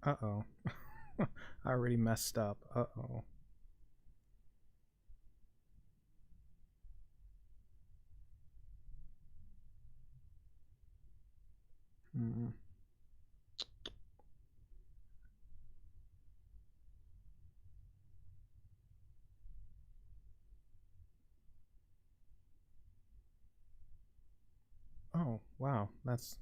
Uh-oh. I already messed up. Uh-oh. Hmm. Oh, wow. That's...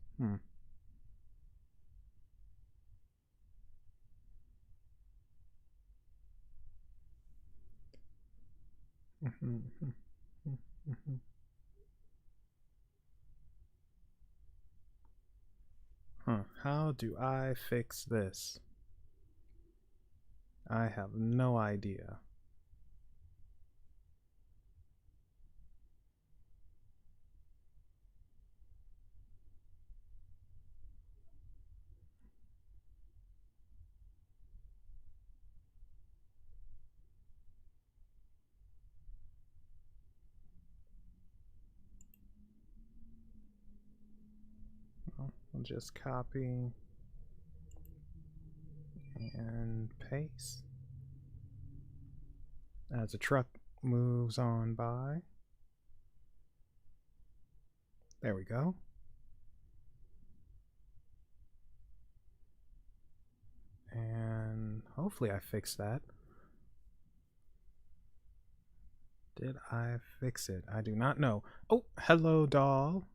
Huh. How do I fix this? I have no idea. I'll just copy and paste. As a truck moves on by. There we go. And hopefully I fixed that. Did I fix it? I do not know. Oh, hello, doll.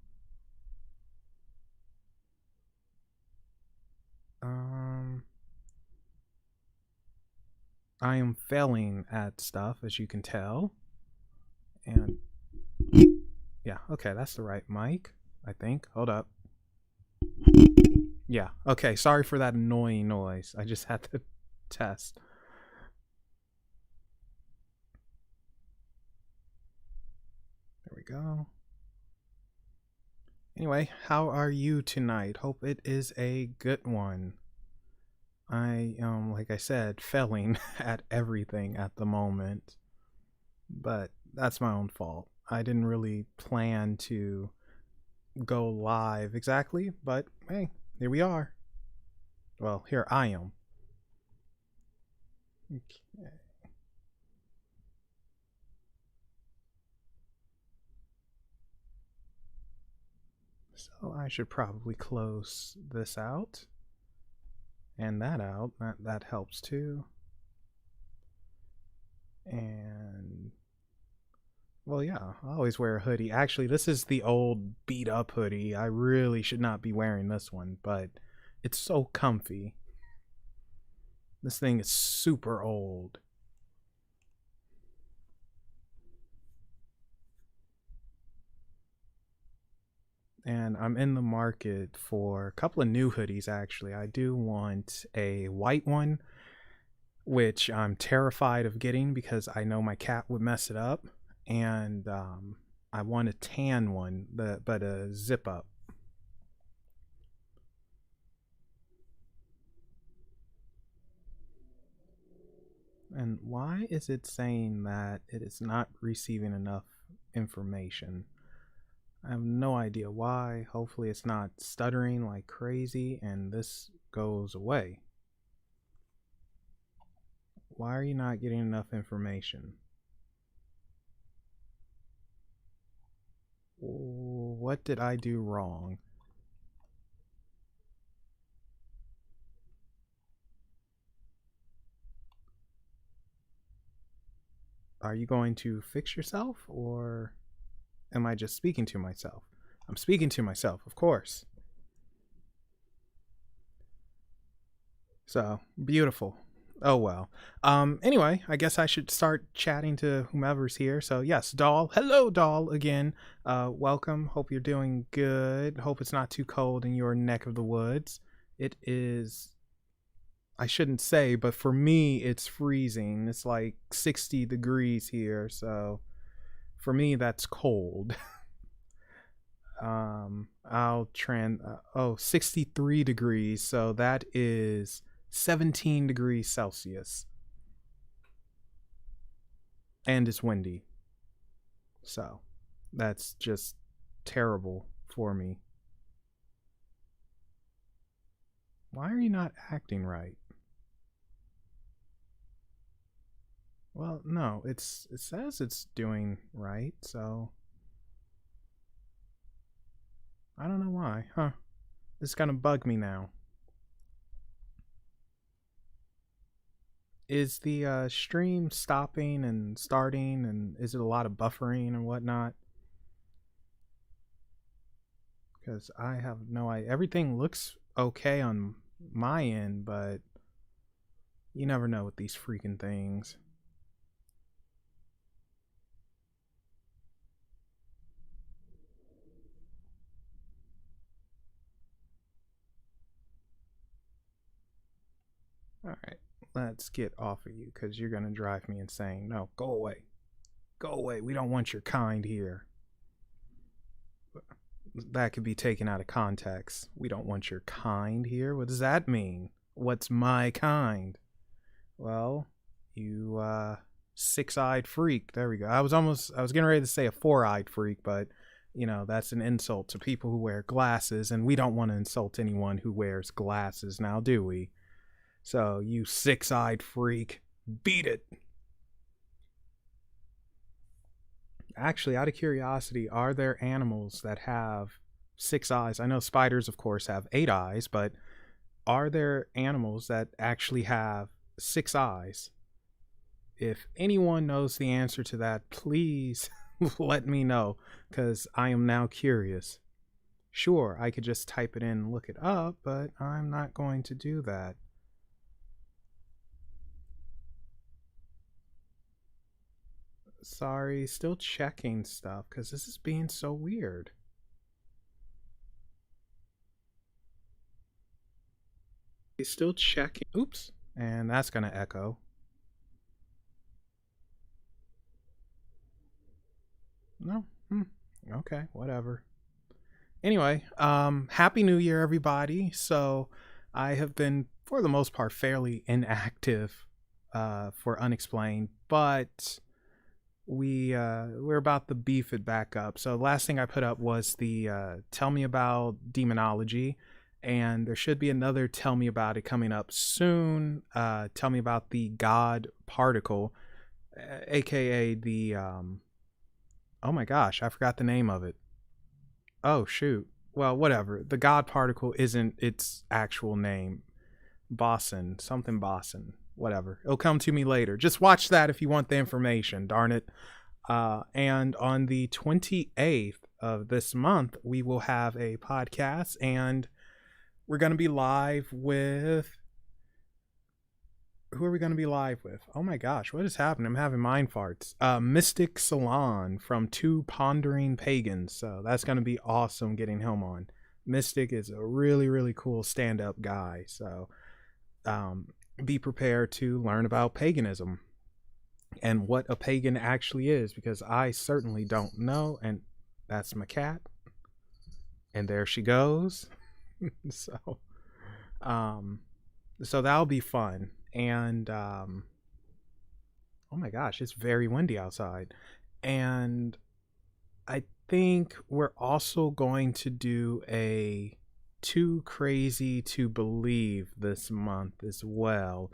I am failing at stuff, as you can tell. And yeah, okay, that's the right mic, I think. Hold up. Yeah, okay, sorry for that annoying noise. I just had to test. There we go. Anyway, how are you tonight? Hope it is a good one. I like I said, failing at everything at the moment. But that's my own fault. I didn't really plan to go live exactly, but hey, here we are. Well, here I am. Okay. So I should probably close this out and that out. That helps too. And well, yeah, I always wear a hoodie. Actually, this is the old beat up hoodie. I really should not be wearing this one, but it's so comfy. This thing is super old. And I'm in the market for a couple of new hoodies, actually. I do want a white one, which I'm terrified of getting because I know my cat would mess it up. And I want a tan one, but a zip up. And why is it saying that it is not receiving enough information? I have no idea why. Hopefully it's not stuttering like crazy and this goes away. Why are you not getting enough information? What did I do wrong? Are you going to fix yourself, or am I just speaking to myself? I'm speaking to myself, of course. So, beautiful. Oh well. Anyway, I guess I should start chatting to whomever's here. So yes, doll. Hello, doll again. Welcome. Hope you're doing good. Hope it's not too cold in your neck of the woods. It is, I shouldn't say, but for me it's freezing. It's like 60 degrees here, so for me that's cold. I'll 63 degrees, so that is 17 degrees Celsius. And it's windy. So that's just terrible for me. Why are you not acting right? Well, no, it says it's doing right, so I don't know why. Huh. This is gonna bug me now. Is the stream stopping and starting, and is it a lot of buffering and whatnot? Because I have no idea. Everything looks okay on my end, but you never know with these freaking things. All right, let's get off of you because you're going to drive me insane. No, go away. Go away. We don't want your kind here. That could be taken out of context. We don't want your kind here. What does that mean? What's my kind? Well, you six-eyed freak. There we go. I was getting ready to say a four-eyed freak, but you know, that's an insult to people who wear glasses, and we don't want to insult anyone who wears glasses now, do we? So, you six-eyed freak, beat it. Actually, out of curiosity, are there animals that have 6 eyes? I know spiders, of course, have 8 eyes, but are there animals that actually have 6 eyes? If anyone knows the answer to that, please let me know, because I am now curious. Sure, I could just type it in and look it up, but I'm not going to do that. Sorry, still checking stuff, because this is being so weird. Still checking. Oops. And that's going to echo. No. Okay, whatever. Anyway, Happy New Year, everybody. So I have been, for the most part, fairly inactive for Unexplained, but we're about to beef it back up. So the last thing I put up was the Tell Me About Demonology, and there should be another Tell Me About It coming up soon. Tell Me About the God Particle, aka the oh my gosh, I forgot the name of it. Oh shoot. Well, whatever. The God Particle isn't its actual name. Bosson, something Bosson. Whatever. It'll come to me later. Just watch that if you want the information, darn it. And on the 28th of this month, we will have a podcast, and we're going to be live with... Who are we going to be live with? Oh my gosh, what is happening? I'm having mind farts. Mystic Salon from Two Pondering Pagans. So that's going to be awesome getting him on. Mystic is a really, really cool stand-up guy. So be prepared to learn about paganism and what a pagan actually is, because I certainly don't know. And that's my cat. And there she goes. So that'll be fun. And oh my gosh, it's very windy outside. And I think we're also going to do a Too Crazy to Believe this month as well.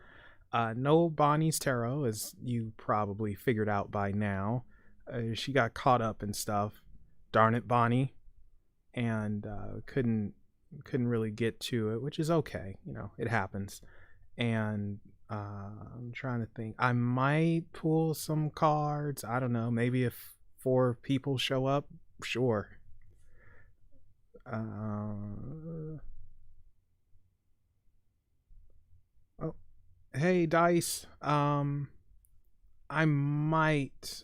No Bonnie's Tarot, as you probably figured out by now. She got caught up in stuff. Darn it, Bonnie. And couldn't really get to it, which is okay. You know, it happens. And I'm trying to think. I might pull some cards. I don't know. Maybe if 4 people show up, sure. Oh, hey dice. I might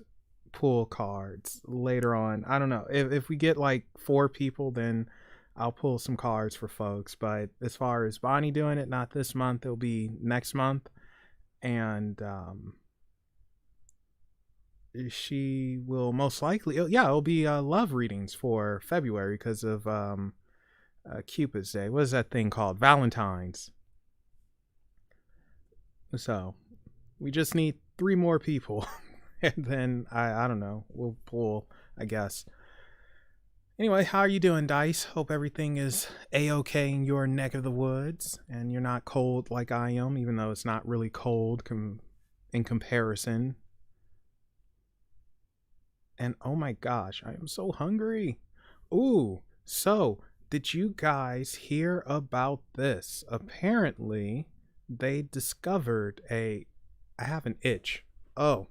pull cards later on. I don't know. If we get like 4 people, then I'll pull some cards for folks. But as far as Bonnie doing it, not this month. It'll be next month. And she will most likely... it'll be love readings for February because of Cupid's Day. What is that thing called? Valentine's. So we just need 3 more people. And then I don't know, we'll pull, I guess. Anyway, how are you doing, Dice? Hope everything is a-okay in your neck of the woods and you're not cold like I am, even though it's not really cold in comparison. And oh my gosh, I am so hungry. Ooh, so did you guys hear about this? Apparently, they discovered I have an itch. Oh,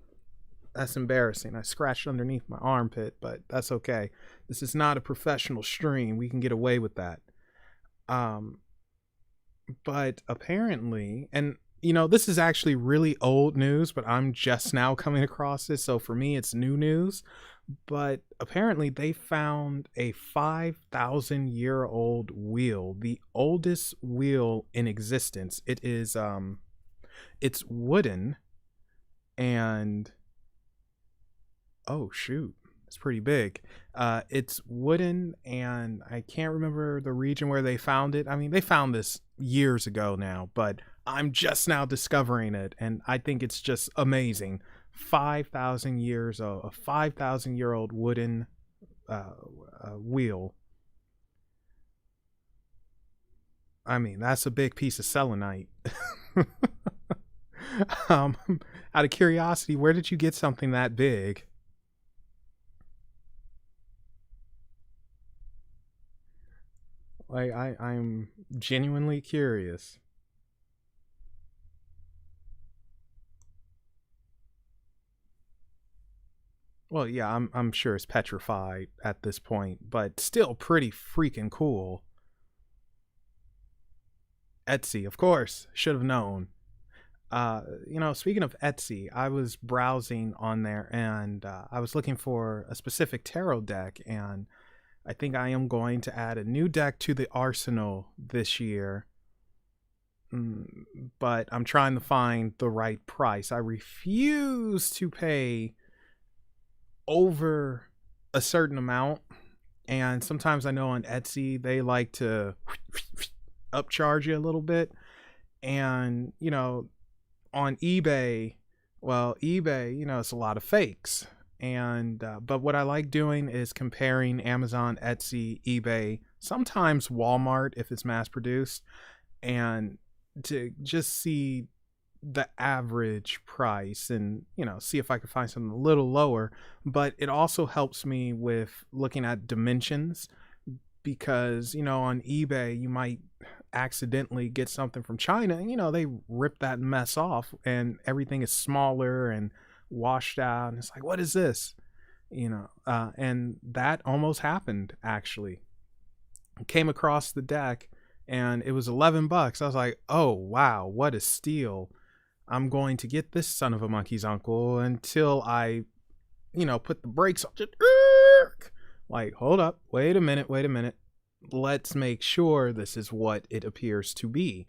that's embarrassing. I scratched underneath my armpit, but that's okay. This is not a professional stream. We can get away with that. Um, but apparently, and this is actually really old news, but I'm just now coming across this. So for me, it's new news. But apparently, they found a 5,000-year-old wheel, the oldest wheel in existence. It's wooden, and oh shoot, it's pretty big. It's wooden, and I can't remember the region where they found it. I mean, they found this years ago now, but I'm just now discovering it, and I think it's just amazing. 5,000 years old, a 5,000-year-old wooden wheel. I mean, that's a big piece of selenite. Out of curiosity, where did you get something that big? Like, I'm genuinely curious. Well, yeah, I'm sure it's petrified at this point, but still pretty freaking cool. Etsy, of course, should have known. Speaking of Etsy, I was browsing on there and I was looking for a specific tarot deck, and I think I am going to add a new deck to the arsenal this year. But I'm trying to find the right price. I refuse to pay over a certain amount, and sometimes I know on Etsy they like to upcharge you a little bit, and on eBay, well, eBay, it's a lot of fakes. And but what I like doing is comparing Amazon, Etsy, eBay, sometimes Walmart if it's mass produced, and to just see the average price and see if I can find something a little lower. But it also helps me with looking at dimensions, because on eBay you might accidentally get something from China and they rip that mess off and everything is smaller and washed out, and it's like, what is this? And that almost happened. Actually, came across the deck and it was $11. I was like, oh wow, what a steal. I'm going to get this son of a monkey's uncle until I put the brakes on. Like, hold up, wait a minute, let's make sure this is what it appears to be.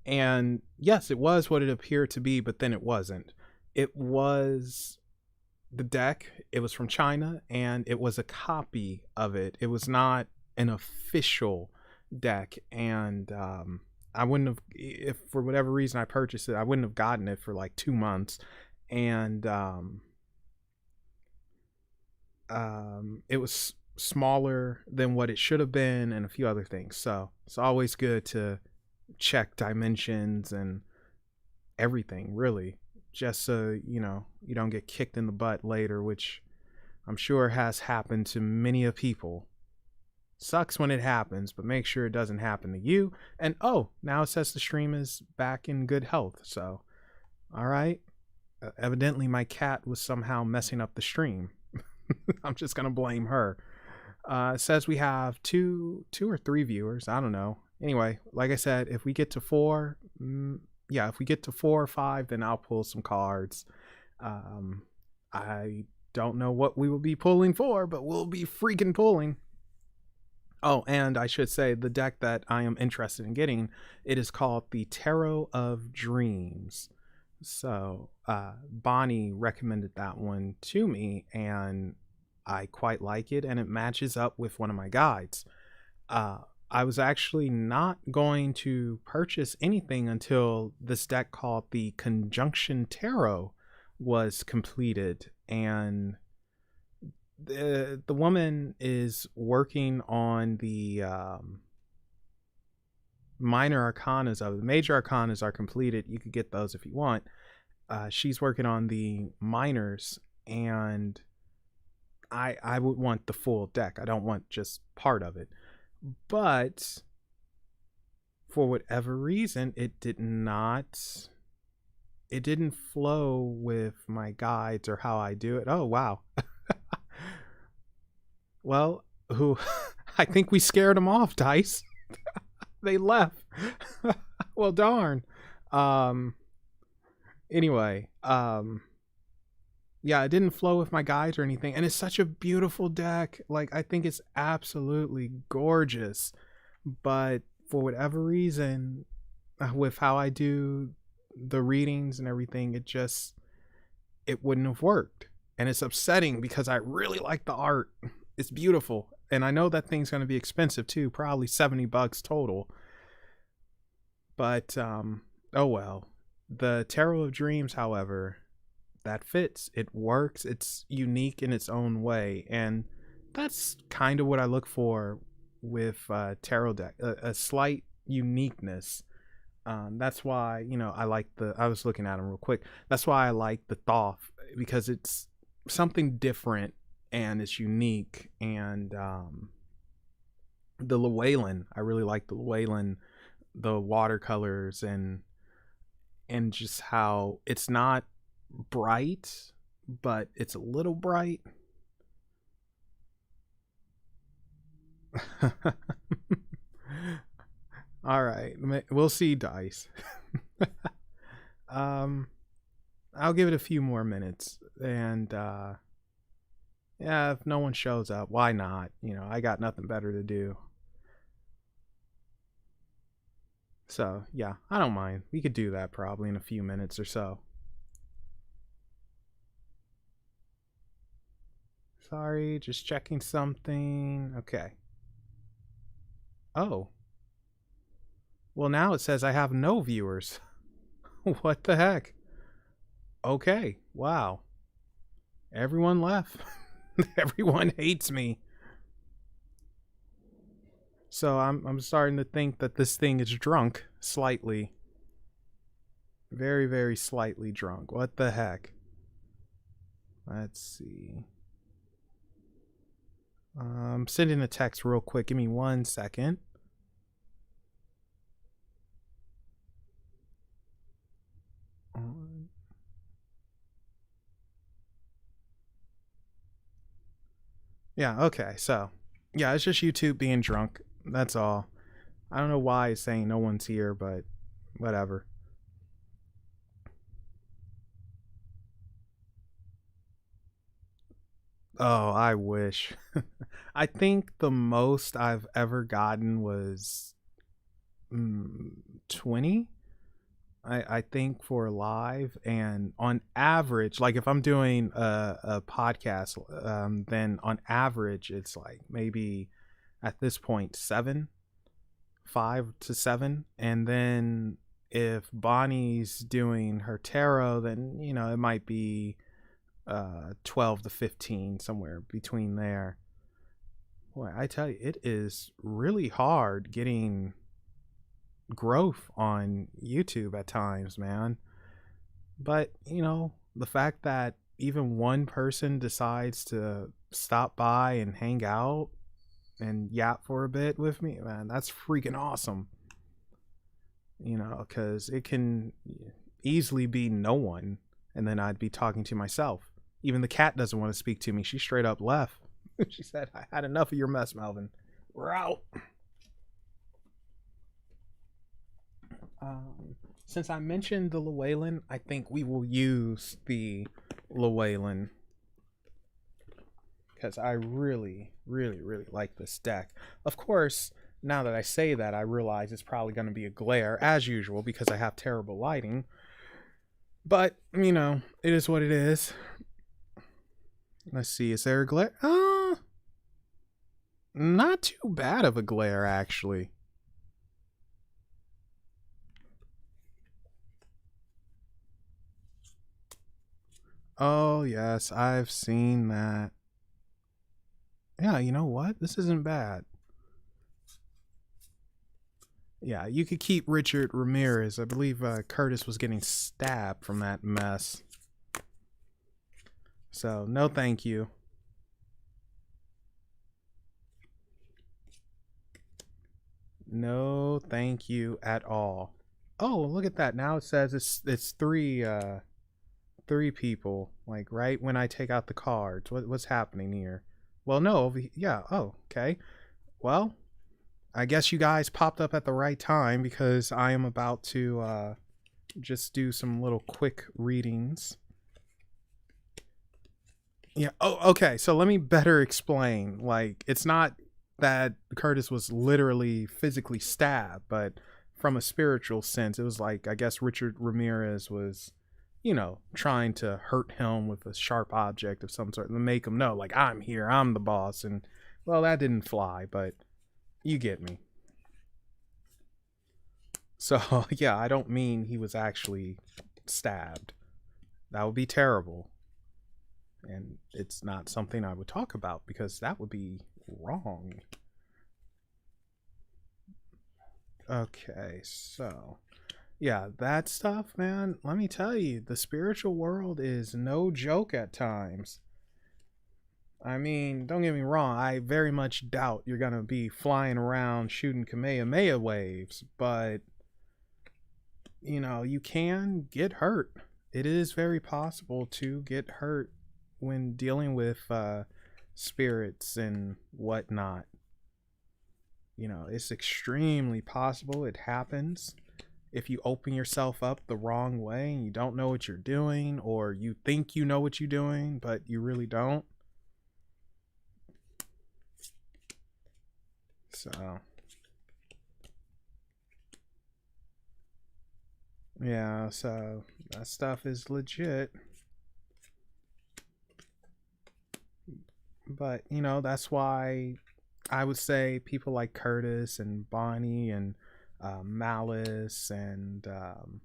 And yes, it was what it appeared to be, but then it wasn't. It was the deck, it was from China, and it was a copy of it. It was not an official deck. And I wouldn't have, if for whatever reason I purchased it, I wouldn't have gotten it for like 2 months. And it was smaller than what it should have been, and a few other things. So it's always good to check dimensions and everything, really, just so you don't get kicked in the butt later, which I'm sure has happened to many of people. Sucks when it happens, but make sure it doesn't happen to you. And oh, now it says the stream is back in good health. So all right, evidently my cat was somehow messing up the stream. I'm just gonna blame her. It says we have two or three viewers. I don't know. Anyway, like I said, if we get to 4, if we get to 4 or 5, then I'll pull some cards. I don't know what we will be pulling for, but we'll be freaking pulling. Oh, and I should say the deck that I am interested in getting, it is called the Tarot of Dreams. So Bonnie recommended that one to me, and I quite like it, and it matches up with one of my guides. I was actually not going to purchase anything until this deck called the Conjunction Tarot was completed, and the woman is working on the minor arcanas of it. The major arcanas are completed. You could get those if you want. She's working on the minors, and I would want the full deck. I don't want just part of it. But for whatever reason, it didn't flow with my guides or how I do it. Oh wow. Well, who I think we scared them off, Dice. They left. Well, darn. Anyway, yeah, it didn't flow with my guides or anything, and it's such a beautiful deck. Like, I think it's absolutely gorgeous, but for whatever reason, with how I do the readings and everything, it wouldn't have worked, and it's upsetting because I really like the art. It's beautiful, and I know that thing's going to be expensive too, probably $70 total, but oh well. The Tarot of Dreams, however, that fits. It works. It's unique in its own way, and that's kind of what I look for with tarot deck, a slight uniqueness. That's why, I was looking at them real quick. That's why I like the Thoth, because it's something different and it's unique. And the Llewellyn, I really like the Llewellyn, the watercolors, and just how it's not bright, but it's a little bright. All right, we'll see, Dice. I'll give it a few more minutes, and yeah, if no one shows up, why not? I got nothing better to do. So yeah, I don't mind. We could do that probably in a few minutes or so. Sorry, just checking something. Okay. Oh. Well, now it says I have no viewers. What the heck? Okay. Wow. Everyone left. Everyone hates me. So I'm starting to think that this thing is drunk slightly. Very, very slightly drunk. What the heck? Let's see. I'm sending a text real quick. Give me 1 second. Yeah, okay. So, yeah, it's just YouTube being drunk. That's all. I don't know why it's saying no one's here, but whatever. Oh, I wish. I think the most I've ever gotten was 20. I think for live, and on average, like if I'm doing a podcast, then on average it's like maybe at this point 5 to 7, and then if Bonnie's doing her tarot, then it might be 12 to 15, somewhere between there. Boy, I tell you, it is really hard getting growth on YouTube at times, man. But the fact that even one person decides to stop by and hang out and yap for a bit with me, man, that's freaking awesome. Because it can easily be no one, and then I'd be talking to myself. Even the cat doesn't want to speak to me. She straight up left. She said, I had enough of your mess, Melvin. We're out. Since I mentioned the Llewellyn, I think we will use the Llewellyn, because I really, really, really like this deck. Of course, now that I say that, I realize it's probably going to be a glare, as usual, because I have terrible lighting. But, it is what it is. Let's see, is there a glare? Not too bad of a glare, actually. Oh, yes, I've seen that. Yeah, you know what? This isn't bad. Yeah, you could keep Richard Ramirez. I believe Curtis was getting stabbed from that mess. So, no thank you. No thank you at all. Oh, look at that. Now it says it's three people, like right when I take out the cards. What's happening here? Well, no, yeah. Oh, okay. Well, I guess you guys popped up at the right time because I am about to just do some little quick readings. Yeah. Oh, okay. So let me better explain. Like, it's not that Curtis was literally physically stabbed, but from a spiritual sense, it was like, I guess Richard Ramirez was, trying to hurt him with a sharp object of some sort to make him know, like, I'm here, I'm the boss. And, well, that didn't fly, but you get me. So, yeah, I don't mean he was actually stabbed. That would be terrible. And it's not something I would talk about because that would be wrong. Okay, so yeah, that stuff, man, let me tell you, the spiritual world is no joke at times. I mean, don't get me wrong, I very much doubt you're gonna be flying around shooting Kamehameha waves, but you can get hurt. It is very possible to get hurt when dealing with spirits and whatnot. It's extremely possible. It happens if you open yourself up the wrong way and you don't know what you're doing, or you think you know what you're doing, but you really don't. So, yeah, so that stuff is legit. But, that's why I would say people like Curtis and Bonnie and Malice and um,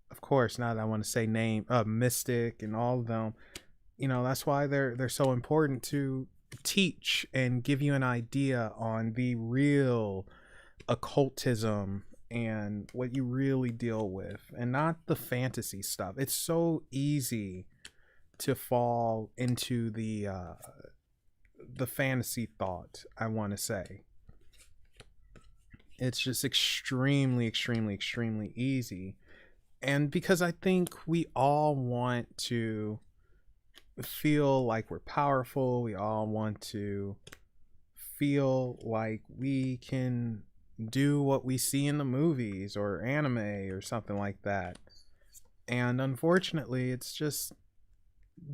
of course, now that I want to say name, Mystic and all of them, that's why they're so important to teach and give you an idea on the real occultism and what you really deal with, and not the fantasy stuff. It's so easy to fall into the fantasy thought, I want to say. It's just extremely, extremely, extremely easy. And because I think we all want to feel like we're powerful, we all want to feel like we can do what we see in the movies or anime or something like that. And unfortunately, it's just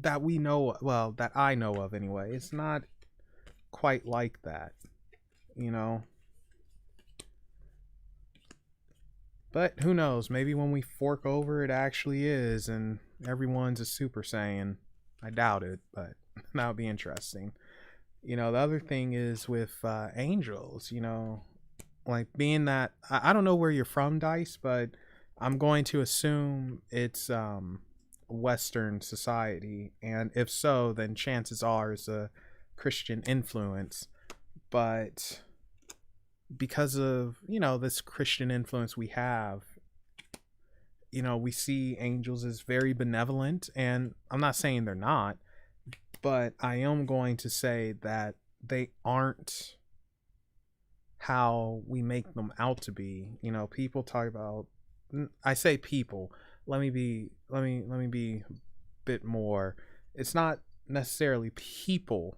that we know, well, that I know of anyway. It's not quite like that, you know? But who knows? Maybe when we fork over, it actually is, and everyone's a Super Saiyan. I doubt it, but that would be interesting. The other thing is with angels, like being that I don't know where you're from, Dice, but I'm going to assume it's Western society, and if so, then chances are it's a Christian influence. But because of this Christian influence we have, we see angels as very benevolent, and I'm not saying they're not, but I am going to say that they aren't how we make them out to be. People talk about, I say people, let me be a bit more. It's not necessarily people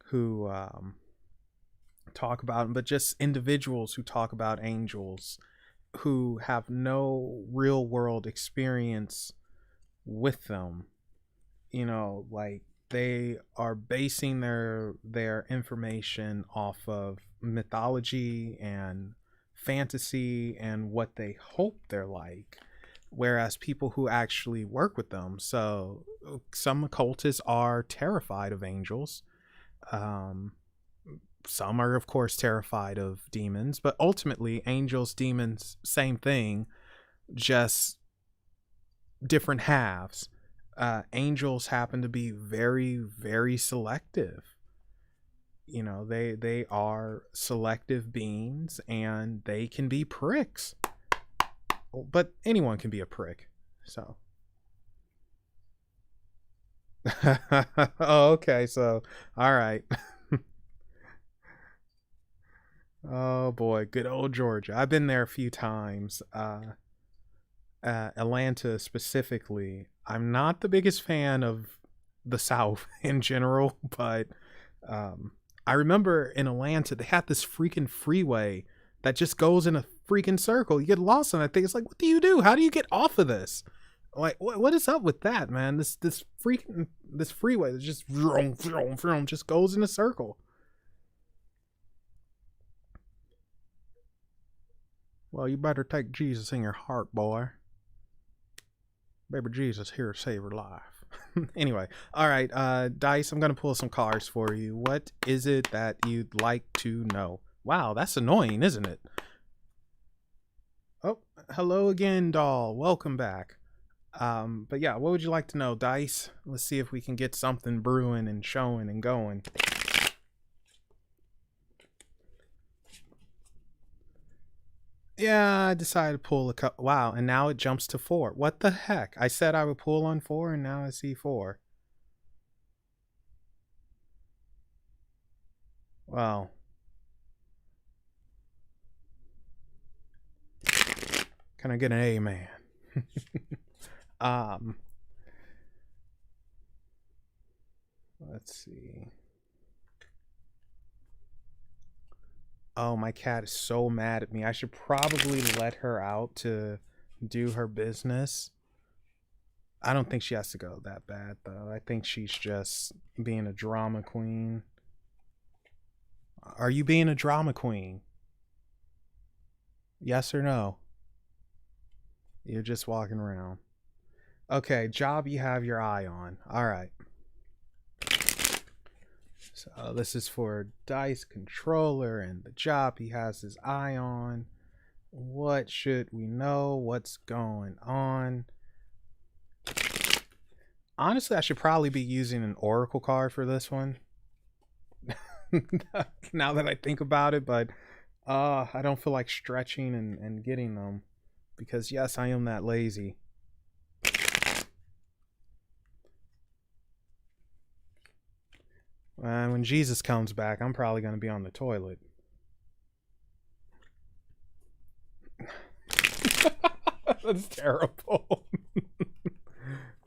who talk about them, but just individuals who talk about angels who have no real world experience with them. Like they are basing their information off of mythology and fantasy and what they hope they're like, whereas people who actually work with them, so some occultists are terrified of angels. Some are of course terrified of demons, but ultimately angels, demons, same thing, just different halves. Angels happen to be very, very selective. You know, they are selective beings, and they can be pricks. But anyone can be a prick. So. Oh, okay. So, all right. Oh boy, good old Georgia. I've been there a few times. Atlanta specifically. I'm not the biggest fan of the South in general, but I remember in Atlanta they had this freaking freeway that just goes in a freaking circle. You get lost on that thing. It's like, what do you do? How do you get off of this? Like, what is up with that, man? This freeway that just just goes in a circle. Well, you better take Jesus in your heart, boy. Baby Jesus here to save your life. Anyway, all right, Dice, I'm gonna pull some cards for you. What is it that you'd like to know? Wow, that's annoying, isn't it? Oh, hello again, doll. Welcome back. But yeah, what would you like to know, Dice? Let's see if we can get something brewing and showing and going. Yeah, I decided to pull a cup. Wow, and now it jumps to 4. What the heck? I said I would pull on 4, and now I see 4. Wow. Can I get an amen? Let's see. Oh, my cat is so mad at me. I should probably let her out to do her business. I don't think she has to go that bad, though. I think she's just being a drama queen. Are you being a drama queen? Yes or no? You're just walking around. Okay, job you have your eye on. All right. So this is for Dice Controller and the job he has his eye on. What should we know? What's going on? Honestly, I should probably be using an oracle card for this one. Now that I think about it, but I don't feel like stretching and getting them, because yes, I am that lazy. And when Jesus comes back, I'm probably going to be on the toilet. That's terrible.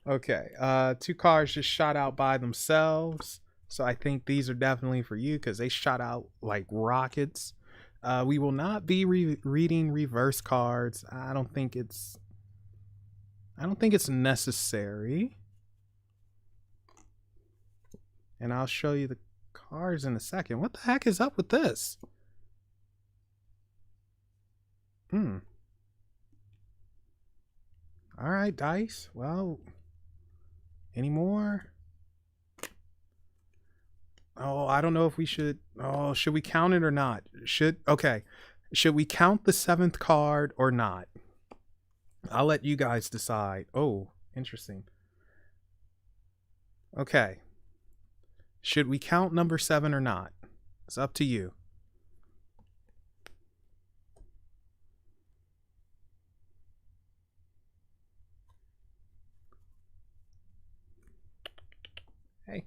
Okay, 2 cards just shot out by themselves. So I think these are definitely for you because they shot out like rockets. We will not be reading reverse cards. I don't think it's necessary. And I'll show you the cards in a second. What the heck is up with this? All right, Dice. Well, any more? Oh, I don't know if we should. Oh, should we count it or not? Okay. Should we count the 7th card or not? I'll let you guys decide. Oh, interesting. Okay. Should we count number 7 or not? It's up to you. Hey,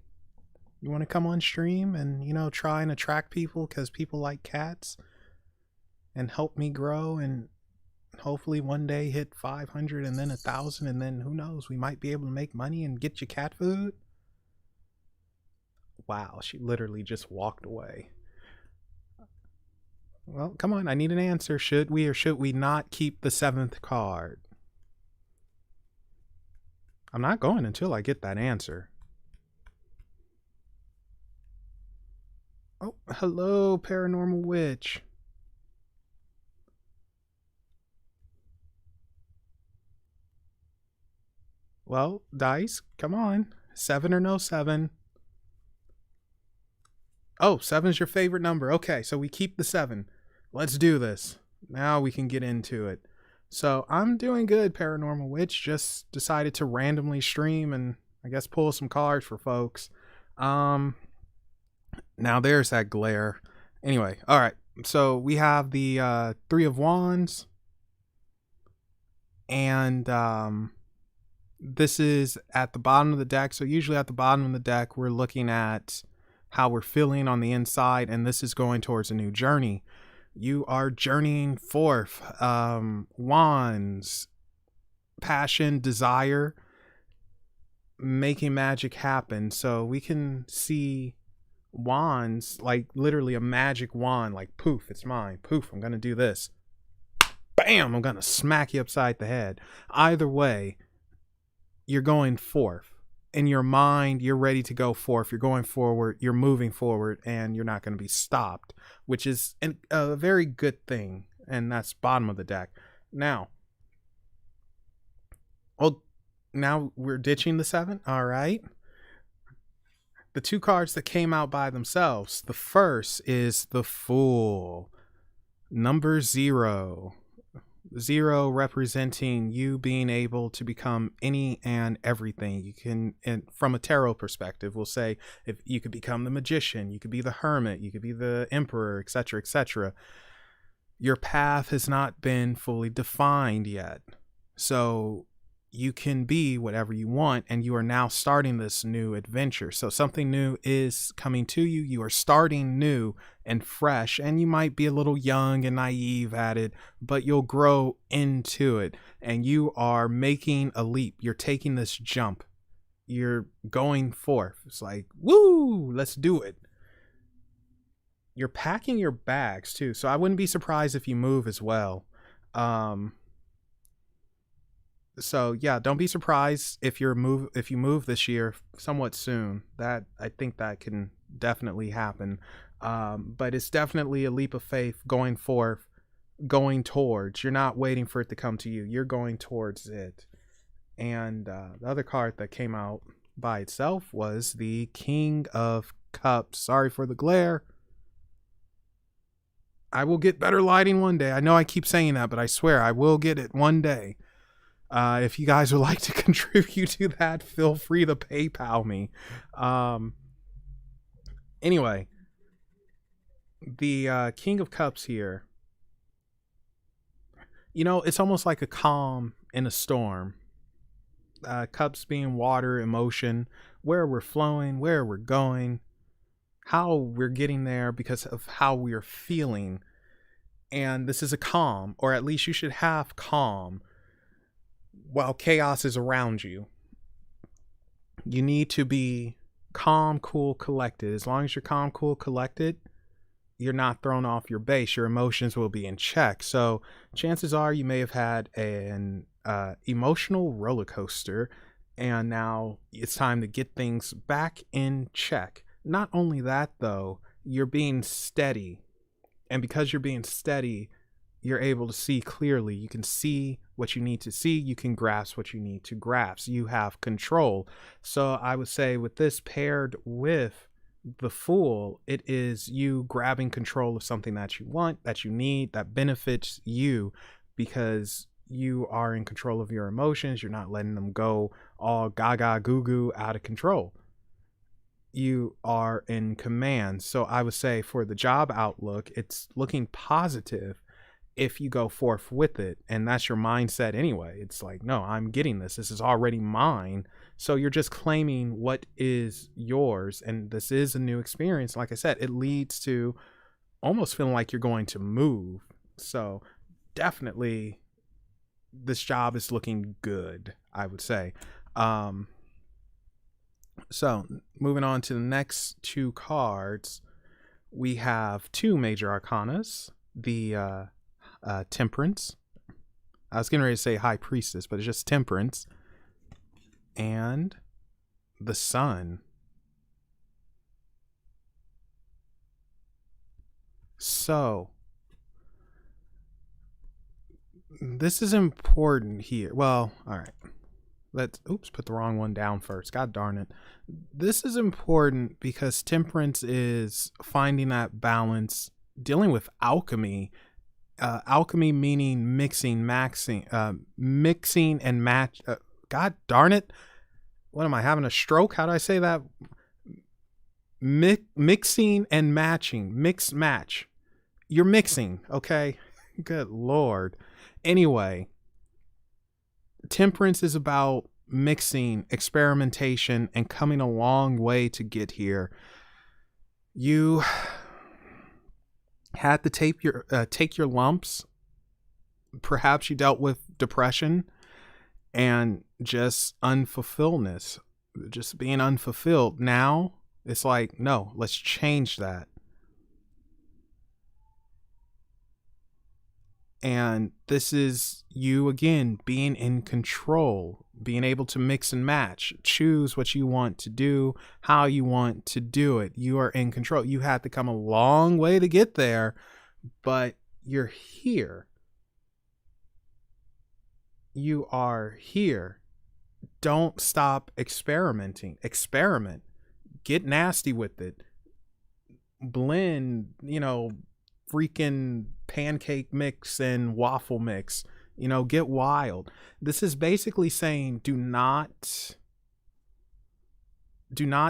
you want to come on stream and, try and attract people because people like cats and help me grow and hopefully one day hit 500 and then 1,000 and then who knows, we might be able to make money and get you cat food? Wow, she literally just walked away. Well, come on, I need an answer. Should we or should we not keep the 7th card? I'm not going until I get that answer. Oh, hello, Paranormal Witch. Well, Dice, come on. 7 or no 7? Oh, 7's your favorite number. Okay, so we keep the 7. Let's do this. Now we can get into it. So I'm doing good, Paranormal Witch. Just decided to randomly stream and I guess pull some cards for folks. Um, Now there's that glare. Anyway, all right. So we have the Three of Wands, and this is at the bottom of the deck. So usually at the bottom of the deck, we're looking at how we're feeling on the inside, and this is going towards a new journey. You are journeying forth. Wands, passion, desire, making magic happen. So we can see wands, like literally a magic wand, like poof, it's mine. Poof, I'm gonna do this. Bam, I'm gonna smack you upside the head. Either way, you're going forth. In your mind, you're ready to go forth. You're going forward, you're moving forward, and you're not going to be stopped, which is a very good thing. And that's bottom of the deck. Now, now we're ditching the 7. All right. The 2 cards that came out by themselves. The first is the Fool. Number 0. 0 representing you being able to become any and everything. You can, and from a tarot perspective, we'll say if you could become the Magician, you could be the Hermit, you could be the Emperor, etc., etc. Your path has not been fully defined yet. So you can be whatever you want, and you are now starting this new adventure. So something new is coming to you. You are starting new and fresh, and you might be a little young and naive at it, but you'll grow into it, and you are making a leap. You're taking this jump. You're going forth. It's like, woo, let's do it. You're packing your bags too, so I wouldn't be surprised if you move as well. So yeah, don't be surprised if you move this year somewhat soon. That, I think that can definitely happen. But it's definitely a leap of faith going forth, going towards. You're not waiting for it to come to you. You're going towards it. And the other card that came out by itself was the King of Cups. Sorry for the glare. I will get better lighting one day. I know I keep saying that, but I swear I will get it one day. If you guys would like to contribute to that, feel free to PayPal me. Anyway, the King of Cups here, you know, it's almost like a calm in a storm. Cups being water, emotion, where we're flowing, where we're going, how we're getting there because of how we're feeling. And this is a calm, or at least you should have calm while chaos is around you. You need to be calm, cool, collected. As long as you're calm, cool, collected, you're not thrown off your base. Your emotions will be in check. So chances are you may have had an emotional roller coaster, and now it's time to get things back in check. Not only that, though, you're being steady. And because you're being steady, you're able to see clearly. You can see what you need to see. You can grasp what you need to grasp. You have control. So I would say with this paired with the Fool, it is you grabbing control of something that you want, that you need, that benefits you, because you are in control of your emotions. You're not letting them go all gaga goo goo out of control. You are in command. So I would say for the job outlook, it's looking positive if you go forth with it. And that's your mindset anyway. It's like, no, I'm getting this. This is already mine. So you're just claiming what is yours. And this is a new experience. Like I said, it leads to almost feeling like you're going to move. So definitely this job is looking good, I would say. So moving on to the next 2 cards, we have 2 major arcanas, the Temperance. I was getting ready to say High Priestess, but it's just Temperance, and the Sun. So this is important here. Well, all right. Let's put the wrong one down first. God darn it. This is important because Temperance is finding that balance, dealing with alchemy, Alchemy meaning mixing and match. God darn it. What am I, having a stroke? How do I say that? Mixing and matching. Mix, match. You're mixing, okay? Good Lord. Anyway, temperance is about mixing, experimentation, and coming a long way to get here. You had to take your lumps. Perhaps you dealt with depression and just unfulfilledness, just being unfulfilled. Now it's like, no, let's change that. And this is you again being in control, being able to mix and match, choose what you want to do, how you want to do it. You are in control. You had to come a long way to get there, but you're here. You are here. Don't stop experimenting. Experiment. Get nasty with it. Blend, freaking pancake mix and waffle mix. Get wild. This is basically saying do not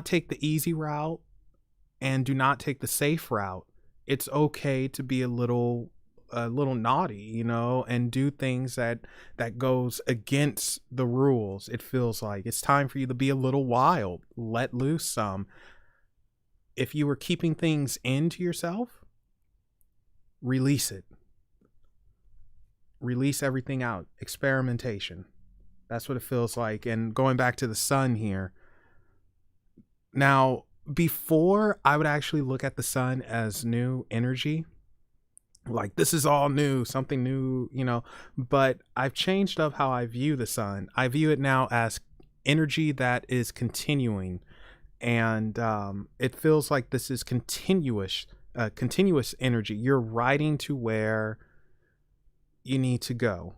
take the easy route and do not take the safe route. It's okay to be a little naughty, and do things that goes against the rules. It feels like it's time for you to be a little wild, let loose some. If you were keeping things into yourself, release it. Release everything out. Experimentation. That's what it feels like. And going back to the sun here. Now, before I would actually look at the sun as new energy. Like, this is all new, something new, but I've changed up how I view the sun. I view it now as energy that is continuing. And it feels like this is continuous energy. You're riding to where you need to go.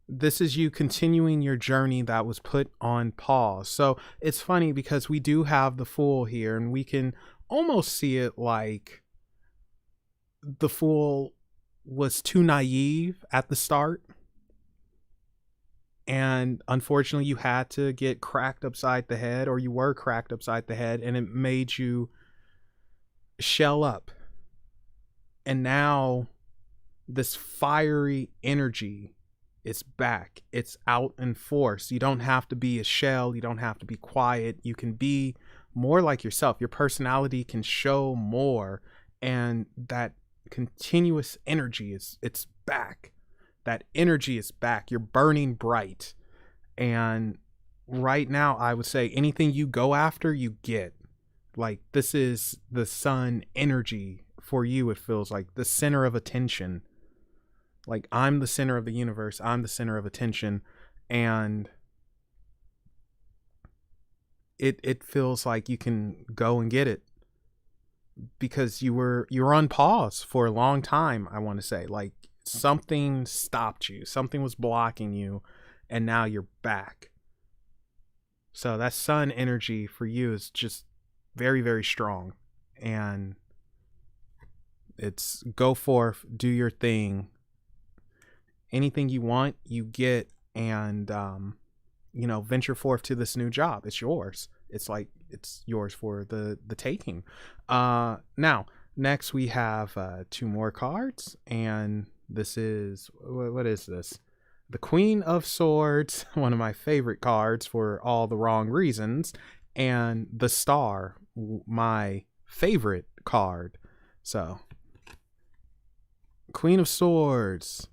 This is you continuing your journey that was put on pause. So it's funny because we do have the Fool here, and we can almost see it like the Fool was too naive at the start. And unfortunately, you had to get cracked upside the head, or you were cracked upside the head, and it made you shell up. And now this fiery energy is back. It's out in force. You don't have to be a shell. You don't have to be quiet. You can be more like yourself. Your personality can show more. And that continuous energy it's back. That energy is back. You're burning bright. And right now, I would say anything you go after, you get. Like, this is the sun energy for you. It feels like the center of attention. Like, I'm the center of the universe. I'm the center of attention. And it feels like you can go and get it. Because you were on pause for a long time, I want to say. Like, something stopped you. Something was blocking you. And now you're back. So that sun energy for you is just very, very strong. And it's go forth, do your thing. Anything you want, you get. And, venture forth to this new job. It's yours. It's like, it's yours for the taking. Now, next we have 2 more cards. And this is, what is this? The Queen of Swords, one of my favorite cards for all the wrong reasons, and the Star, my favorite card. So, Queen of Swords,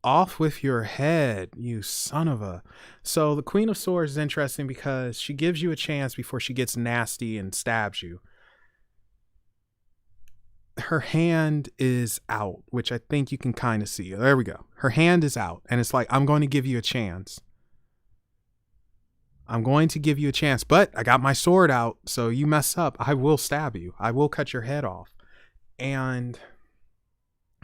off with your head, you son of a. So the Queen of Swords is interesting because she gives you a chance before she gets nasty and stabs you. Her hand is out, which I think you can kind of see. There we go. Her hand is out, and it's like, I'm going to give you a chance. I'm going to give you a chance, but I got my sword out, so you mess up, I will stab you. I will cut your head off. And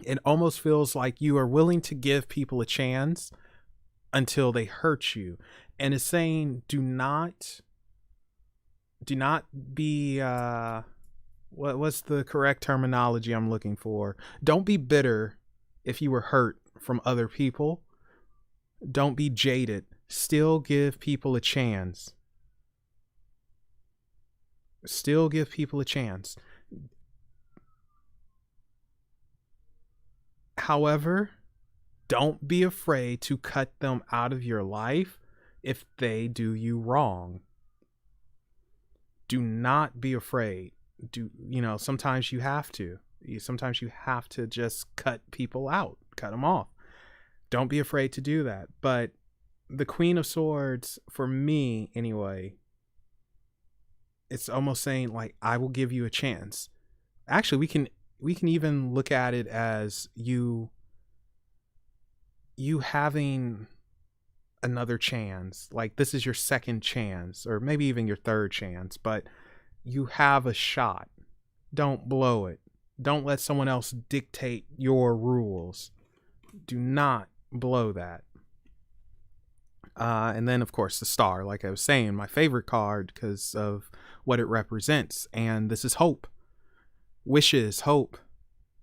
it almost feels like you are willing to give people a chance until they hurt you. And it's saying, do not be, what's the correct terminology I'm looking for? Don't be bitter if you were hurt from other people. Don't be jaded. Still give people a chance. Still give people a chance. However, don't be afraid to cut them out of your life if they do you wrong. Do not be afraid. Sometimes you have to. Sometimes you have to just cut people out, cut them off. Don't be afraid to do that. But the Queen of Swords, for me anyway, it's almost saying like, I will give you a chance. Actually, we can even look at it as you having another chance. Like, this is your second chance, or maybe even your third chance, but you have a shot. Don't blow it. Don't let someone else dictate your rules. Do not blow that. And then, of course, the star, like I was saying, my favorite card because of what it represents. And this is hope. Wishes, hope,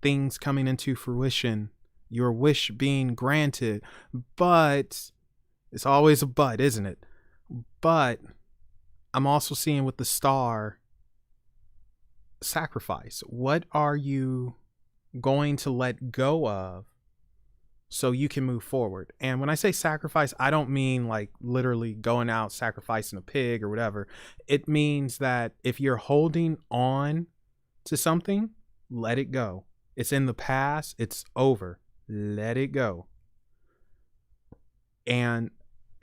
things coming into fruition, your wish being granted. But it's always a but, isn't it? But I'm also seeing with the star, sacrifice. What are you going to let go of so you can move forward? And when I say sacrifice, I don't mean like literally going out sacrificing a pig or whatever. It means that if you're holding on to something, let it go. It's in the past. It's over. Let it go. And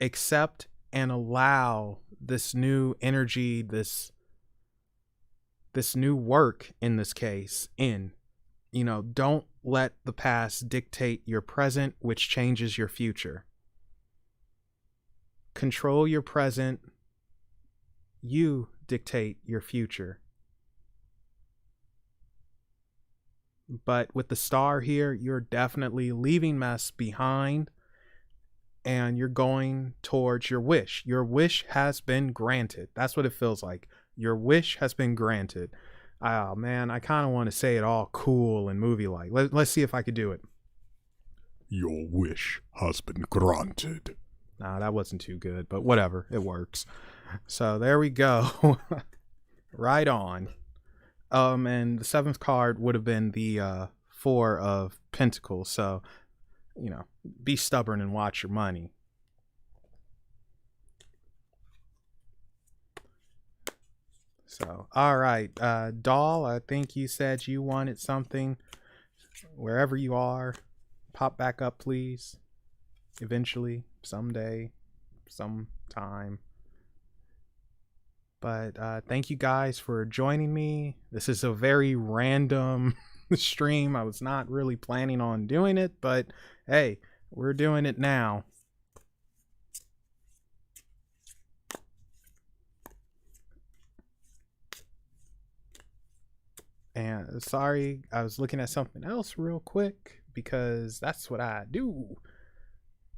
accept and allow this new energy, this new work in this case in. Don't let the past dictate your present, which changes your future. Control your present. You dictate your future. But with the star here, you're definitely leaving mess behind and you're going towards your wish. Your wish has been granted. That's what it feels like. Your wish has been granted. Oh man, I kind of want to say it all cool and movie-like. Let's see if I could do it. Your wish has been granted. Nah, that wasn't too good, but whatever. It works. So there we go. Right on. And the seventh card would have been the Four of Pentacles. So, be stubborn and watch your money. So, all right, Doll, I think you said you wanted something. Wherever you are, pop back up, please. Eventually, someday, sometime. But thank you guys for joining me. This is a very random stream. I was not really planning on doing it, but hey, we're doing it now. And sorry, I was looking at something else real quick because that's what I do.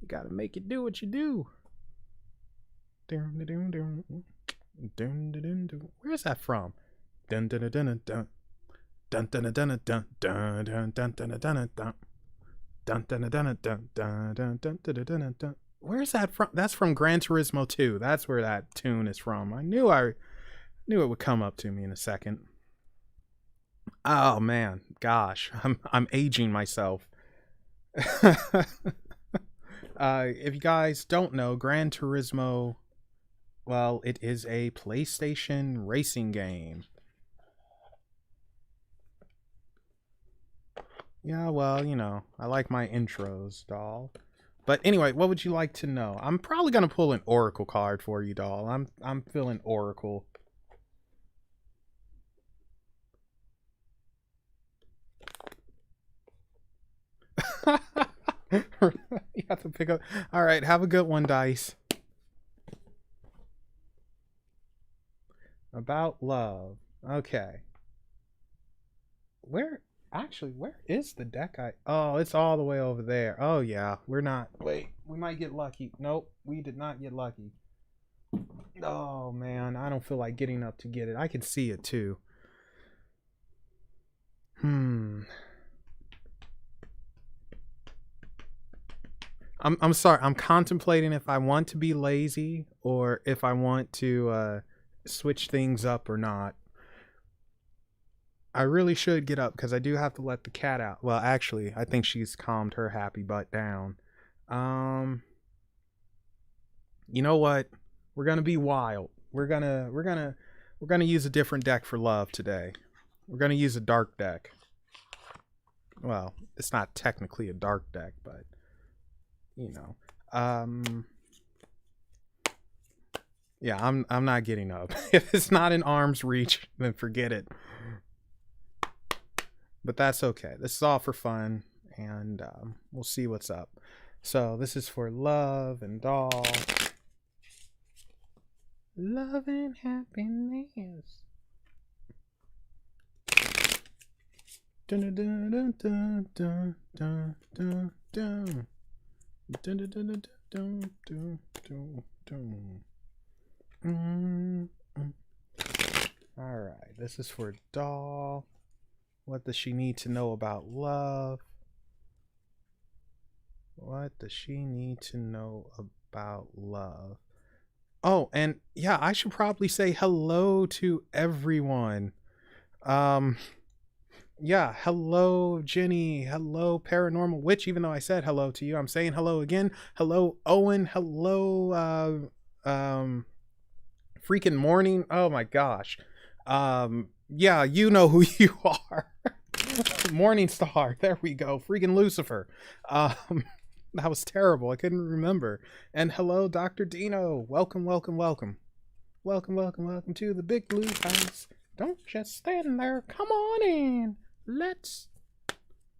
You gotta make it do what you do. Where's that from? Where's that from? That's from Gran Turismo 2. That's where that tune is from. I knew it would come up to me in a second. Oh man, gosh, I'm aging myself. If you guys don't know, Gran Turismo, well, it is a PlayStation racing game. Yeah, well, I like my intros, Doll. But anyway, what would you like to know? I'm probably gonna pull an Oracle card for you, Doll. I'm feeling Oracle. You have to pick up. All right, have a good one, Dice. About love. Okay. Where is the deck? Oh, it's all the way over there. Oh yeah, we're not. Wait, we might get lucky. Nope, we did not get lucky. Oh man, I don't feel like getting up to get it. I can see it too. I'm sorry. I'm contemplating if I want to be lazy or if I want to switch things up or not. I really should get up because I do have to let the cat out. Well, actually, I think she's calmed her happy butt down. You know what? We're gonna be wild. We're gonna use a different deck for love today. We're gonna use a dark deck. Well, it's not technically a dark deck, but you know. Yeah, I'm not getting up. If it's not in arm's reach, then forget it. But that's okay. This is all for fun, and we'll see what's up. So this is for love and doll. Love and happiness. Dun dun dun dun dun dun dun dun dun. Dun dun dun dun dun dun dun. All right, this is for doll. What does she need to know about love? What does she need to know about love? Oh, and yeah, I should probably say hello to everyone. Yeah, hello Jenny, hello Paranormal Witch, even though I said hello to you, I'm saying hello again. Hello Owen, hello freaking Morning. Oh my gosh. Yeah, you know who you are. Morning Star. There we go. Freaking Lucifer. That was terrible. I couldn't remember. And hello, Dr. Dino. Welcome, welcome, welcome. Welcome, welcome, welcome to the Big Blue House. Don't just stand there. Come on in. Let's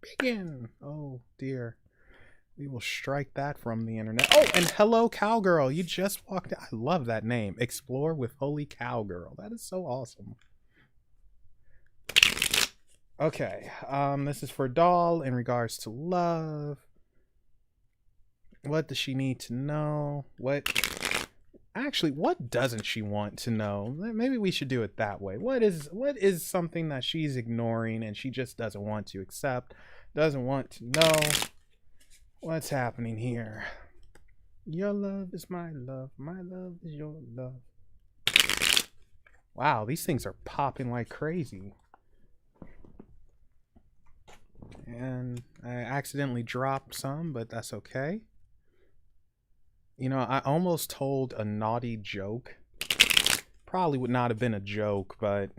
begin. Oh, dear. We will strike that from the internet. Oh, and hello, Cowgirl. You just walked in. I love that name. Explore with Holy Cowgirl. That is so awesome. Okay. This is for Doll in regards to love. What does she need to know? Actually, what doesn't she want to know? Maybe we should do it that way. What is something that she's ignoring and she just doesn't want to accept, doesn't want to know? What's happening here? Your love is my love is your love. Wow, these things are popping like crazy. And I accidentally dropped some, but that's okay. You know, I almost told a naughty joke. Probably would not have been a joke, but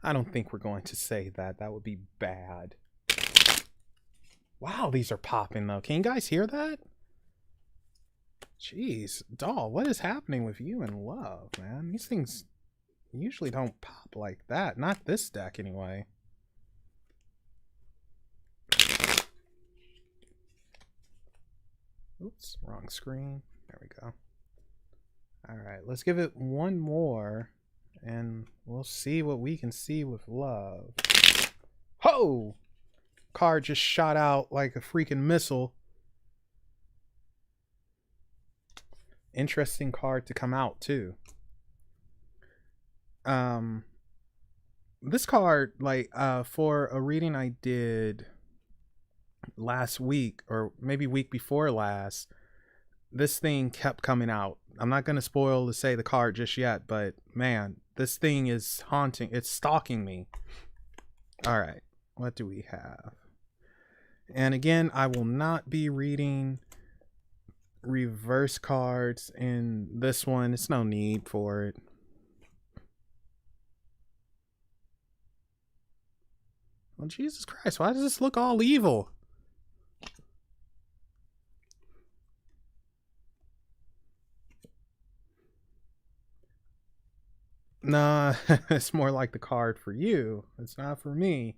I don't think we're going to say that. That would be bad. Wow, these are popping though. Can you guys hear that? Jeez, Doll, what is happening with you and love, man? These things usually don't pop like that. Not this deck, anyway. Oops, wrong screen. There we go. All right, let's give it one more, and we'll see what we can see with love. Ho! Card just shot out like a freaking missile. Interesting card to come out, too. This card, like, for a reading I did last week, or maybe week before last, this thing kept coming out. I'm not going to spoil to say the card just yet, but man, this thing is haunting. It's stalking me. All right, what do we have? And again, I will not be reading reverse cards in this one. It's no need for it. Well, Jesus Christ, why does this look all evil? Nah, it's more like the card for you. It's not for me.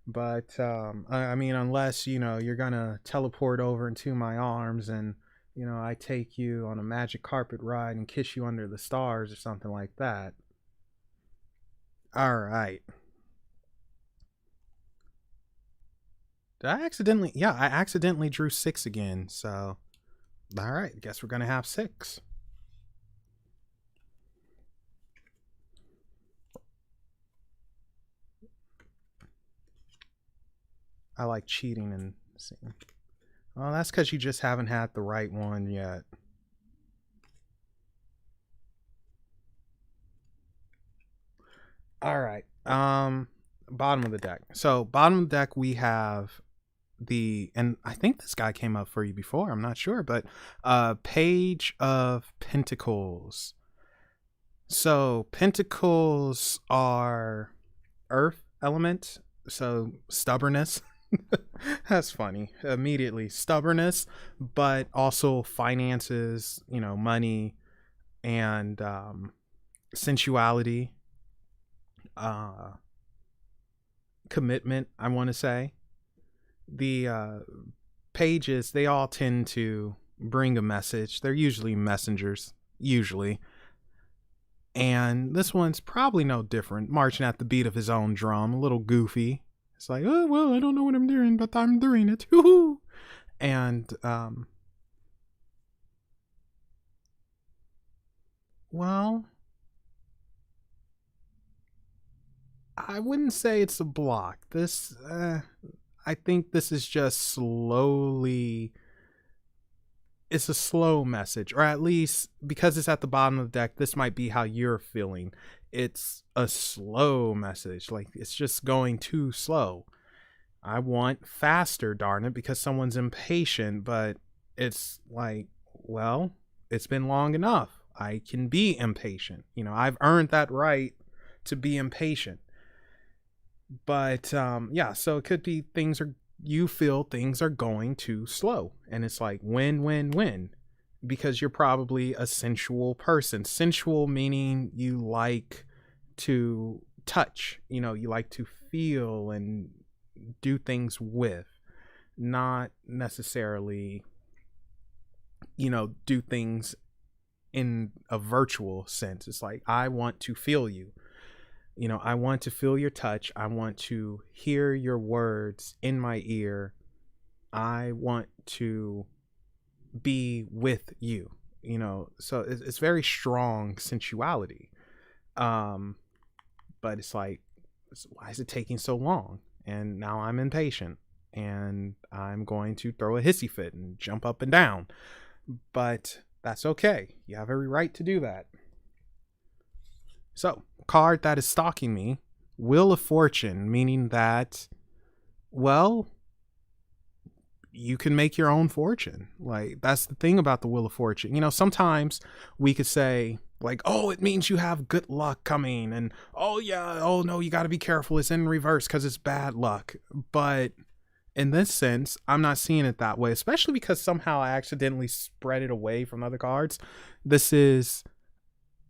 But, I mean, unless, you know, you're gonna teleport over into my arms and, you know, I take you on a magic carpet ride and kiss you under the stars or something like that. All right. Did I accidentally? Yeah, I accidentally drew 6 again. So, all right. Guess we're gonna have 6. I like cheating and seeing. Well, that's because you just haven't had the right one yet. All right. Bottom of the deck. So bottom of the deck we have and I think this guy came up for you before, I'm not sure, but Page of Pentacles. So Pentacles are earth element, so stubbornness. That's funny. Immediately stubbornness, but also finances, money and sensuality, commitment, I want to say. The pages, they all tend to bring a message. They're usually messengers, usually. And this one's probably no different, marching at the beat of his own drum, a little goofy. It's like, oh, well, I don't know what I'm doing, but I'm doing it. Woo-hoo! And, well, I wouldn't say it's a block. I think this is just it's a slow message, or at least because it's at the bottom of the deck, this might be how you're feeling. It's a slow message. Like, it's just going too slow. I want faster, darn it, because someone's impatient, but it's like, well, it's been long enough. I can be impatient. I've earned that right to be impatient. But yeah, so it could be you feel things are going too slow, and it's like when, because you're probably a sensual person. Sensual meaning you like to touch, you like to feel and do things with, not necessarily do things in a virtual sense. It's like, I want to feel you. I want to feel your touch. I want to hear your words in my ear. I want to be with you, so it's very strong sensuality. But it's like, why is it taking so long? And now I'm impatient and I'm going to throw a hissy fit and jump up and down. But that's okay. You have every right to do that. So, card that is stalking me, Wheel of Fortune, meaning that, well, you can make your own fortune. Like, that's the thing about the Wheel of Fortune. Sometimes we could say, like, oh, it means you have good luck coming, and oh yeah, oh no, you got to be careful, it's in reverse because it's bad luck. But in this sense, I'm not seeing it that way, especially because somehow I accidentally spread it away from other cards. This is,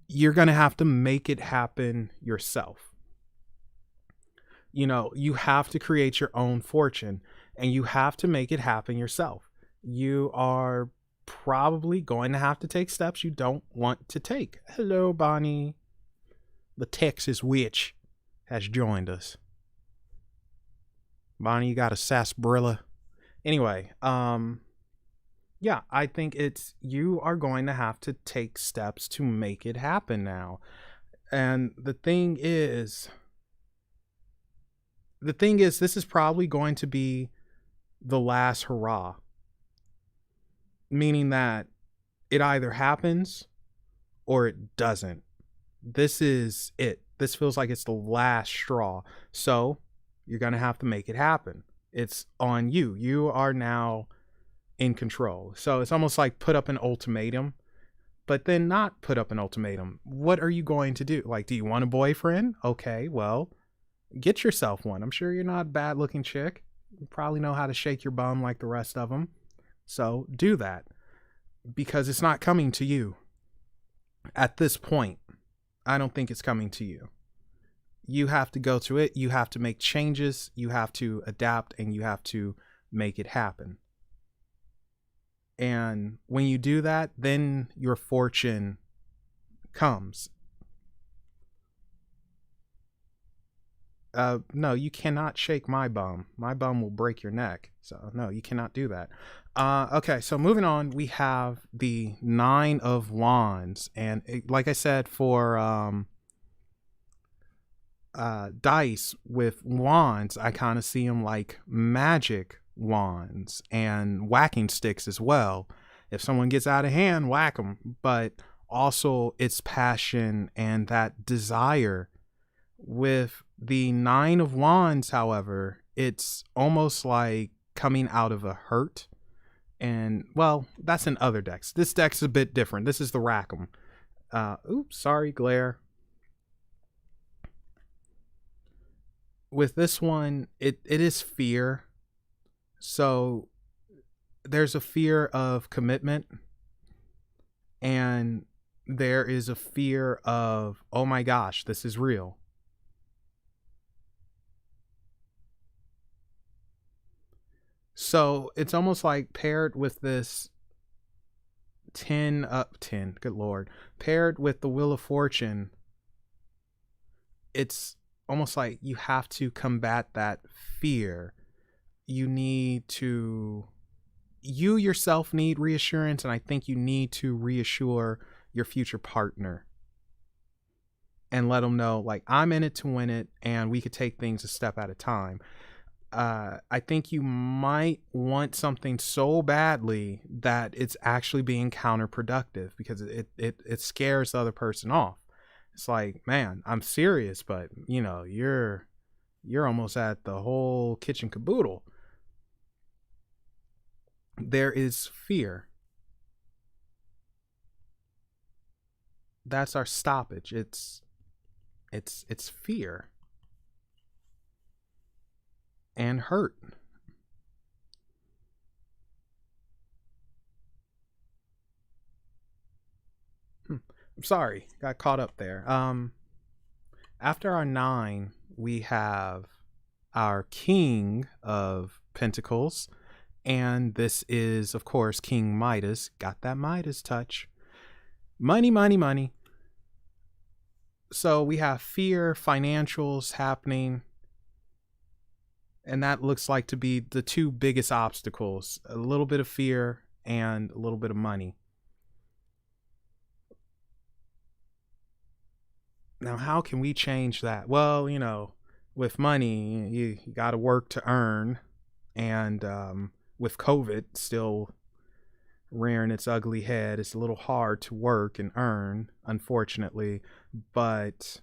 you're going to have to make it happen yourself. You have to create your own fortune, and you have to make it happen yourself. You are probably going to have to take steps you don't want to take. Hello, Bonnie. The Texas witch has joined us. Bonnie, you got a sarsaparilla. Anyway, yeah, I think you are going to have to take steps to make it happen now. And the thing is, this is probably going to be the last hurrah. Meaning that it either happens or it doesn't. This is it. This feels like it's the last straw. So you're going to have to make it happen. It's on you. You are now in control. So it's almost like put up an ultimatum, but then not put up an ultimatum. What are you going to do? Like, do you want a boyfriend? Okay, well, get yourself one. I'm sure you're not a bad looking chick. You probably know how to shake your bum like the rest of them. So do that, because it's not coming to you. At this point, I don't think it's coming to you. You have to go to it. You have to make changes. You have to adapt, and you have to make it happen. And when you do that, then your fortune comes. No, you cannot shake my bum. My bum will break your neck. So no, you cannot do that. Okay, so moving on, we have the 9 of Wands. And like I said, for dice with wands, I kind of see them like magic wands and whacking sticks as well. If someone gets out of hand, whack them. But also it's passion and that desire. With the Nine of Wands, however, it's almost like coming out of a hurt. And, well, that's in other decks. This deck's a bit different. This is the Rackham. Oops, sorry, glare. With this one, it is fear. So there's a fear of commitment. And there is a fear of, oh my gosh, this is real. So it's almost like paired with this 10, good Lord, paired with the Wheel of Fortune, it's almost like you have to combat that fear. You yourself need reassurance, and I think you need to reassure your future partner and let them know, like, I'm in it to win it, and we could take things a step at a time. I think you might want something so badly that it's actually being counterproductive, because it scares the other person off. It's like, man, I'm serious, but you're almost at the whole kitchen caboodle. There is fear. That's our stoppage. It's fear and hurt. I'm sorry, got caught up there. After our 9, we have our King of Pentacles, and this is, of course, King Midas. Got that Midas touch. Money, money, money. So we have fear, financials happening, and that looks like to be the two biggest obstacles: a little bit of fear and a little bit of money. Now, how can we change that? Well, with money, you got to work to earn, and with COVID still rearing its ugly head, it's a little hard to work and earn, unfortunately. But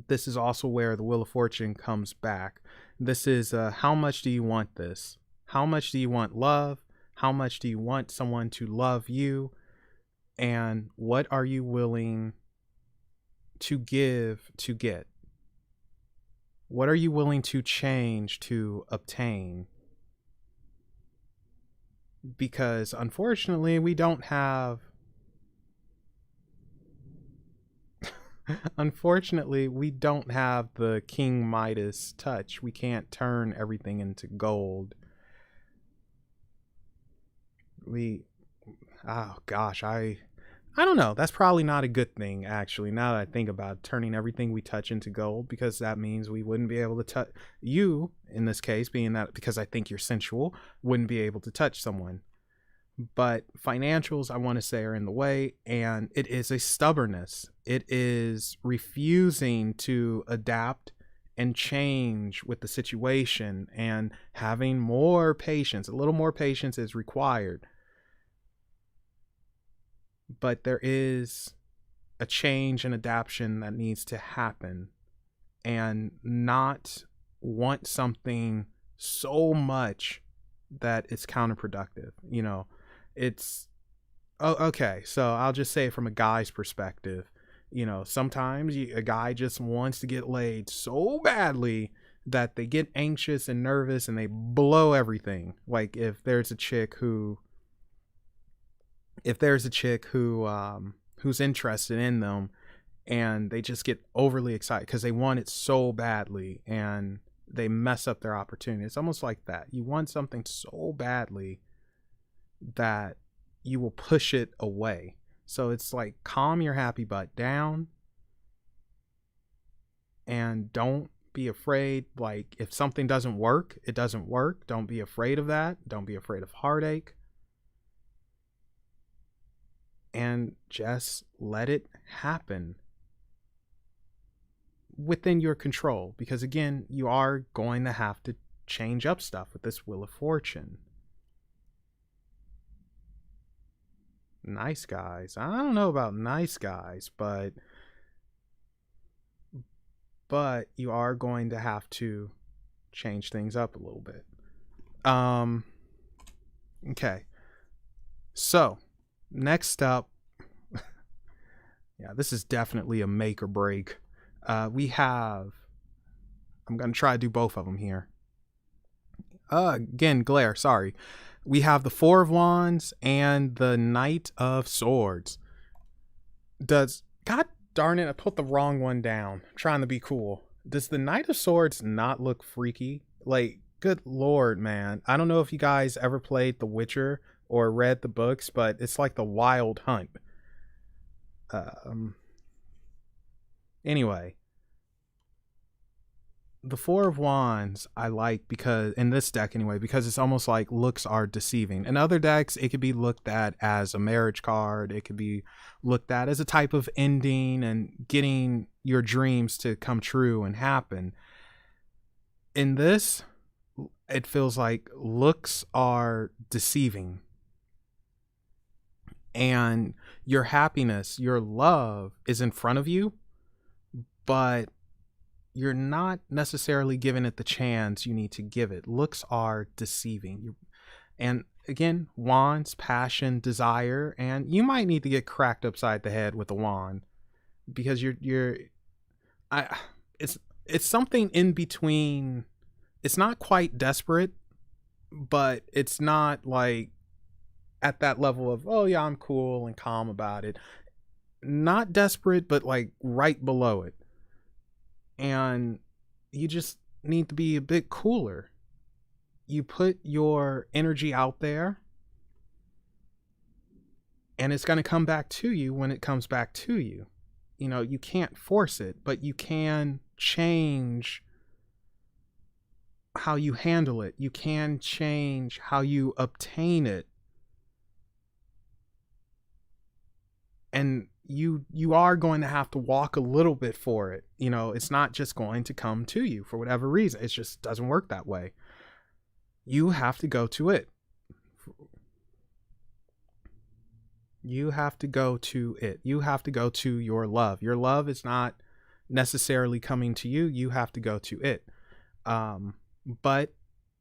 this is also where the Wheel of Fortune comes back. This is how much do you want this? How much do you want love? How much do you want someone to love you? And what are you willing to give to get? What are you willing to change to obtain? Because unfortunately, we don't have the King Midas touch. We can't turn everything into gold. Oh gosh, I don't know. That's probably not a good thing, actually, now that I think about it, turning everything we touch into gold, because that means we wouldn't be able to touch you, in this case, being that because I think you're sensual, wouldn't be able to touch someone. But financials, I want to say, are in the way, and it is a stubbornness. It is refusing to adapt and change with the situation, and having more patience. A little more patience is required. But there is a change and adaptation that needs to happen, and not want something so much that it's counterproductive. It's okay. So I'll just say it from a guy's perspective. Sometimes a guy just wants to get laid so badly that they get anxious and nervous and they blow everything. Like if there's a chick who who's interested in them, and they just get overly excited because they want it so badly, and they mess up their opportunity. It's almost like that. You want something so badly that you will push it away. So it's like, calm your happy butt down, and don't be afraid. Like, if something doesn't work, it doesn't work. Don't be afraid of that. Don't be afraid of heartache. And just let it happen. within your control, because again, you are going to have to change up stuff with this Wheel of Fortune. Nice guys. I don't know about nice guys, but you are going to have to change things up a little bit. Okay. So, next up, yeah, this is definitely a make or break. We have, I'm going to try to do both of them here. Again, glare, sorry. We have the Four of Wands and the Knight of Swords. God darn it, I put the wrong one down. I'm trying to be cool. Does the Knight of Swords not look freaky? Like, good lord, man. I don't know if you guys ever played The Witcher or read the books, but it's like the Wild Hunt. Anyway, the Four of Wands I like, because in this deck anyway, because it's almost like looks are deceiving. In other decks, it could be looked at as a marriage card. It could be looked at as a type of ending and getting your dreams to come true and happen. In this, it feels like looks are deceiving. And your happiness, your love is in front of you, but you're not necessarily giving it the chance you need to give it. Looks are deceiving. And again, wands, passion, desire, and you might need to get cracked upside the head with a wand, because it's something in between. It's not quite desperate, but it's not like at that level of, oh yeah, I'm cool and calm about it. Not desperate, but like right below it. And you just need to be a bit cooler. You put your energy out there, and it's going to come back to you when it comes back to you. You know, you can't force it, but you can change how you handle it. You can change how you obtain it. And you are going to have to walk a little bit for it. You know, it's not just going to come to you for whatever reason. It just doesn't work that way. You have to go to it. You have to go to it. You have to go to your love. Your love is not necessarily coming to you. You have to go to it. But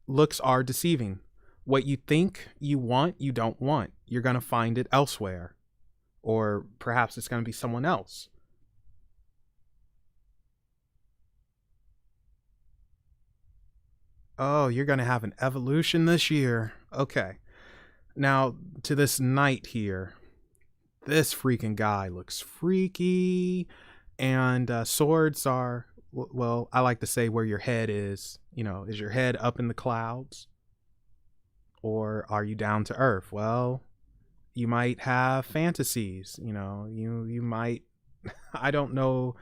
looks are deceiving. What you think you want, you don't want. You're going to find it elsewhere. Or perhaps it's going to be someone else. Oh, you're going to have an evolution this year. Okay. Now, to this knight here. This freaking guy looks freaky. And swords are, well, I like to say where your head is. You know, is your head up in the clouds? Or are you down to earth? Well, you might have fantasies, you know, you might, I don't know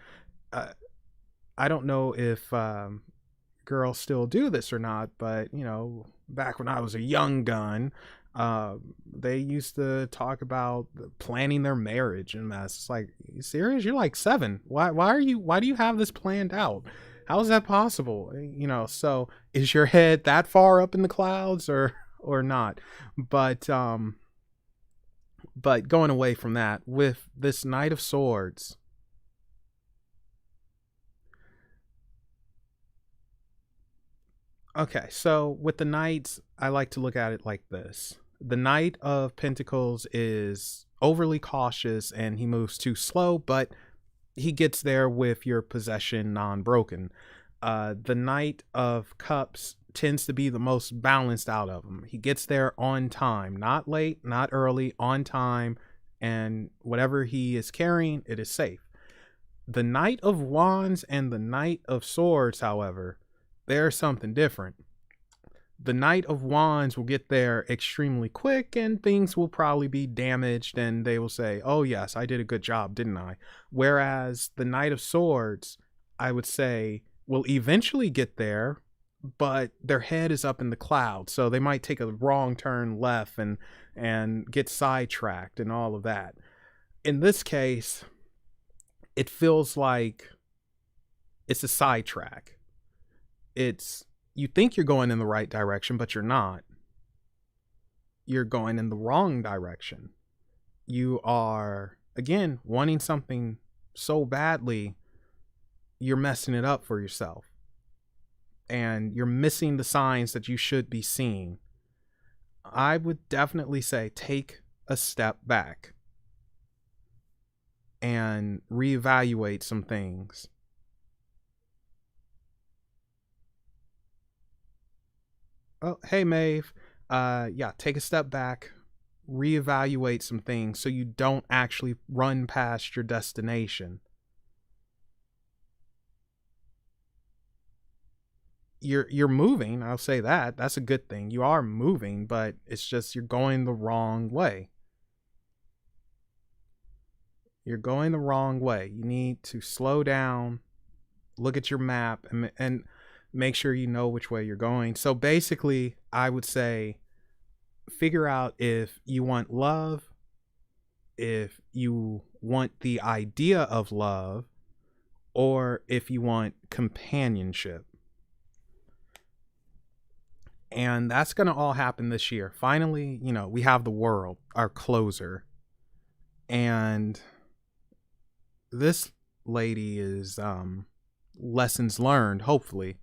if girls still do this or not, but you know, back when I was a young gun, they used to talk about planning their marriage and mess. It's like, are you serious? You're like 7. Why do you have this planned out? How is that possible? You know, so is your head that far up in the clouds or not? But going away from that, with this Knight of Swords, okay, so with the Knights, I like to look at it like this. The Knight of Pentacles is overly cautious and he moves too slow, but he gets there with your possession non-broken. The Knight of Cups tends to be the most balanced out of them. He gets there on time, not late, not early, on time, and whatever he is carrying, it is safe. The Knight of Wands and the Knight of Swords, however, they're something different. The Knight of Wands will get there extremely quick and things will probably be damaged and they will say, oh yes, I did a good job, didn't I? Whereas the Knight of Swords, I would say, will eventually get there, but their head is up in the clouds, so they might take a wrong turn left and get sidetracked and all of that. In this case, it feels like it's a sidetrack. It's, you think you're going in the right direction, but you're not. You're going in the wrong direction. You are, again, wanting something so badly, you're messing it up for yourself. And you're missing the signs that you should be seeing. I would definitely say take a step back and reevaluate some things. Oh, hey, Maeve. Yeah, take a step back, reevaluate some things so you don't actually run past your destination. You're moving, I'll say that. That's a good thing. You are moving, but it's just you're going the wrong way. You're going the wrong way. You need to slow down, look at your map, and make sure you know which way you're going. So basically, I would say figure out if you want love, if you want the idea of love, or if you want companionship. And that's going to all happen this year. Finally, you know, we have the world, our closer. And this lady is lessons learned, hopefully.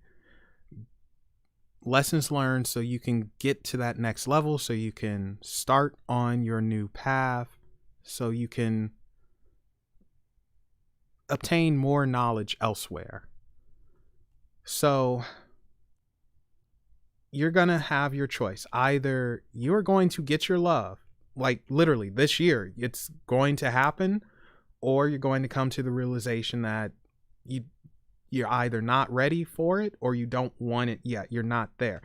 Lessons learned so you can get to that next level, so you can start on your new path, so you can obtain more knowledge elsewhere. So you're going to have your choice. Either you're going to get your love, like literally this year, it's going to happen, or you're going to come to the realization that you're either not ready for it or you don't want it yet. You're not there.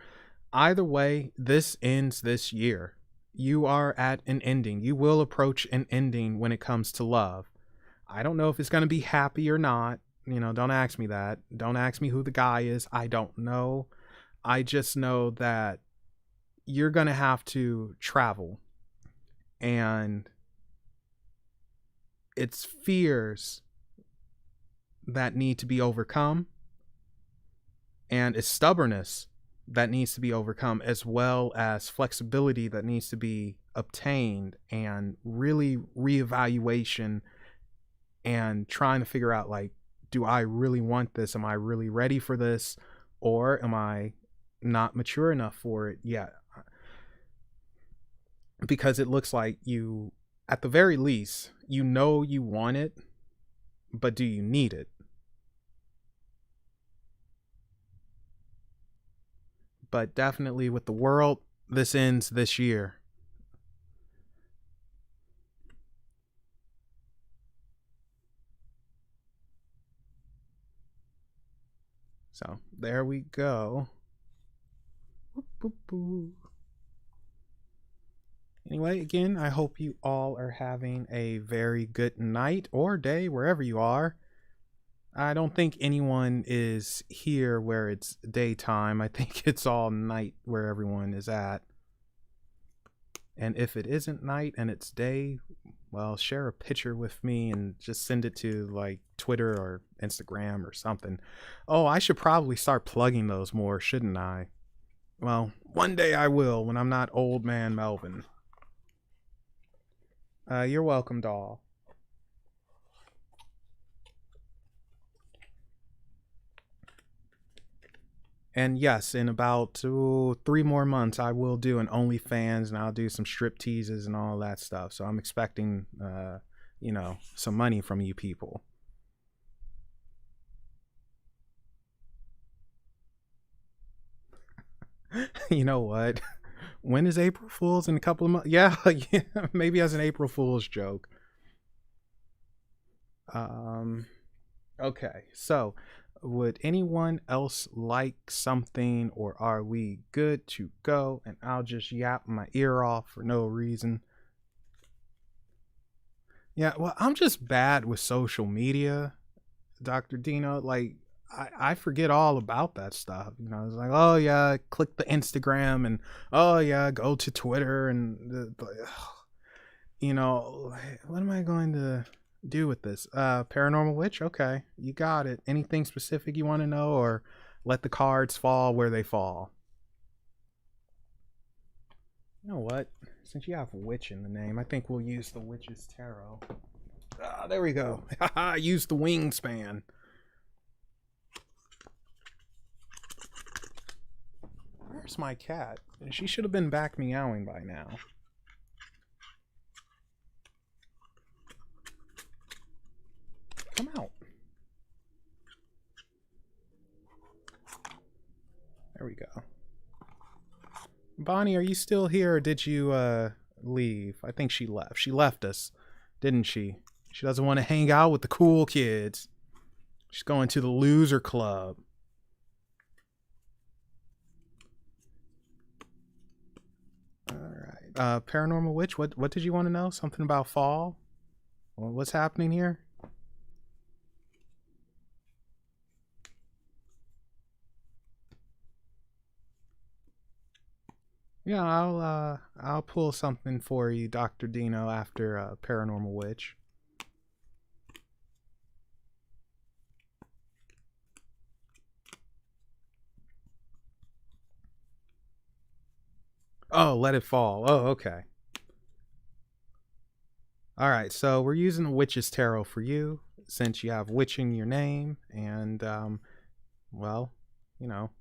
Either way, this ends this year. You are at an ending. You will approach an ending when it comes to love. I don't know if it's going to be happy or not. You know, don't ask me that. Don't ask me who the guy is. I don't know. I just know that you're going to have to travel, and it's fears that need to be overcome, and it's stubbornness that needs to be overcome, as well as flexibility that needs to be obtained, and really reevaluation and trying to figure out, like, do I really want this? Am I really ready for this? Or am I not mature enough for it yet? Because it looks like you, at the very least, you know you want it, but do you need it? But definitely with the world, this ends this year. So there we go. Boop, boop, boop. Anyway, again, I hope you all are having a very good night or day wherever you are. I don't think anyone is here where it's daytime. I think it's all night where everyone is at. And if it isn't night and it's day, well, share a picture with me and just send it to like Twitter or Instagram or something. Oh, I should probably start plugging those more, shouldn't I? Well, one day I will, when I'm not old man Melvin. You're welcome, doll. And yes, in about 3 more months, I will do an OnlyFans, and I'll do some strip teases and all that stuff. So I'm expecting, you know, some money from you people. You know what? When is April Fool's? In a couple of months? Yeah, yeah, maybe as an April Fool's joke. Okay, so would anyone else like something, or are we good to go? And I'll just yap my ear off for no reason. Yeah, well, I'm just bad with social media, Dr. Dino. Like, I forget all about that stuff. You know, it's like, oh yeah, click the Instagram, and oh yeah, go to Twitter, and you know, what am I going to do with this? Paranormal witch? Okay, you got it. Anything specific you want to know, or let the cards fall where they fall? You know what? Since you have witch in the name, I think we'll use the Witch's Tarot. Ah, there we go. Use the wingspan. Where's my cat? She should have been back meowing by now. Come out. There we go. Bonnie, are you still here, or did you leave? I think she left. She left us, didn't she? She doesn't want to hang out with the cool kids. She's going to the loser club. All right. Paranormal witch, what did you want to know? Something about fall? Well, what's happening here? Yeah, I'll pull something for you, Dr. Dino, after Paranormal Witch. Oh, let it fall. Oh, okay. All right, so we're using the Witch's Tarot for you, since you have witch in your name, and well, you know,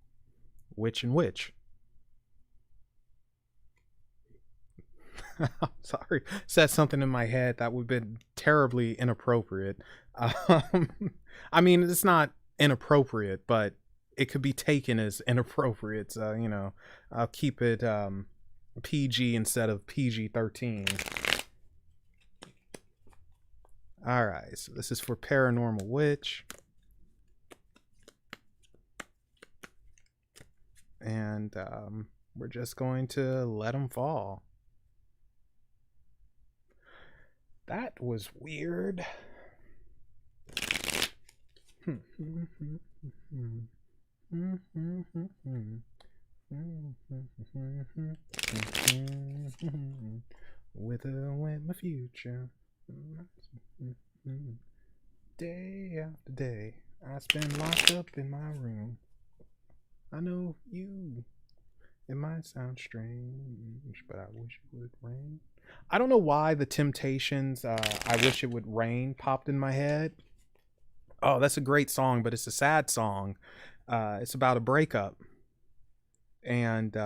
witch and witch. Sorry, said something in my head that would have been terribly inappropriate. Um, I mean, it's not inappropriate, but it could be taken as inappropriate. So, you know, I'll keep it PG instead of PG-13. All right, so this is for Paranormal Witch. And we're just going to let them fall. That was weird. Whither went my future? Day after day, I spend locked up in my room. I know you. It might sound strange, but I wish it would rain. I don't know why the Temptations, I Wish It Would Rain, popped in my head. Oh, that's a great song, but it's a sad song. It's about a breakup. And,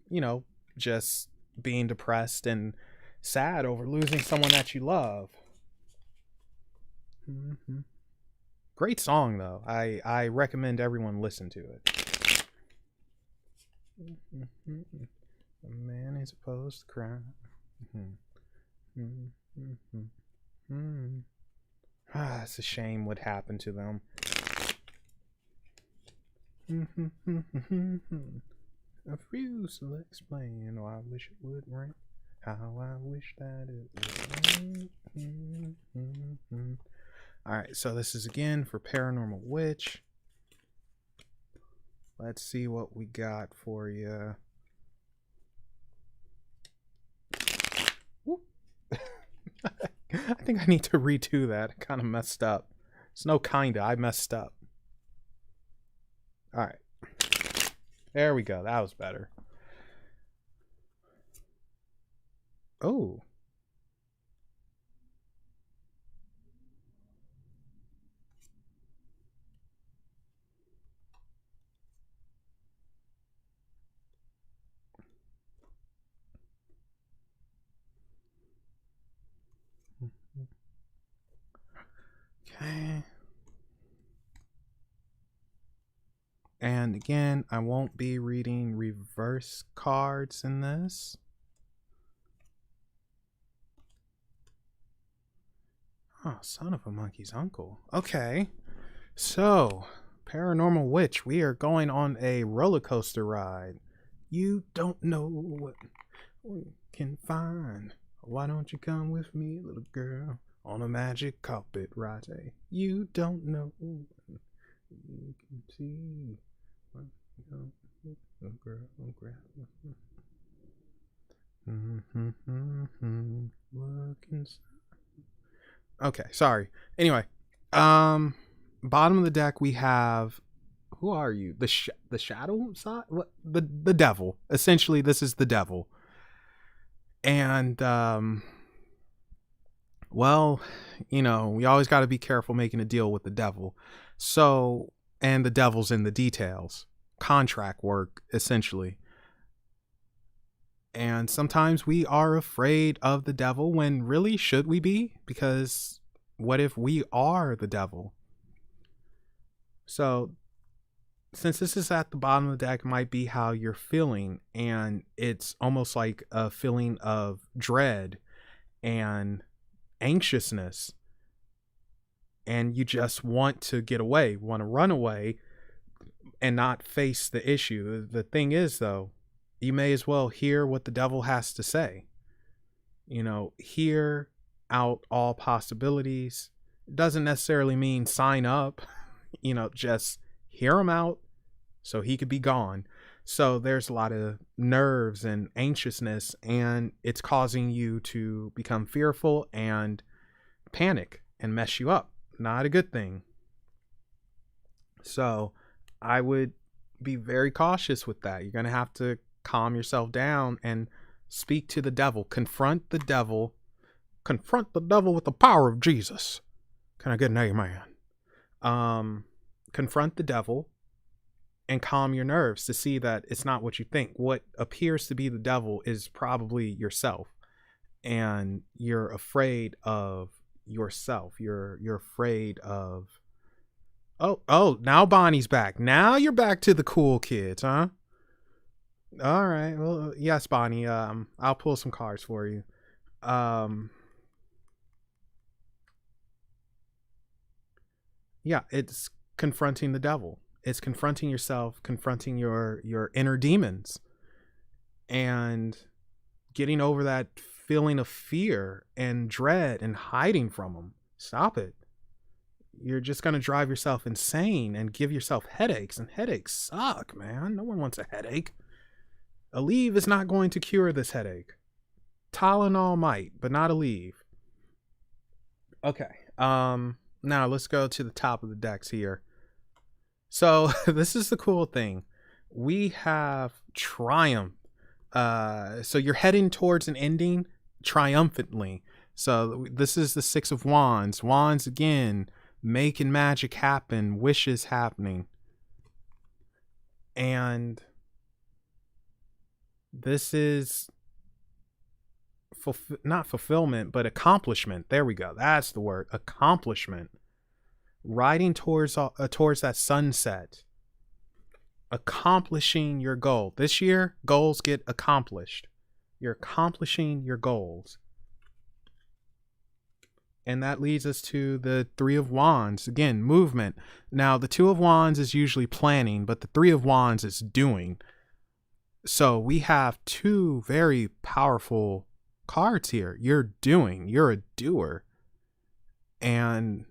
you know, just being depressed and sad over losing someone that you love. Mm-hmm. Great song, though. I recommend everyone listen to it. A man is supposed to cry. It's a shame what happened to them. A few will explain. Oh, I wish it would rain. How I wish that it would rain. Alright, so this is again for Paranormal Witch. Let's see what we got for you. I think I need to redo that. I kind of messed up. It's no kinda. I messed up. Alright. There we go. That was better. Oh. Okay. And again, I won't be reading reverse cards in this. Oh, son of a monkey's uncle. Okay. So, Paranormal Witch, we are going on a roller coaster ride. You don't know what we can find. Why don't you come with me, little girl, on a magic carpet ride? You don't know what you can see. Little girl, grab. Look inside. Okay, sorry. Anyway, bottom of the deck we have, who are you? The shadow side? What? The devil. Essentially, this is the devil. And well, we always got to be careful making a deal with the devil. So, and the devil's in the details. Contract work, essentially. And sometimes we are afraid of the devil when really should we be? Because what if we are the devil? So, since this is at the bottom of the deck, it might be how you're feeling. And it's almost like a feeling of dread and anxiousness. And you just want to get away, want to run away and not face the issue. The thing is, though, you may as well hear what the devil has to say. Hear out all possibilities. It doesn't necessarily mean sign up, just hear him out so he could be gone. So there's a lot of nerves and anxiousness, and it's causing you to become fearful and panic and mess you up. Not a good thing. So I would be very cautious with that. You're going to have to calm yourself down and speak to the devil. Confront the devil. Confront the devil with the power of Jesus. Can I get an amen? Confront the devil and calm your nerves to see that it's not what you think. What appears to be the devil is probably yourself, and you're afraid of yourself. You're afraid of. Oh, now Bonnie's back. Now you're back to the cool kids, huh? All right. Well, yes, Bonnie. I'll pull some cards for you. Yeah, it's confronting the devil. It's confronting yourself, confronting your inner demons, and getting over that feeling of fear and dread and hiding from them. Stop it. You're just going to drive yourself insane and give yourself headaches, and headaches suck, man. No one wants a headache. Aleve is not going to cure this headache. Tylenol might, but not Aleve. Okay. Now let's go to the top of the decks here. So this is the cool thing. We have triumph. So you're heading towards an ending triumphantly. So this is the Six of Wands. Wands again, making magic happen, wishes happening. And this is not fulfillment, but accomplishment. There we go. That's the word. Accomplishment. Riding towards that sunset. Accomplishing your goal. This year, goals get accomplished. You're accomplishing your goals. And that leads us to the Three of Wands. Again, movement. Now, the Two of Wands is usually planning, but the Three of Wands is doing. So we have two very powerful cards here. You're doing. You're a doer. And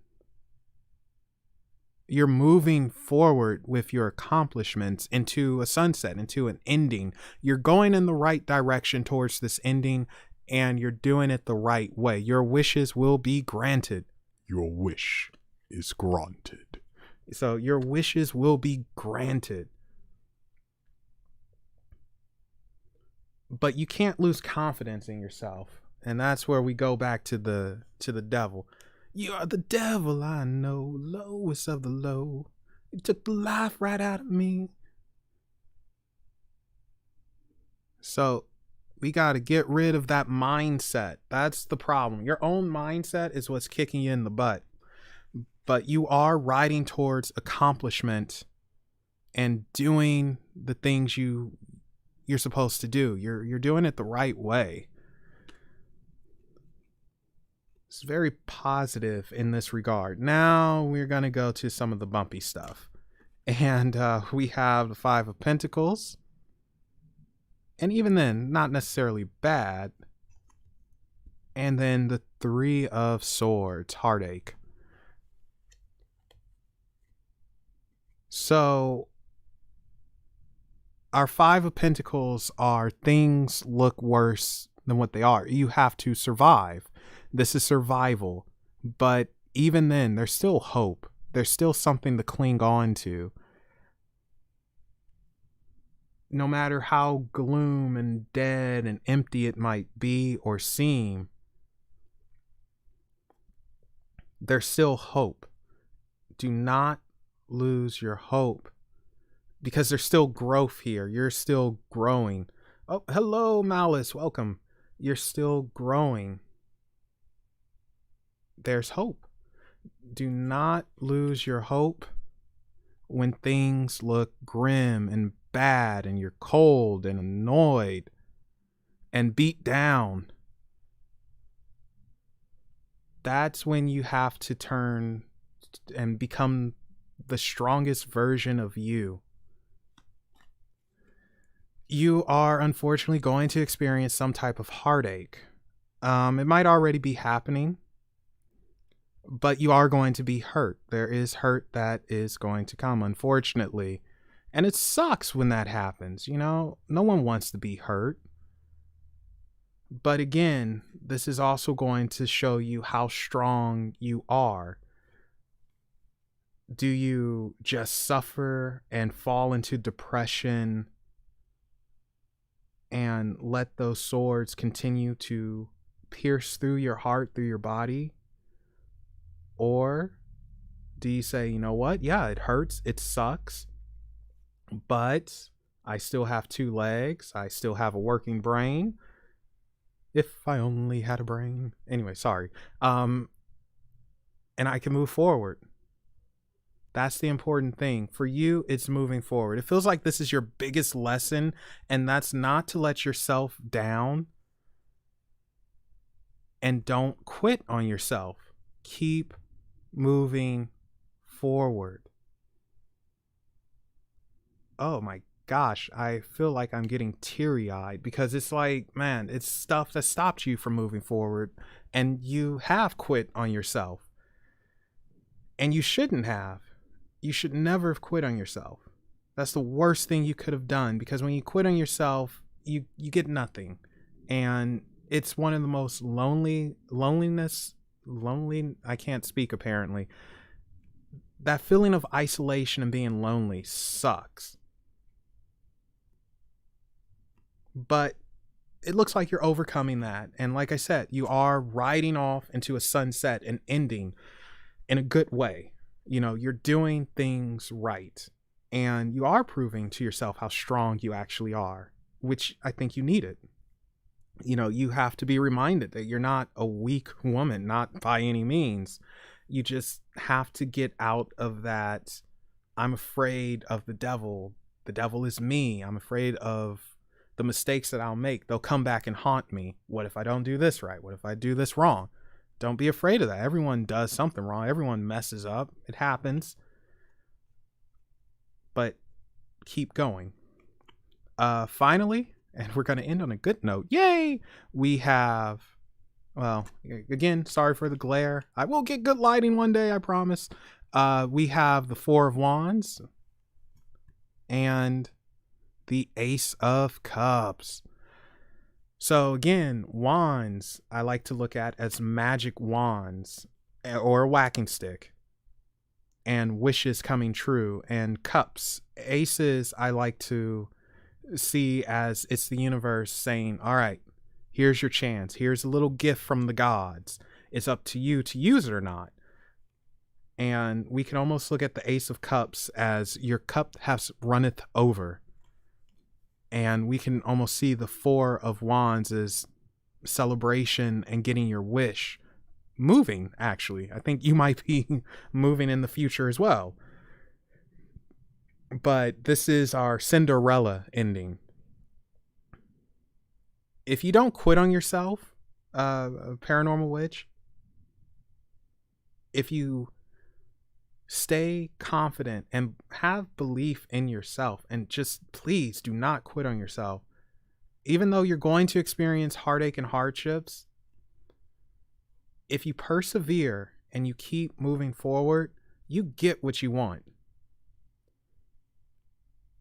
you're moving forward with your accomplishments into a sunset, into an ending. You're going in the right direction towards this ending, and you're doing it the right way. Your wishes will be granted. Your wish is granted. So your wishes will be granted. But you can't lose confidence in yourself. And that's where we go back to the devil. You are the devil, I know, lowest of the low. You took the life right out of me. So we got to get rid of that mindset. That's the problem. Your own mindset is what's kicking you in the butt. But you are riding towards accomplishment and doing the things you're supposed to do. You're doing it the right way. It's very positive in this regard. Now we're going to go to some of the bumpy stuff. And we have the Five of Pentacles. And even then, not necessarily bad. And then the Three of Swords, heartache. So our Five of Pentacles are things look worse than what they are. You have to survive. This is survival. But even then, there's still hope. There's still something to cling on to. No matter how gloom and dead and empty it might be or seem, there's still hope. Do not lose your hope, because there's still growth here. You're still growing. Oh, hello, Malice. Welcome. You're still growing. There's hope. Do not lose your hope when things look grim and bad and you're cold and annoyed and beat down. That's when you have to turn and become the strongest version of you. You are unfortunately going to experience some type of heartache. It might already be happening, but you are going to be hurt. There is hurt that is going to come, unfortunately. And it sucks when that happens. You know, no one wants to be hurt. But again, this is also going to show you how strong you are. Do you just suffer and fall into depression and let those swords continue to pierce through your heart, through your body? Or do you say, you know what? Yeah, it hurts. It sucks. But I still have two legs. I still have a working brain. If I only had a brain. Anyway, sorry. And I can move forward. That's the important thing. For you, it's moving forward. It feels like this is your biggest lesson, and that's not to let yourself down. And don't quit on yourself. Keep moving forward. Oh my gosh, I feel like I'm getting teary-eyed, because it's like, man, it's stuff that stopped you from moving forward, and you have quit on yourself. And you shouldn't have. You should never have quit on yourself. That's the worst thing you could have done, because when you quit on yourself, you get nothing. And it's one of the most lonely, I can't speak apparently. That feeling of isolation and being lonely sucks. But it looks like you're overcoming that. And like I said, you are riding off into a sunset and ending in a good way. You know, you're doing things right. And you are proving to yourself how strong you actually are, which I think you needed. You know, you have to be reminded that you're not a weak woman, not by any means. You just have to get out of that, I'm afraid of the devil. The devil is me. I'm afraid of the mistakes that I'll make. They'll come back and haunt me. What if I don't do this right? What if I do this wrong? Don't be afraid of that. Everyone does something wrong. Everyone messes up. It happens. But keep going. Finally, and we're going to end on a good note. Yay! We have, well, again, sorry for the glare. I will get good lighting one day, I promise. We have the Four of Wands and the Ace of Cups. So again, wands, I like to look at as magic wands or a whacking stick, and wishes coming true. And cups, aces, I like to see as it's the universe saying, all right, here's your chance. Here's a little gift from the gods. It's up to you to use it or not. And we can almost look at the Ace of Cups as your cup has runneth over. And we can almost see the Four of Wands as celebration and getting your wish moving, actually. I think you might be moving in the future as well. But this is our Cinderella ending. If you don't quit on yourself, paranormal witch, if you stay confident and have belief in yourself, and just please do not quit on yourself. Even though you're going to experience heartache and hardships, if you persevere and you keep moving forward, you get what you want.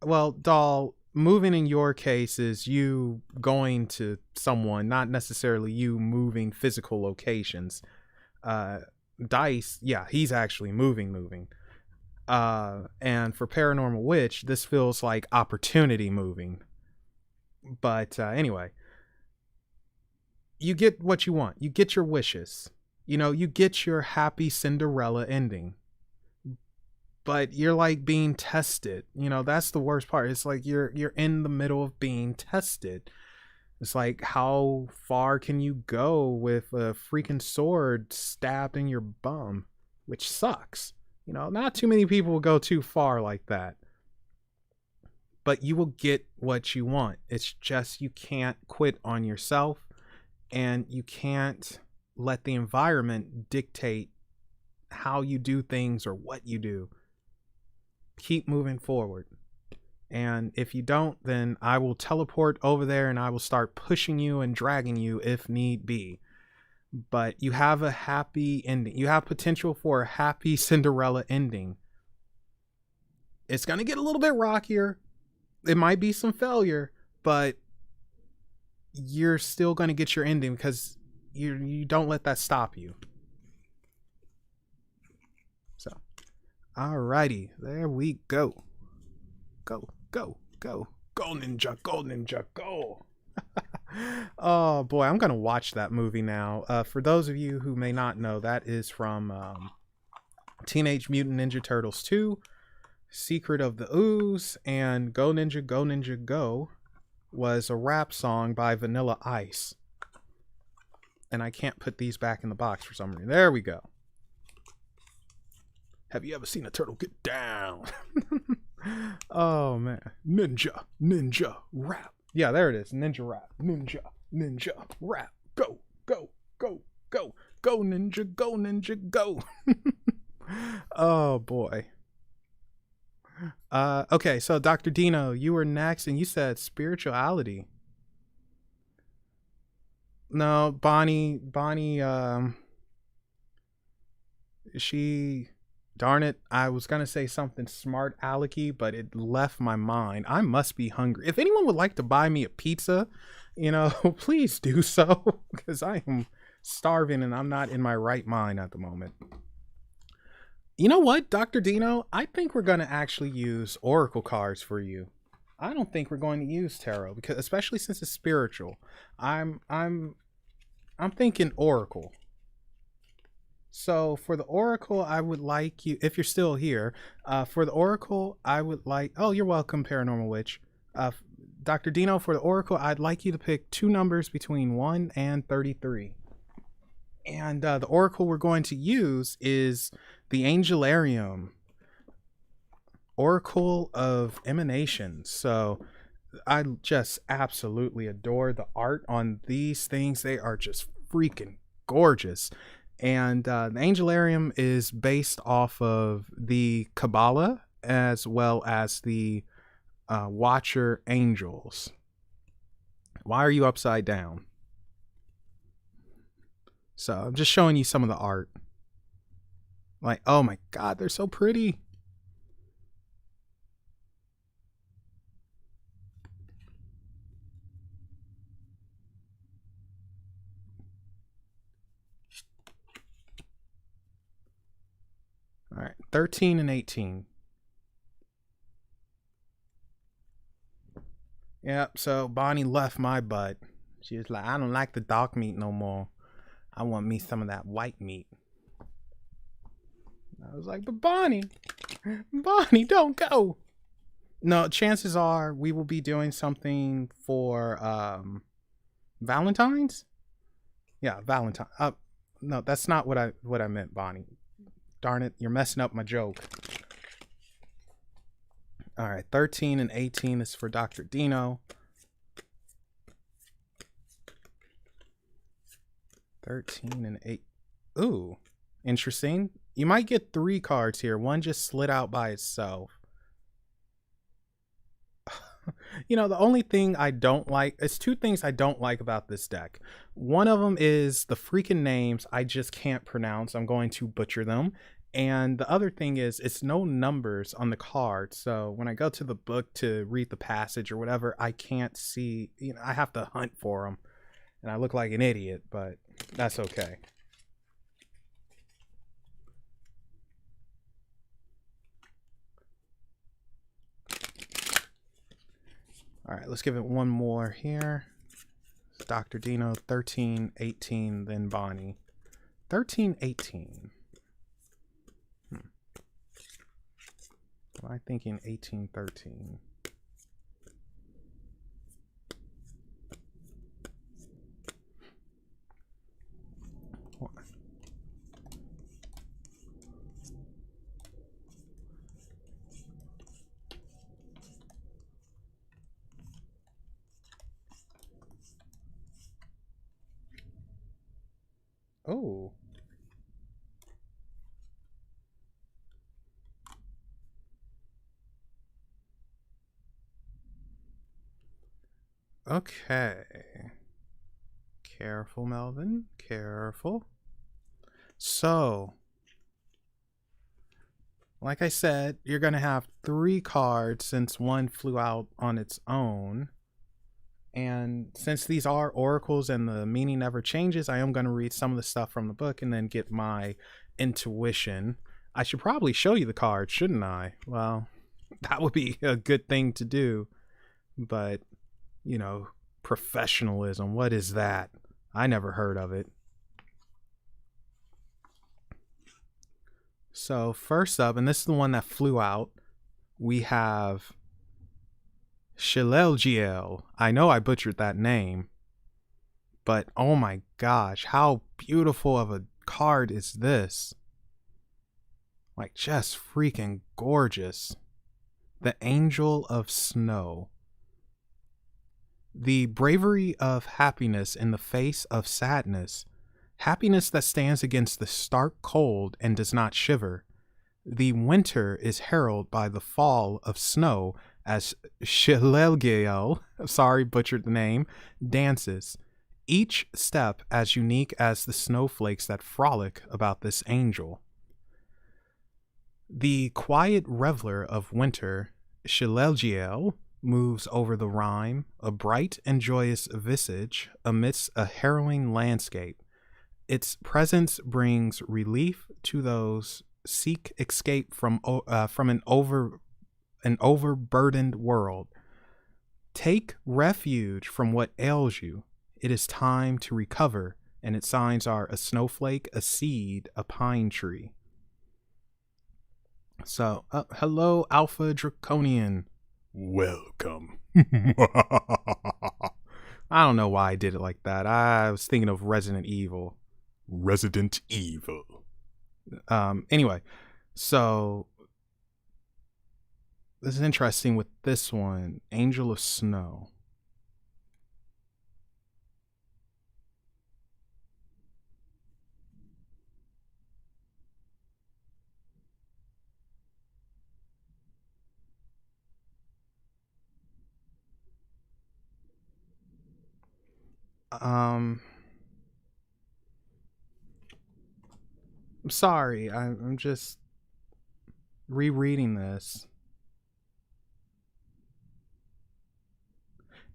Well, doll, moving in your case is you going to someone, not necessarily you moving physical locations. dice, yeah, he's actually moving. And for Paranormal Witch, this feels like opportunity moving. But anyway, you get what you want. You get your wishes. You know, you get your happy Cinderella ending. But you're like being tested. You know, that's the worst part. It's like you're in the middle of being tested. It's like, how far can you go with a freaking sword stabbed in your bum? Which sucks. You know, not too many people will go too far like that. But you will get what you want. It's just you can't quit on yourself, and you can't let the environment dictate how you do things or what you do. Keep moving forward. And if you don't, then I will teleport over there and I will start pushing you and dragging you if need be. But you have a happy ending. You have potential for a happy Cinderella ending. It's going to get a little bit rockier. It might be some failure, but you're still going to get your ending because you don't let that stop you. So, alrighty, there we go. Go, go, go. Go, ninja, go, ninja, go. Oh boy, I'm gonna watch that movie now. For those of you who may not know, that is from Teenage Mutant Ninja Turtles 2, Secret of the Ooze, and Go Ninja, Go Ninja, Go was a rap song by Vanilla Ice. And I can't put these back in the box for some reason. There we go. Have you ever seen a turtle get down? Oh man, ninja, ninja, rap. Yeah, there it is. Ninja rap. Ninja, ninja, rap. Go, go, go, go. Go, ninja, go, ninja, go. Oh, boy. Okay, so Dr. Dino, you were next, and you said spirituality. No, Bonnie, she... Darn it, I was going to say something smart alecky, but it left my mind. I must be hungry. If anyone would like to buy me a pizza, you know, please do so, because I am starving and I'm not in my right mind at the moment. You know what, Dr. Dino? I think we're going to actually use oracle cards for you. I don't think we're going to use tarot, because especially since it's spiritual. I'm thinking oracle. So for the oracle, I would like you, if you're still here, for the oracle, I would like, oh, you're welcome, Paranormal Witch. Dr. Dino, for the oracle, I'd like you to pick two numbers between 1 and 33. And the oracle we're going to use is the Angelarium, Oracle of Emanations. So I just absolutely adore the art on these things. They are just freaking gorgeous. And the Angelarium is based off of the Kabbalah as well as the Watcher Angels. Why are you upside down? So I'm just showing you some of the art. Like, oh my God, they're so pretty. All right, 13 and 18. Yep, so Bonnie left my butt. She was like, I don't like the dark meat no more. I want me some of that white meat. I was like, but Bonnie, don't go. No, chances are we will be doing something for Valentine's. Yeah, Valentine. No, that's not what I meant, Bonnie. Darn it, you're messing up my joke. All right, 13 and 18 is for Dr. Dino. 13 and 8. Ooh, interesting. You might get 3 cards here. One just slid out by itself. You know, the only thing I don't like, it's 2 things I don't like about this deck. One of them is the freaking names I just can't pronounce. I'm going to butcher them. And the other thing is it's no numbers on the card. So when I go to the book to read the passage or whatever, I can't see, you know, I have to hunt for them. And I look like an idiot, but that's okay. All right, let's give it one more here. Dr. Dino, 13, 18, then Bonnie. 13, 18. Am I thinking 18, 13? Oh. Okay. Careful, Melvin. Careful. So, like I said, you're going to have 3 cards since one flew out on its own. And since these are oracles and the meaning never changes, I am going to read some of the stuff from the book and then get my intuition. I should probably show you the cards, shouldn't I? Well, that would be a good thing to do. But, you know, professionalism, what is that? I never heard of it. So first up, and this is the one that flew out, we have Shilelgiel. I know I butchered that name, but oh my gosh, how beautiful of a card is this? Like, just freaking gorgeous. The Angel of Snow. The bravery of happiness in the face of sadness. Happiness that stands against the stark cold and does not shiver. The winter is heralded by the fall of snow as Shilelgiel, sorry, butchered the name, dances. Each step as unique as the snowflakes that frolic about this angel. The quiet reveler of winter, Shilelgiel, moves over the rime, a bright and joyous visage amidst a harrowing landscape. Its presence brings relief to those seek escape from an overburdened world. Take refuge from what ails you. It is time to recover, and its signs are a snowflake, a seed, a pine tree. So, hello, Alpha Draconian. Welcome. I don't know why I did it like that. I was thinking of Resident Evil. Resident Evil. Anyway, so this is interesting with this one, Angel of Snow. I'm sorry, I'm just rereading this.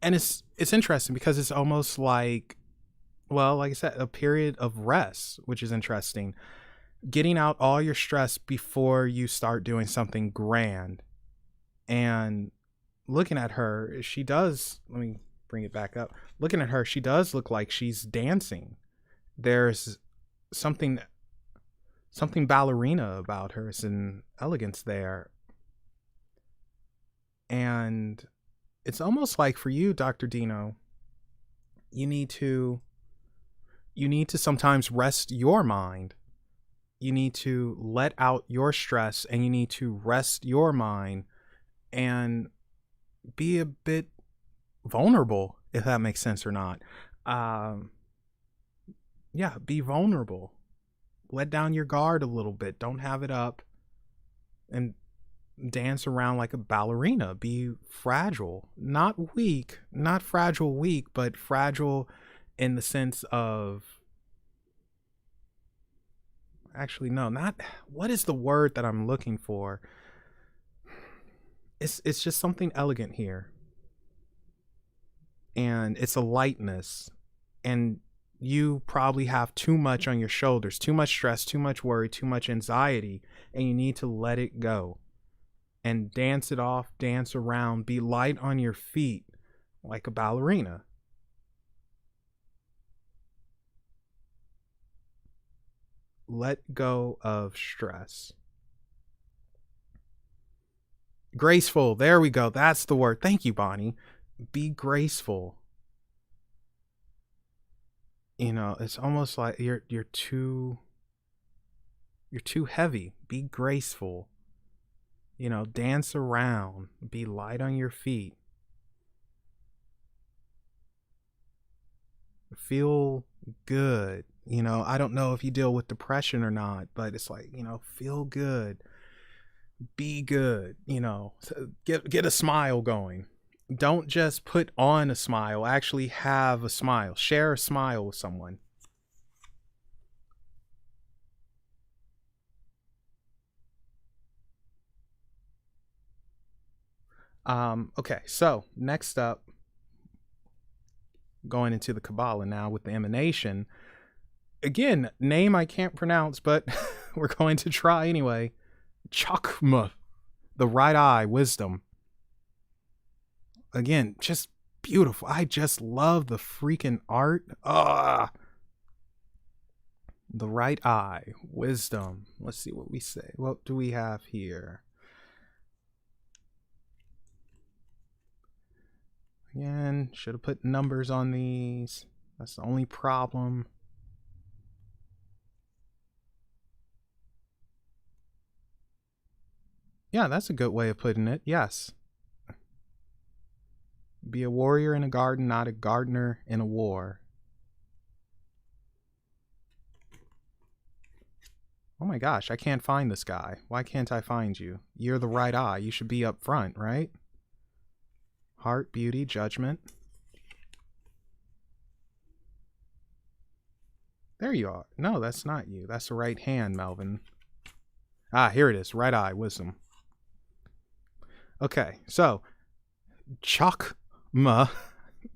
And it's interesting because it's almost like, well, like I said, a period of rest, which is interesting. Getting out all your stress before you start doing something grand. And looking at her, she does, let me bring it back up. Looking at her, she does look like she's dancing. There's something ballerina about her. It's an elegance there. And it's almost like for you, Dr. Dino, you need to sometimes rest your mind. You need to let out your stress and you need to rest your mind and be a bit vulnerable, if that makes sense or not. Yeah, be vulnerable. Let down your guard a little bit. Don't have it up and dance around like a ballerina. Be fragile, not weak, not fragile weak, but fragile in the sense of, actually no, not, what is the word that I'm looking for? It's just something elegant here. And it's a lightness. And you probably have too much on your shoulders, too much stress, too much worry, too much anxiety, and you need to let it go and dance it off, dance around, be light on your feet. like a ballerina. Let go of stress. Graceful. There we go. That's the word. Thank you, Bonnie. Be graceful. You know, it's almost like you're too heavy. Be graceful. You know, dance around. Be light on your feet. Feel good. You know, I don't know if you deal with depression or not, but it's like, you know, feel good. Be good. You know, get a smile going. Don't just put on a smile, actually have a smile. Share a smile with someone. Okay, so next up, going into the Kabbalah now with the emanation. Again, name I can't pronounce, but we're going to try anyway. Chakma, the right eye, wisdom. Again, just beautiful. I just love the freaking art. The right eye, wisdom. Let's see what we say. What do we have here? Again, should have put numbers on these. That's the only problem. Yeah, that's a good way of putting it. Yes. Be a warrior in a garden, not a gardener in a war. Oh my gosh, I can't find this guy. Why can't I find you? You're the right eye. You should be up front, right? Heart, beauty, judgment. There you are. No, that's not you. That's the right hand, Melvin. Ah, here it is. Right eye, wisdom. Okay, so Chakma,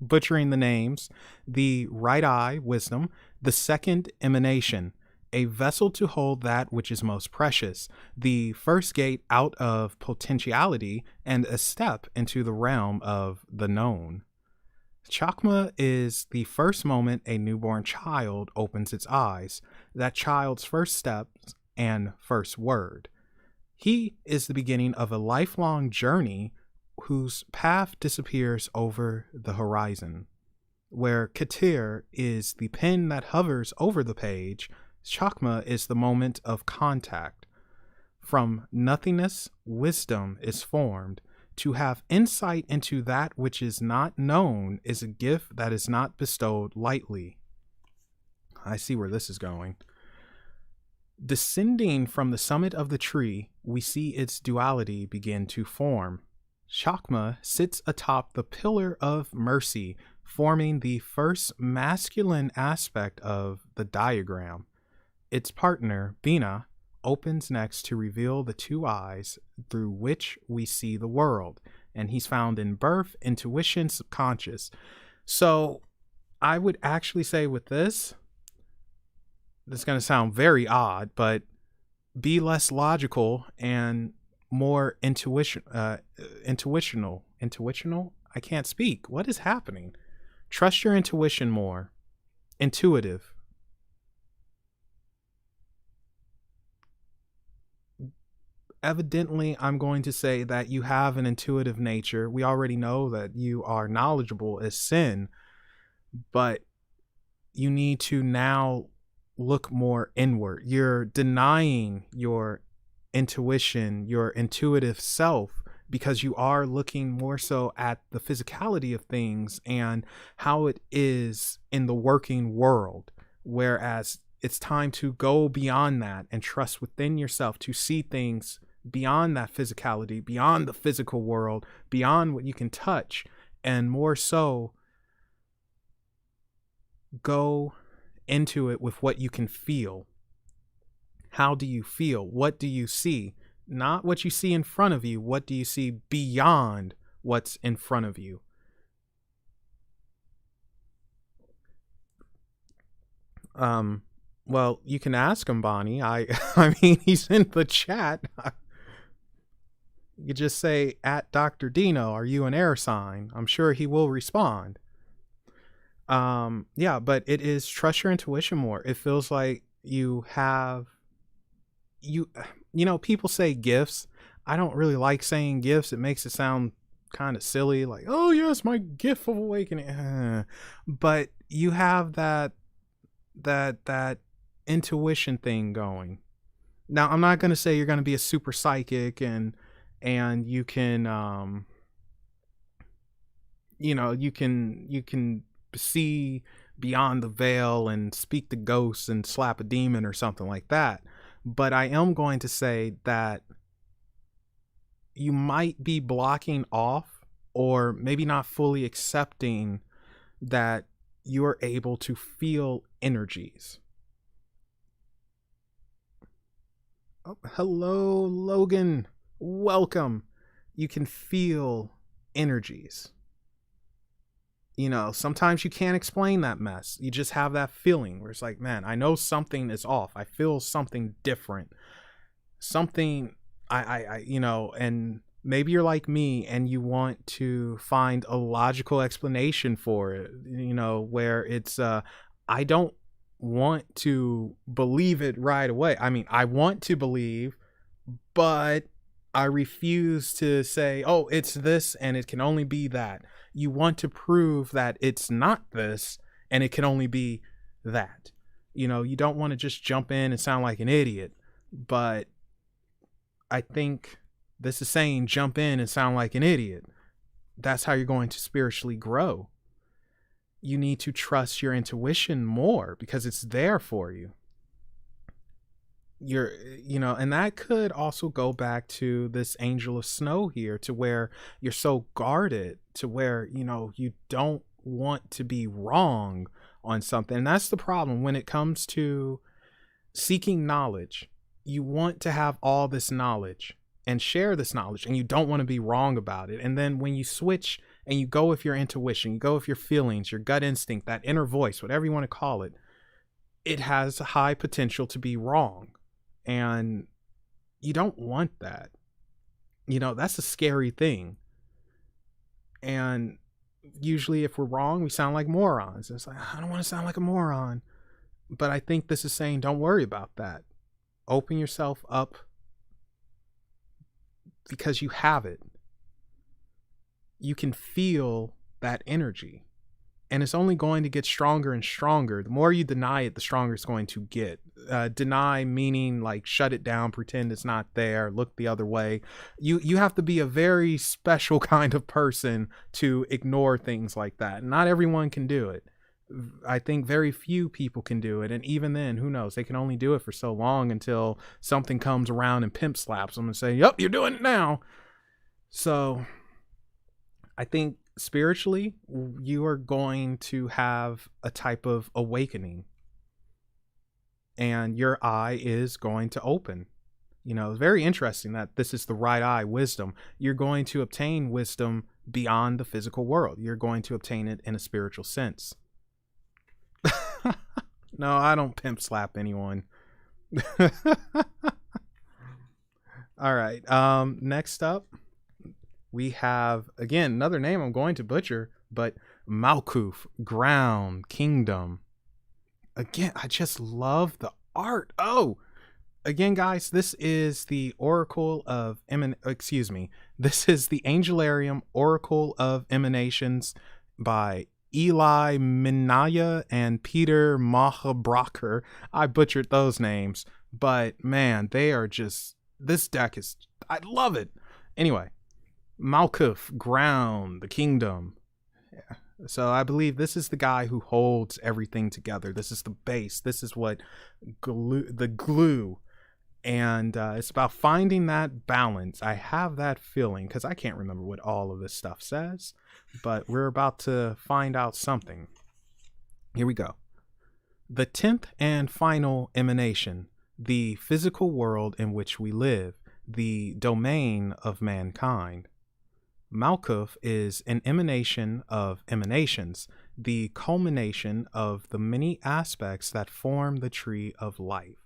butchering the names. The right eye, wisdom. The second, emanation, a vessel to hold that which is most precious. The first gate out of potentiality and a step into the realm of the known. Chakma is the first moment a newborn child opens its eyes, that child's first steps and first word. He is the beginning of a lifelong journey whose path disappears over the horizon. Where Keter is the pen that hovers over the page, Chakma is the moment of contact. From nothingness, wisdom is formed. To have insight into that which is not known is a gift that is not bestowed lightly. I see where this is going. Descending from the summit of the tree, we see its duality begin to form. Chakma sits atop the pillar of mercy, forming the first masculine aspect of the diagram. Its partner, Bina, opens next to reveal the two eyes through which we see the world, and he's found in birth, intuition, subconscious. So I would actually say with this is going to sound very odd, but be less logical and more intuitional. I can't speak. What is happening? Trust your intuition more. Intuitive. Evidently, I'm going to say that you have an intuitive nature. We already know that you are knowledgeable as sin, but you need to now look more inward. You're denying your intuition, your intuitive self, because you are looking more so at the physicality of things and how it is in the working world. Whereas it's time to go beyond that and trust within yourself to see things beyond that physicality, beyond the physical world, beyond what you can touch, and more so go into it with what you can feel. How do you feel? What do you see? Not what you see in front of you. What do you see beyond what's in front of you? Well, you can ask him, Bonnie. I mean, he's in the chat. You could just say, at Dr. Dino, are you an air sign? I'm sure he will respond. Yeah, but it is trust your intuition more. It feels like you have people say gifts. I don't really like saying gifts. It makes it sound kind of silly, like, oh yes, my gift of awakening. But you have that intuition thing going. Now, I'm not going to say you're going to be a super psychic and you can you can see beyond the veil and speak to ghosts and slap a demon or something like that. But I am going to say that you might be blocking off or maybe not fully accepting that you are able to feel energies. Oh, hello, Logan. Welcome. You can feel energies. Sometimes you can't explain that mess. You just have that feeling where it's like, man, I know something is off. I feel something different. Something and maybe you're like me and you want to find a logical explanation for it, where it's I don't want to believe it right away. I mean, I want to believe, but I refuse to say, oh, it's this and it can only be that. You want to prove that it's not this and it can only be that. You don't want to just jump in and sound like an idiot, but I think this is saying jump in and sound like an idiot. That's how you're going to spiritually grow. You need to trust your intuition more because it's there for you. And that could also go back to this angel of snow here, to where you're so guarded, to where, you don't want to be wrong on something. And that's the problem when it comes to seeking knowledge. You want to have all this knowledge and share this knowledge, and you don't want to be wrong about it. And then when you switch and you go with your intuition, you go with your feelings, your gut instinct, that inner voice, whatever you want to call it, it has a high potential to be wrong. And you don't want that. That's a scary thing. And usually if we're wrong, we sound like morons. It's like, I don't want to sound like a moron. But I think this is saying, don't worry about that. Open yourself up because you have it. You can feel that energy. And it's only going to get stronger and stronger. The more you deny it, the stronger it's going to get. Deny meaning like shut it down, pretend it's not there, look the other way. You have to be a very special kind of person to ignore things like that. Not everyone can do it. I think very few people can do it. And even then, who knows? They can only do it for so long until something comes around and pimp slaps them and say, yep, you're doing it now. So I think spiritually, you are going to have a type of awakening. And your eye is going to open. It's very interesting that this is the right eye, wisdom. You're going to obtain wisdom beyond the physical world. You're going to obtain it in a spiritual sense. No, I don't pimp slap anyone. All right. Next up, we have, again, another name I'm going to butcher, but Malkuth, ground, kingdom. Again, I just love the art. Oh, again, guys, this is the Oracle of this is the Angelarium Oracle of Emanations by Eli Minaya and Peter Mahabrocker. I butchered those names, but man, they are just, this deck is, I love it. Anyway, Malkuth, ground, the kingdom. Yeah. So I believe this is the guy who holds everything together. This is the base. This is what the glue. And it's about finding that balance. I have that feeling because I can't remember what all of this stuff says, but we're about to find out something. Here we go. The 10th and final emanation, the physical world in which we live, the domain of mankind. Malkuth is an emanation of emanations, the culmination of the many aspects that form the tree of life.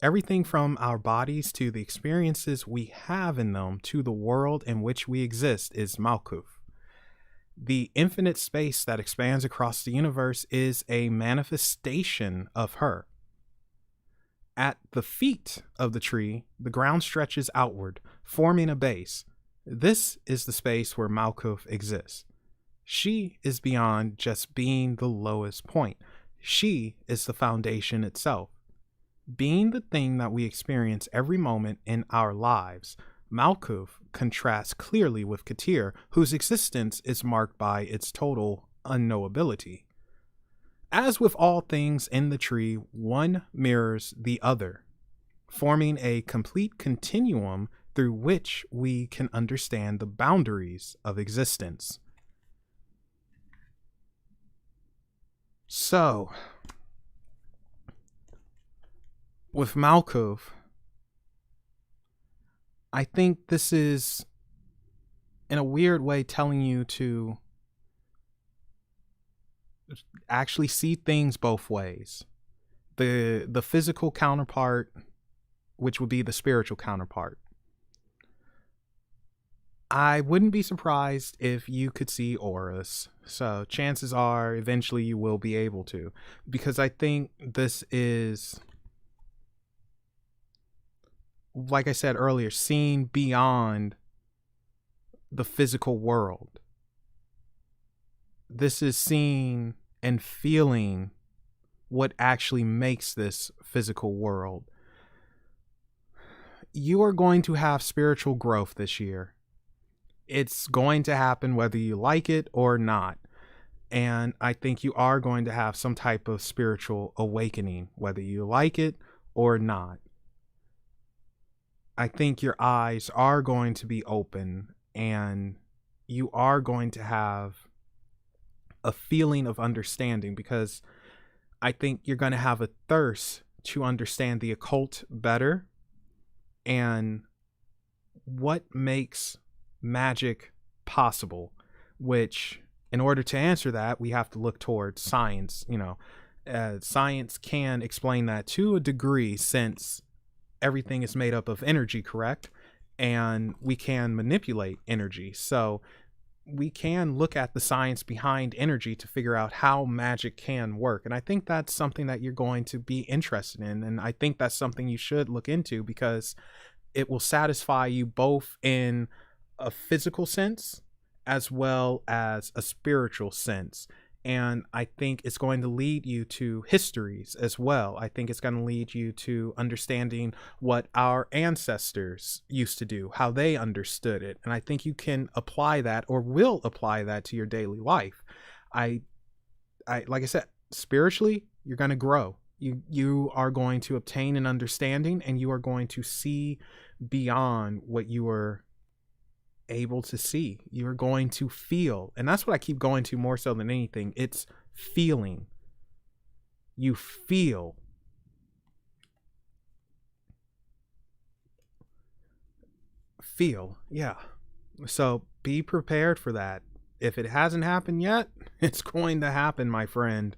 Everything from our bodies to the experiences we have in them to the world in which we exist is Malkuth. The infinite space that expands across the universe is a manifestation of her. At the feet of the tree, the ground stretches outward, forming a base. This is the space where Malkuth exists. She is beyond just being the lowest point. She is the foundation itself. Being the thing that we experience every moment in our lives, Malkuth contrasts clearly with Katir, whose existence is marked by its total unknowability. As with all things in the tree, one mirrors the other, forming a complete continuum through which we can understand the boundaries of existence. So, with Malkuth, I think this is, in a weird way, telling you to actually see things both ways. The physical counterpart, which would be the spiritual counterpart. I wouldn't be surprised if you could see auras. So chances are eventually you will be able to, because I think this is, like I said earlier, seeing beyond the physical world. This is seeing and feeling what actually makes this physical world. You are going to have spiritual growth this year. It's going to happen whether you like it or not. And I think you are going to have some type of spiritual awakening, whether you like it or not. I think your eyes are going to be open and you are going to have a feeling of understanding, because I think you're going to have a thirst to understand the occult better and what makes magic possible, which, in order to answer that, we have to look towards science. Science can explain that to a degree, since everything is made up of energy, correct? And we can manipulate energy. So we can look at the science behind energy to figure out how magic can work. And I think that's something that you're going to be interested in. And I think that's something you should look into, because it will satisfy you both in a physical sense as well as a spiritual sense. And I think it's going to lead you to histories as well. I think it's going to lead you to understanding what our ancestors used to do, how they understood it. And I think you can apply that, or will apply that, to your daily life. I like I said, spiritually, you're going to grow. You are going to obtain an understanding, and you are going to see beyond what you were able to see. You're going to feel, and that's what I keep going to more so than anything. It's feeling. You feel. Yeah. So be prepared for that. If it hasn't happened yet, it's going to happen, my friend.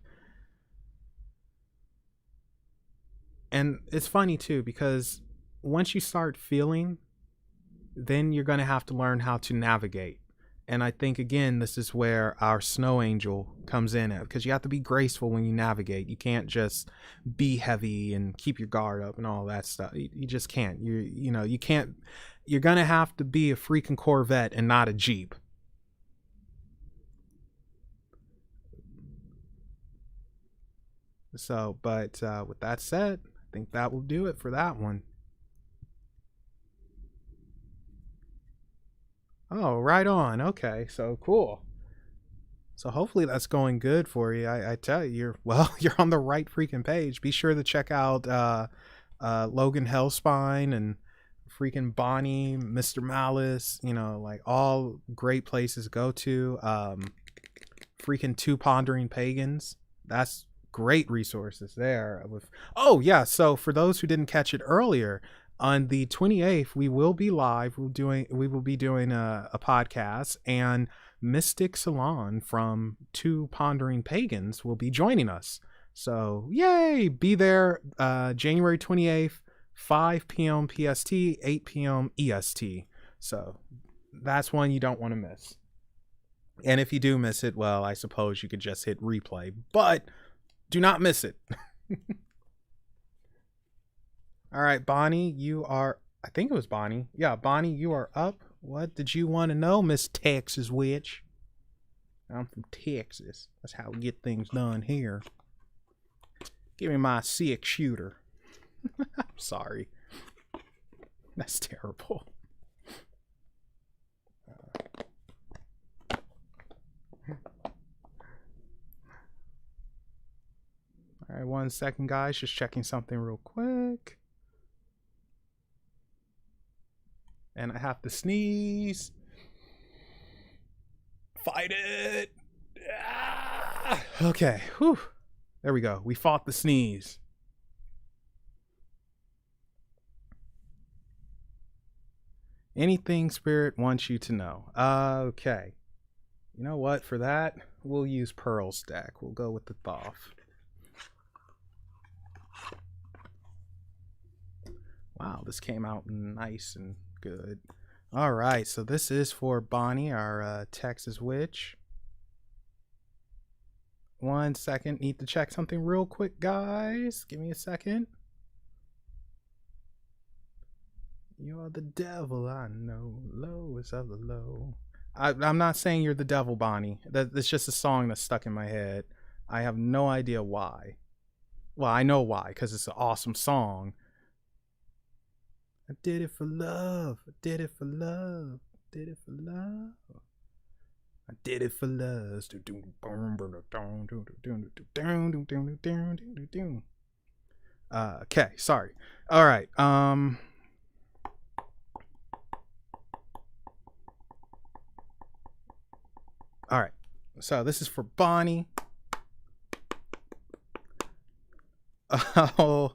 And it's funny too, because once you start feeling, then you're going to have to learn how to navigate. And I think, again, this is where our snow angel comes in at, because you have to be graceful when you navigate. You can't just be heavy and keep your guard up and all that stuff. You just can't. You can't. You're going to have to be a freaking Corvette and not a Jeep. So, but with that said, I think that will do it for that one. Oh, right on. Okay, so cool. So hopefully that's going good for you. I tell you, you're on the right freaking page. Be sure to check out Logan Hellspine and freaking Bonnie, Mr. Malice, like all great places to go to. Freaking Two Pondering Pagans. That's great resources there. So for those who didn't catch it earlier, on the 28th, we will be live. We will be doing a podcast, and Mystic Salon from Two Pondering Pagans will be joining us. So yay! Be there January 28th, 5 p.m. PST, 8 p.m. EST. So that's one you don't want to miss. And if you do miss it, well, I suppose you could just hit replay, but do not miss it. All right, Bonnie, you are, I think it was Bonnie. Yeah, Bonnie, you are up. What did you want to know, Miss Texas Witch? I'm from Texas. That's how we get things done here. Give me my 6-shooter. I'm sorry. That's terrible. All right, 1 second, guys. Just checking something real quick. And I have to sneeze. Fight it. Ah! Okay. Whew. There we go. We fought the sneeze. Anything Spirit wants you to know. Okay. You know what? For that, we'll use Pearl's deck. We'll go with the Thoth. Wow, this came out nice and good. All right, so this is for Bonnie, our Texas Witch. 1 second. Need to check something real quick, guys. Give me a second. You're the devil, I know. Lowest of the low. I'm not saying you're the devil, Bonnie. That's just a song that's stuck in my head. I have no idea why. Well, I know why, because it's an awesome song. I did it for love. I did it for love. I did it for love. I did it for love. Okay, sorry. All right. All right. So this is for Bonnie. Oh,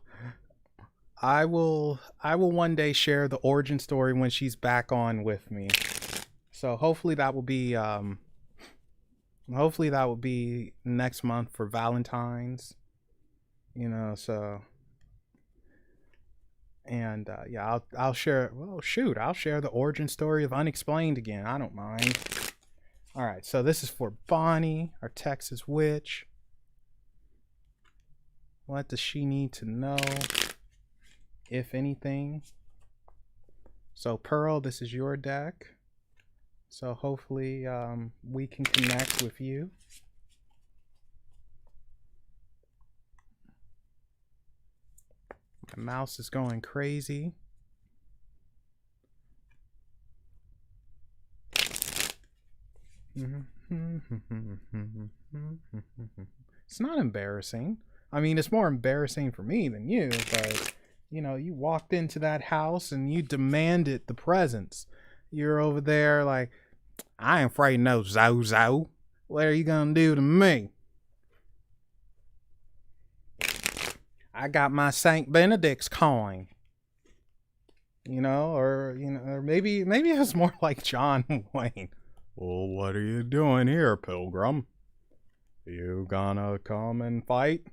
I will one day share the origin story when she's back on with me. So hopefully that will be next month for Valentine's. You know, so and yeah, I'll share, well, shoot, I'll share the origin story of Unexplained again. I don't mind. All right, so this is for Bonnie, our Texas Witch. What does she need to know, if anything? So Pearl, this is your deck. So hopefully we can connect with you. My mouse is going crazy. It's not embarrassing. I mean, it's more embarrassing for me than you, but you know, you walked into that house and you demanded the presence. You're over there like, I ain't afraid of no Zozo. What are you gonna do to me? I got my Saint Benedict's coin. You know, or maybe it was more like John Wayne. Well, what are you doing here, pilgrim? You gonna come and fight?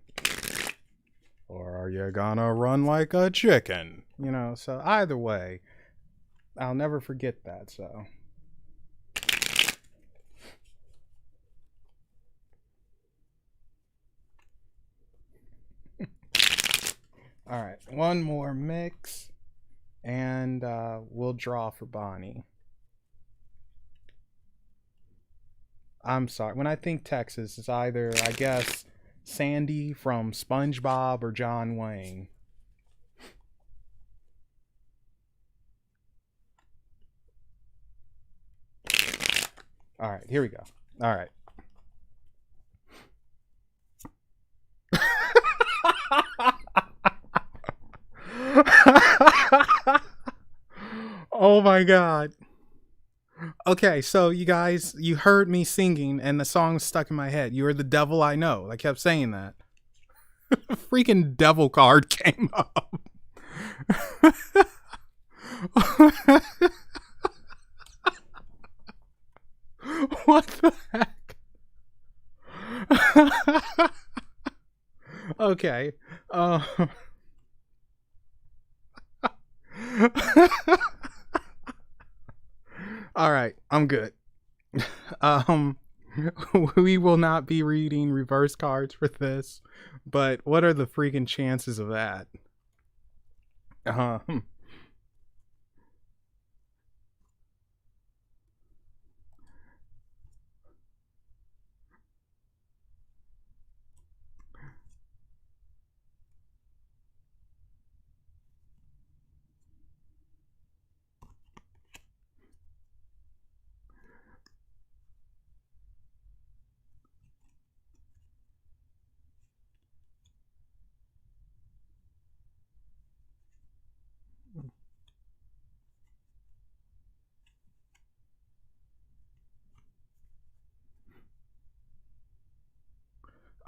Or are you gonna run like a chicken? You know, so either way, I'll never forget that, so. All right, one more mix, and we'll draw for Bonnie. I'm sorry. When I think Texas, it's either, I guess, Sandy from SpongeBob or John Wayne. All right, here we go. All right. Oh my God. Okay, so you guys, you heard me singing and the song stuck in my head. You're the devil I know. I kept saying that. Freaking devil card came up. What the heck? Okay. All right, I'm good. um we will not be reading reverse cards for this, but what are the freaking chances of that? Um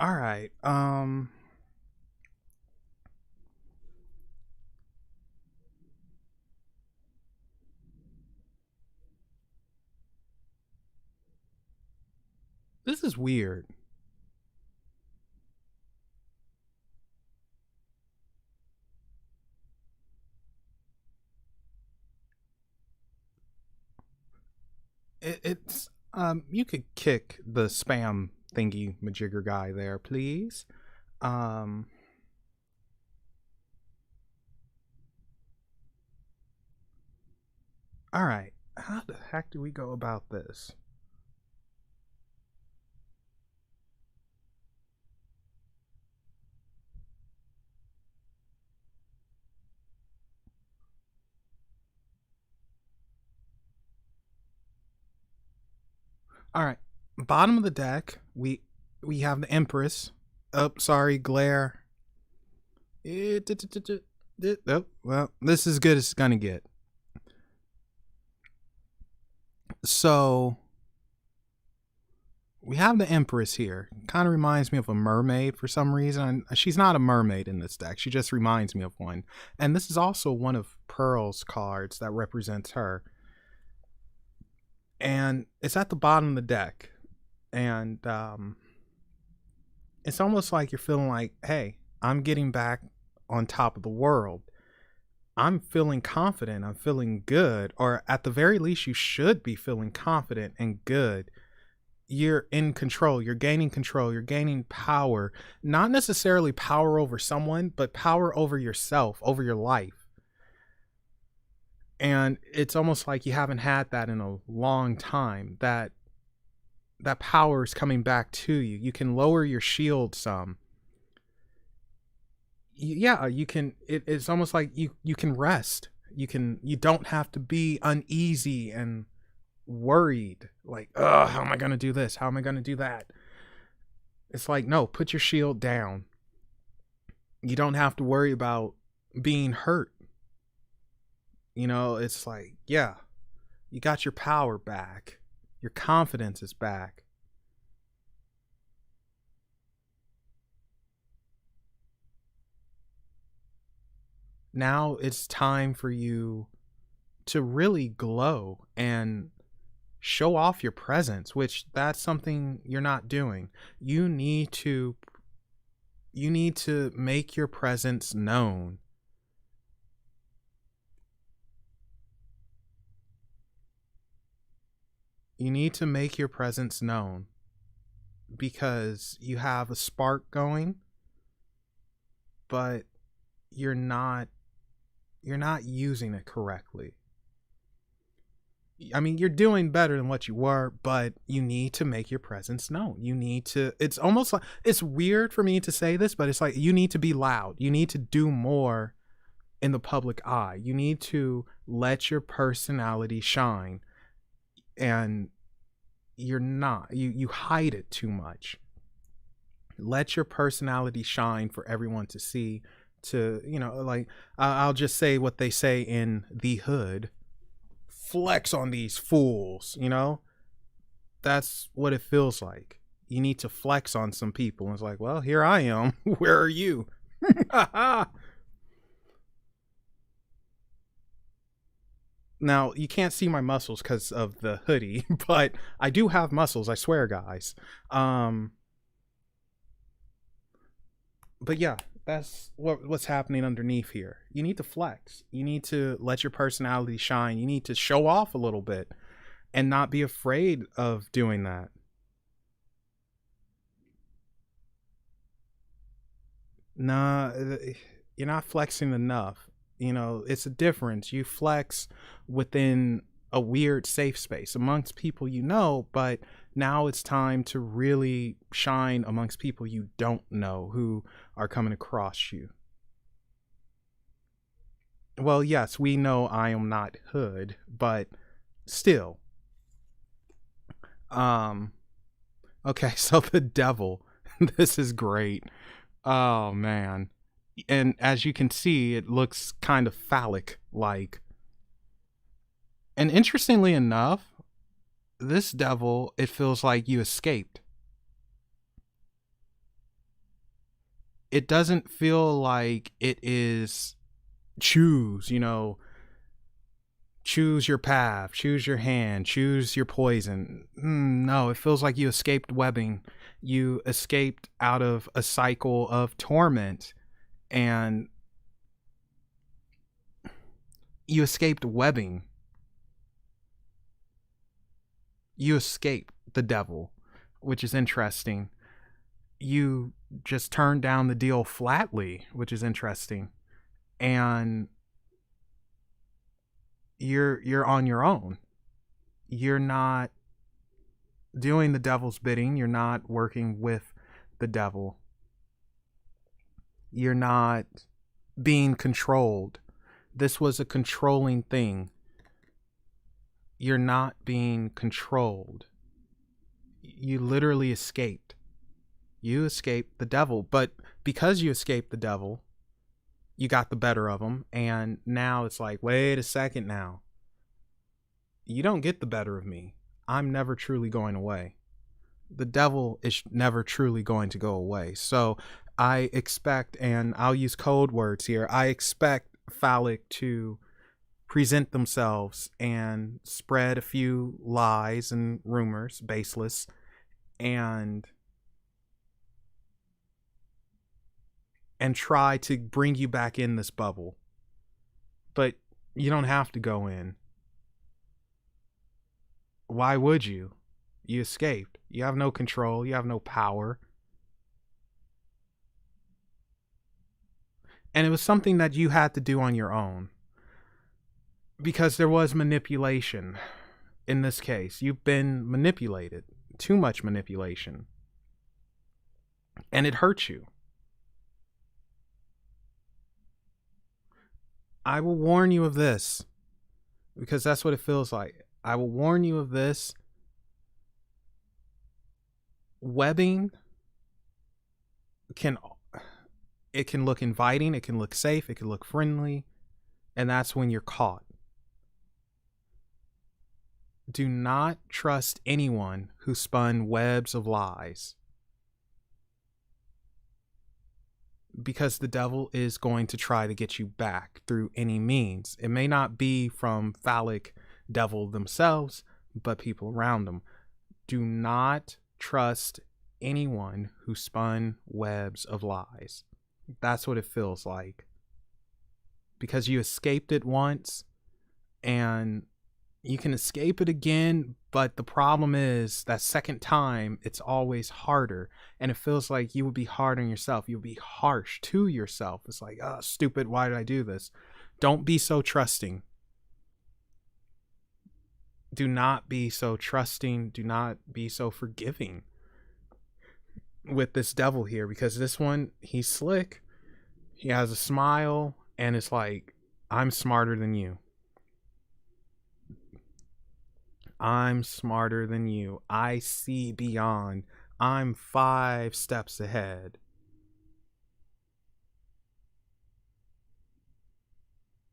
all right. This is weird. It's you could kick the spam thingy majigger guy there, please. Um all right. How the heck do we go about this? All right. Bottom of the deck, we have the Empress. Oh, sorry, glare. Oh, well, this is as good as it's gonna get. So we have the Empress here. Kind of reminds me of a mermaid for some reason. She's not a mermaid in this deck. She just reminds me of one. And this is also one of Pearl's cards that represents her. And it's at the bottom of the deck. And it's almost like you're feeling like, hey, I'm getting back on top of the world. I'm feeling confident. I'm feeling good. Or at the very least, you should be feeling confident and good. You're in control. You're gaining control. You're gaining power. Not necessarily power over someone, but power over yourself, over your life. And it's almost like you haven't had that in a long time. That power is coming back to you. You can lower your shield some. Yeah, you can. It's almost like you can rest. You don't have to be uneasy and worried, like, oh, how am I going to do this? How am I going to do that? It's like, no, put your shield down. You don't have to worry about being hurt. It's like, yeah, you got your power back. Your confidence is back. Now it's time for you to really glow and show off your presence, which that's something you're not doing. You need to make your presence known. You need to make your presence known because you have a spark going, but you're not using it correctly. I mean, you're doing better than what you were, but you need to make your presence known. You need to, it's almost like, it's weird for me to say this, but it's like you need to be loud. You need to do more in the public eye. You need to let your personality shine. And you're not, you hide it too much. Let your personality shine for everyone to see. To, like, I'll just say what they say in the hood: flex on these fools. That's what it feels like. You need to flex on some people. And it's like, well, here I am. Where are you? Now, you can't see my muscles because of the hoodie, but I do have muscles, I swear, guys. But yeah, That's what's happening underneath here. You need to flex. You need to let your personality shine. You need to show off a little bit and not be afraid of doing that. Nah, you're not flexing enough. You know, it's a difference. You flex within a weird safe space amongst people you know, but now it's time to really shine amongst people you don't know who are coming across you. Well, yes, we know I am not hood, but still. Um okay, so the devil. This is great. Oh man. And as you can see, it looks kind of phallic like. And interestingly enough, this devil, it feels like you escaped. It doesn't feel like it is choose, you know, choose your path, choose your hand, choose your poison. No, it feels like you escaped webbing. You escaped out of a cycle of torment, and you escaped webbing. You escaped the devil, which is interesting. You just turned down the deal flatly, which is interesting. And you're on your own. You're not doing the devil's bidding. You're not working with the devil. You're not being controlled. This was a controlling thing. You're not being controlled. You literally escaped. You escaped the devil. But because you escaped the devil, you got the better of him. And now it's like, wait a second now. You don't get the better of me. I'm never truly going away. The devil is never truly going to go away. So I expect, and I'll use code words here, I expect phallic to present themselves and spread a few lies and rumors, baseless, and try to bring you back in this bubble. But you don't have to go in. Why would you? You escaped. You have no control. You have no power. And it was something that you had to do on your own. Because there was manipulation in this case. You've been manipulated. Too much manipulation. And it hurts you. I will warn you of this. Because that's what it feels like. I will warn you of this. Webbing can look inviting, it can look safe, it can look friendly, and that's when you're caught. Do not trust anyone who spun webs of lies, because the devil is going to try to get you back through any means. It may not be from phallic devil themselves, but people around them. Do not trust anyone who spun webs of lies. That's what it feels like. Because you escaped it once, and you can escape it again, but the problem is that second time, it's always harder. And it feels like you would be hard on yourself. You would be harsh to yourself. It's like, oh, stupid, why did I do this? Don't be so trusting. Do not be so trusting. Do not be so forgiving with this devil here, because this one, he's slick. He has a smile, and it's like, I'm smarter than you. I'm smarter than you. I see beyond. I'm 5 steps ahead.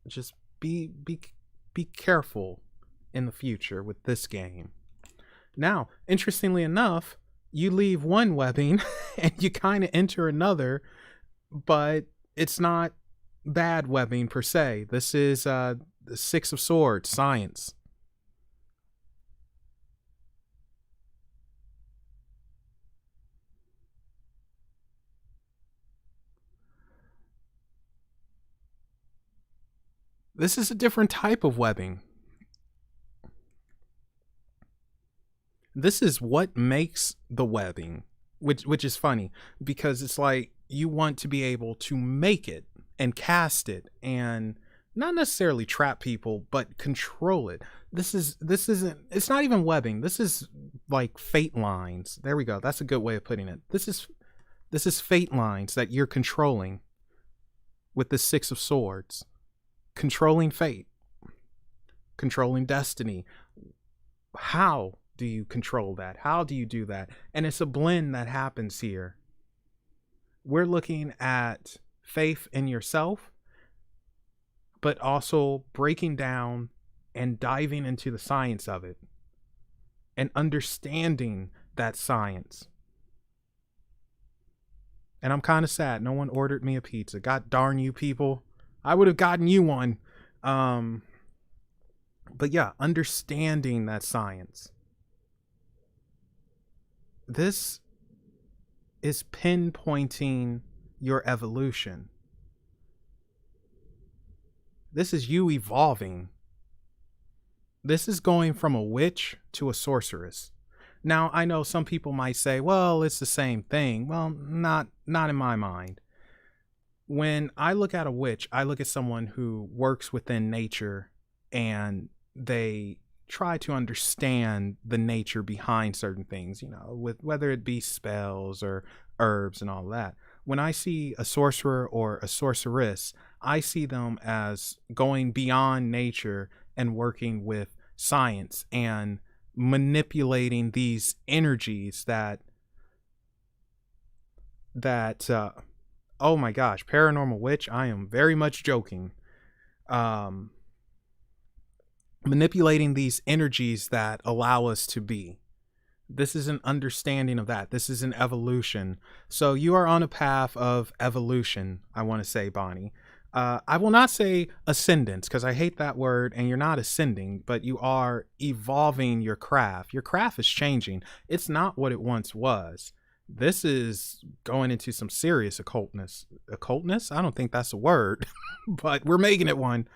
Just be careful in the future with this game. Now, interestingly enough, you leave one webbing and you kind of enter another, but it's not bad webbing per se. This is the 6 of Swords, science. This is a different type of webbing. This is what makes the webbing, which is funny because it's like you want to be able to make it and cast it and not necessarily trap people, but control it. This isn't, it's not even webbing. This is like fate lines. There we go. That's a good way of putting it. This is fate lines that you're controlling with the Six of Swords. Controlling fate, controlling destiny. How do you control that? How do you do that? And it's a blend that happens here. We're looking at faith in yourself, but also breaking down and diving into the science of it and understanding that science. And I'm kind of sad. No one ordered me a pizza. God darn you people. I would have gotten you one. But yeah, understanding that science. This is pinpointing your evolution. This is you evolving. This is going from a witch to a sorceress. Now, I know some people might say, well, it's the same thing. Well, not in my mind. When I look at a witch, I look at someone who works within nature and they try to understand the nature behind certain things, you know, with whether it be spells or herbs and all that. When I see a sorcerer or a sorceress, I see them as going beyond nature and working with science and manipulating these energies that oh my gosh, paranormal witch, I am very much joking. Manipulating these energies that allow us to be. This is an understanding of that. This is an evolution. So you are on a path of evolution, I want to say, Bonnie. I will not say ascendance because I hate that word, and you're not ascending, but you are evolving your craft. Your craft is changing. It's not what it once was. This is going into some serious occultness. Occultness? I don't think that's a word, but we're making it one.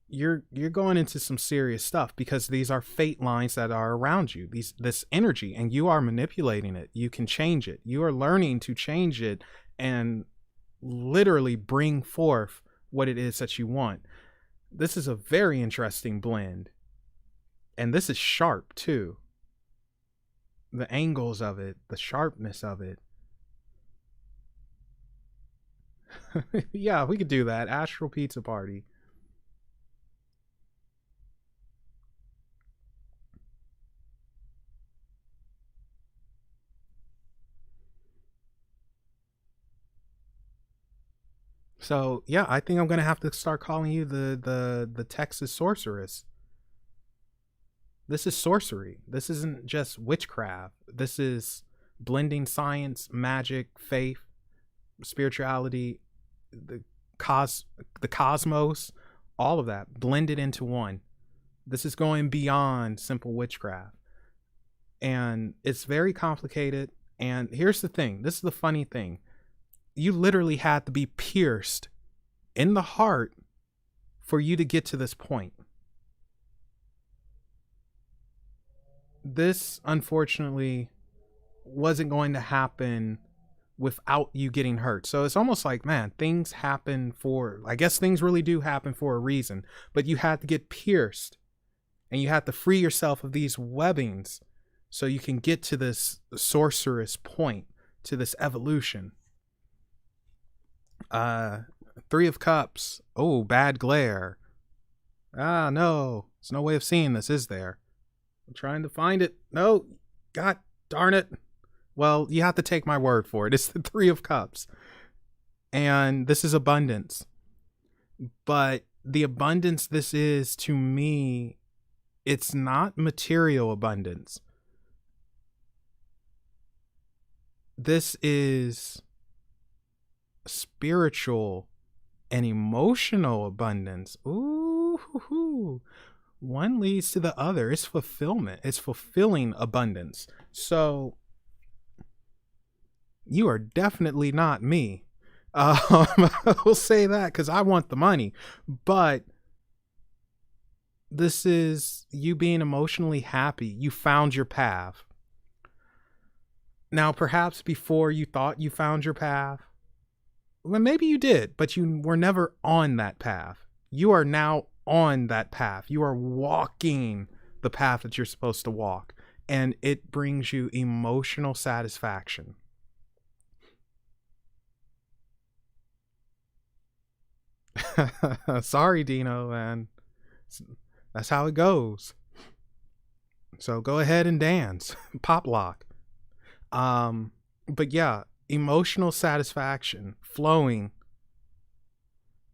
You're going into some serious stuff because these are fate lines that are around you. This energy, and you are manipulating it. You can change it. You are learning to change it and literally bring forth what it is that you want. This is a very interesting blend, and this is sharp too. The angles of it, the sharpness of it. Yeah, we could do that. Astral pizza party. So yeah, I think I'm gonna have to start calling you the Texas sorceress. This is sorcery. This isn't just witchcraft. This is blending science, magic, faith, spirituality, the cosmos, all of that blended into one. This is going beyond simple witchcraft. And it's very complicated. And here's the thing. This is the funny thing. You literally had to be pierced in the heart for you to get to this point. This, unfortunately, wasn't going to happen without you getting hurt. So it's almost like, man, things happen for, I guess things really do happen for a reason, but you had to get pierced and you had to free yourself of these webbings so you can get to this sorceress point, to this evolution. Three of Cups. Oh, bad glare. Ah, no. There's no way of seeing this, is there? I'm trying to find it. No. God darn it. Well, you have to take my word for it. It's the Three of Cups. And this is abundance. But the abundance this is, to me, it's not material abundance. This is spiritual and emotional abundance. Ooh, one leads to the other. It's fulfillment. It's fulfilling abundance. So you are definitely not me. We'll say that because I want the money. But this is you being emotionally happy. You found your path. Now, perhaps before you thought you found your path, well, maybe you did, but you were never on that path. You are now on that path. You are walking the path that you're supposed to walk, and it brings you emotional satisfaction. Sorry, Dino, man. That's how it goes. So go ahead and dance. Pop lock. But yeah, emotional satisfaction flowing.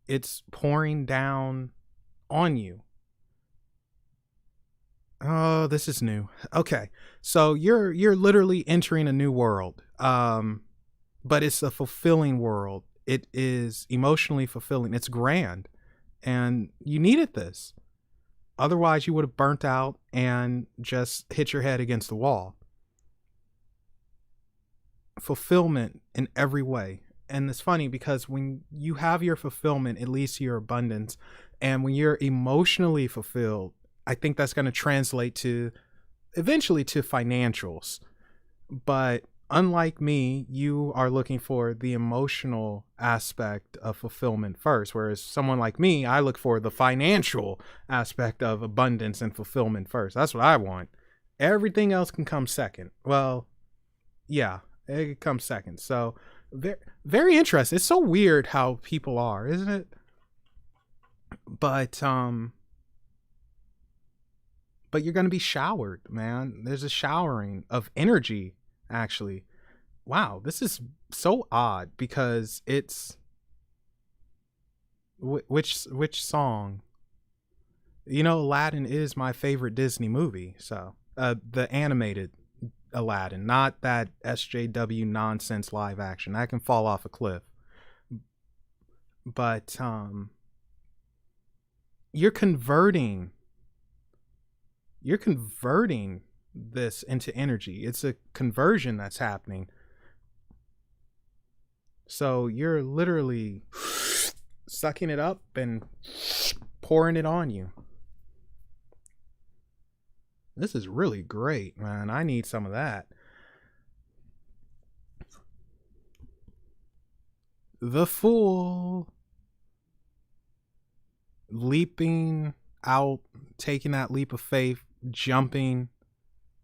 It's pouring down on you. Oh, this is new. Okay. So you're literally entering a new world. But it's a fulfilling world. It is emotionally fulfilling. It's grand. And you needed this. Otherwise you would have burnt out and just hit your head against the wall. Fulfillment in every way. And it's funny because when you have your fulfillment, it leads to your abundance. And when you're emotionally fulfilled, I think that's going to translate to eventually to financials. But unlike me, you are looking for the emotional aspect of fulfillment first. Whereas someone like me, I look for the financial aspect of abundance and fulfillment first. That's what I want. Everything else can come second. Well, yeah, it comes second. So very, very interesting. It's so weird how people are, isn't it? But you're going to be showered, man. There's a showering of energy, actually. Wow, this is so odd because it's which song? You know, Aladdin is my favorite Disney movie. So the animated Aladdin, not that SJW nonsense live action. That can fall off a cliff. But you're converting this into energy. It's a conversion that's happening. So you're literally sucking it up and pouring it on you. This is really great, man. I need some of that. The Fool. Leaping out, taking that leap of faith, jumping,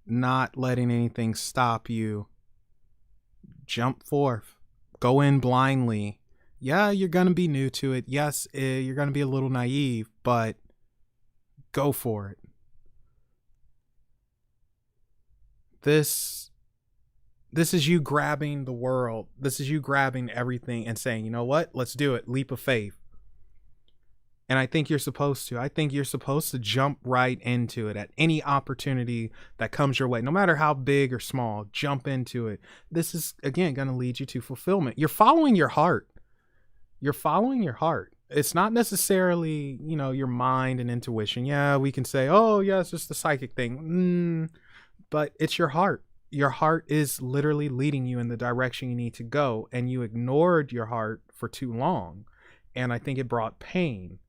not letting anything stop you. Jump forth. Go in blindly. Yeah, you're going to be new to it. Yes, you're going to be a little naive, but go for it. This is you grabbing the world. This is you grabbing everything and saying, you know what? Let's do it. Leap of faith. And I think you're supposed to. I think you're supposed to jump right into it at any opportunity that comes your way, no matter how big or small. Jump into it. This is, again, going to lead you to fulfillment. You're following your heart. You're following your heart. It's not necessarily, you know, your mind and intuition. Yeah, we can say, oh, yeah, it's just the psychic thing. But it's your heart. Your heart is literally leading you in the direction you need to go. And you ignored your heart for too long. And I think it brought pain.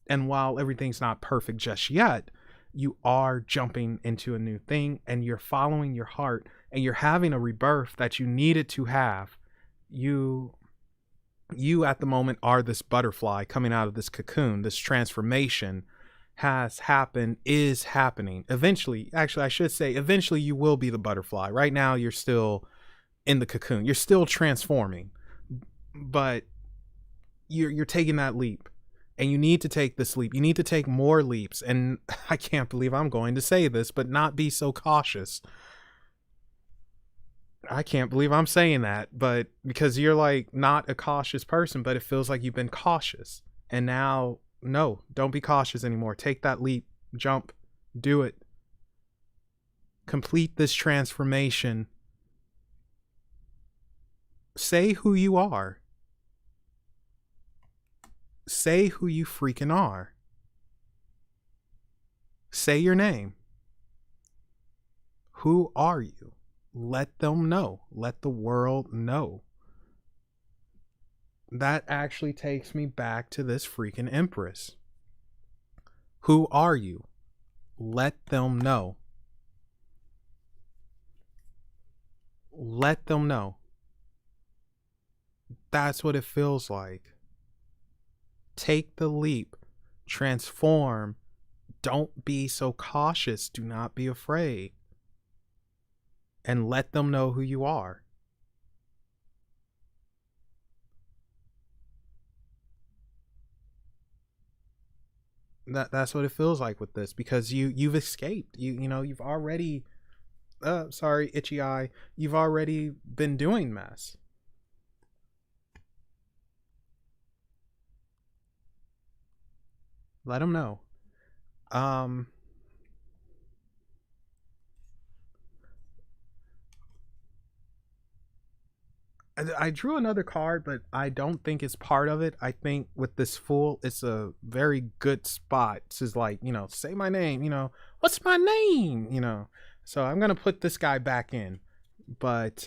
And while everything's not perfect just yet, you are jumping into a new thing and you're following your heart and you're having a rebirth that you needed to have. You at the moment are this butterfly coming out of this cocoon. This transformation has happened, is happening. Eventually, actually, I should say, eventually you will be the butterfly. Right now, you're still in the cocoon. You're still transforming, but you're taking that leap. And you need to take this leap. You need to take more leaps. And I can't believe I'm going to say this, but not be so cautious. I can't believe I'm saying that, but because you're like not a cautious person, but it feels like you've been cautious. And now, no, don't be cautious anymore. Take that leap, jump, do it. Complete this transformation. Say who you are. Say who you freaking are. Say your name. Who are you? Let them know. Let the world know. that actually takes me back to this freaking Empress. Who are you? Let them know. Let them know. That's what it feels like. Take the leap. Transform. Don't be so cautious. Do not be afraid. And let them know who you are. That's what it feels like with this, because you've escaped. You've already sorry, itchy eye. You've already been doing mess. Let them know. I drew another card, but I don't think it's part of it. I think with this Fool, it's a very good spot. It's just like, say my name, what's my name, So I'm going to put this guy back in. But,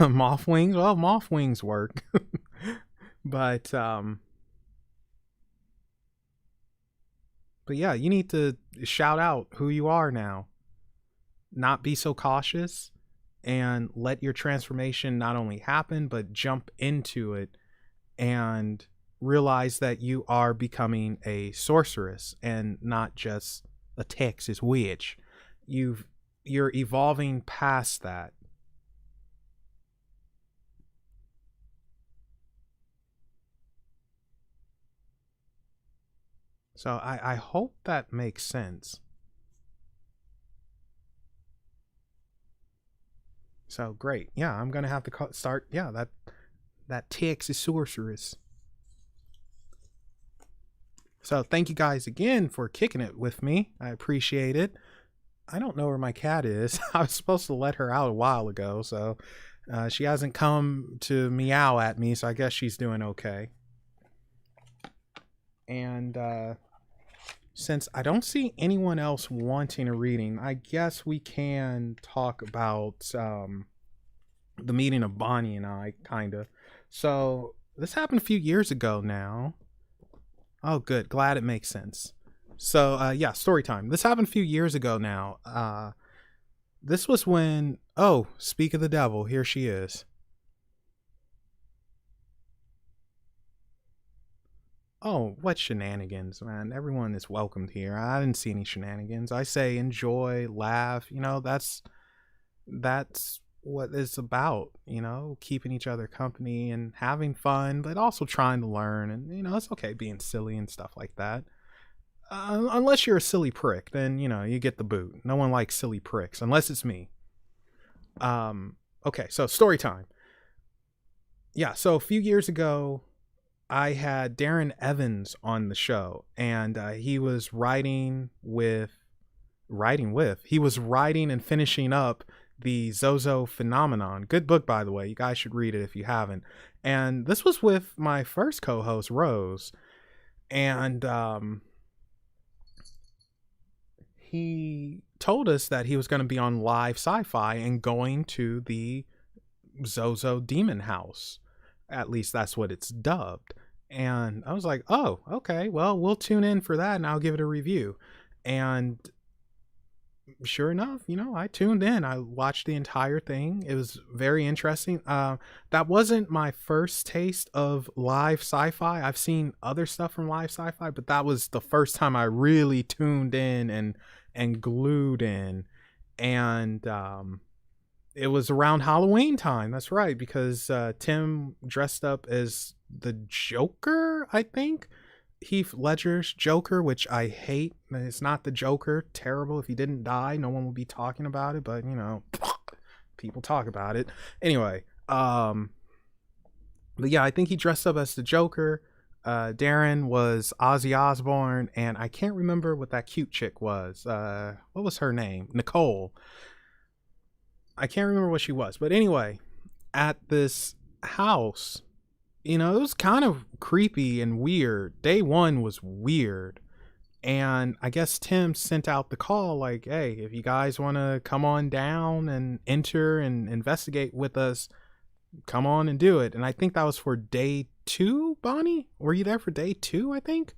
moth wings, well, moth wings work. But yeah, you need to shout out who you are now. Not be so cautious. And let your transformation not only happen, but jump into it and realize that you are becoming a sorceress and not just a Texas witch. You're evolving past that. So I hope that makes sense. So great. Yeah, I'm going to have to start. Yeah, that Texas sorceress. So thank you guys again for kicking it with me. I appreciate it. I don't know where my cat is. I was supposed to let her out a while ago, so she hasn't come to meow at me, so I guess she's doing okay. And since I don't see anyone else wanting a reading, I guess we can talk about the meeting of Bonnie and I, kind of. So this happened a few years ago now. Oh, good. Glad it makes sense. So, yeah, story time. This happened a few years ago now. This was when, oh, speak of the devil, here she is. Oh, what shenanigans, man. Everyone is welcomed here. I didn't see any shenanigans. I say enjoy, laugh. That's what it's about, keeping each other company and having fun, but also trying to learn. And, it's okay being silly and stuff like that. Unless you're a silly prick, then, you get the boot. No one likes silly pricks, unless it's me. Okay, so story time. Yeah, so a few years ago, I had Darren Evans on the show, and he was writing and finishing up the Zozo Phenomenon. Good book, by the way. You guys should read it if you haven't. And this was with my first co-host, Rose. And he told us that he was going to be on Live Sci-Fi and going to the Zozo Demon House. At least that's what it's dubbed. And I was like, oh, okay, well, we'll tune in for that and I'll give it a review. And sure enough, I tuned in. I watched the entire thing. It was very interesting. That wasn't my first taste of live sci-fi. I've seen other stuff from live sci-fi, but that was the first time I really tuned in and glued in. And it was around Halloween time. That's right, because Tim dressed up as the Joker, I think. Heath Ledger's Joker, which I hate. It's not the Joker. Terrible. If he didn't die, no one would be talking about it, but people talk about it anyway. But yeah, I think he dressed up as the Joker. Darren was Ozzy Osbourne, and I can't remember what that cute chick was. What was her name? Nicole. I can't remember what she was, but anyway, at this house, it was kind of creepy and weird. Day one was weird. And I guess Tim sent out the call like, hey, if you guys want to come on down and enter and investigate with us, come on and do it. And I think that was for day 2, Bonnie. Were you there for day 2, I think?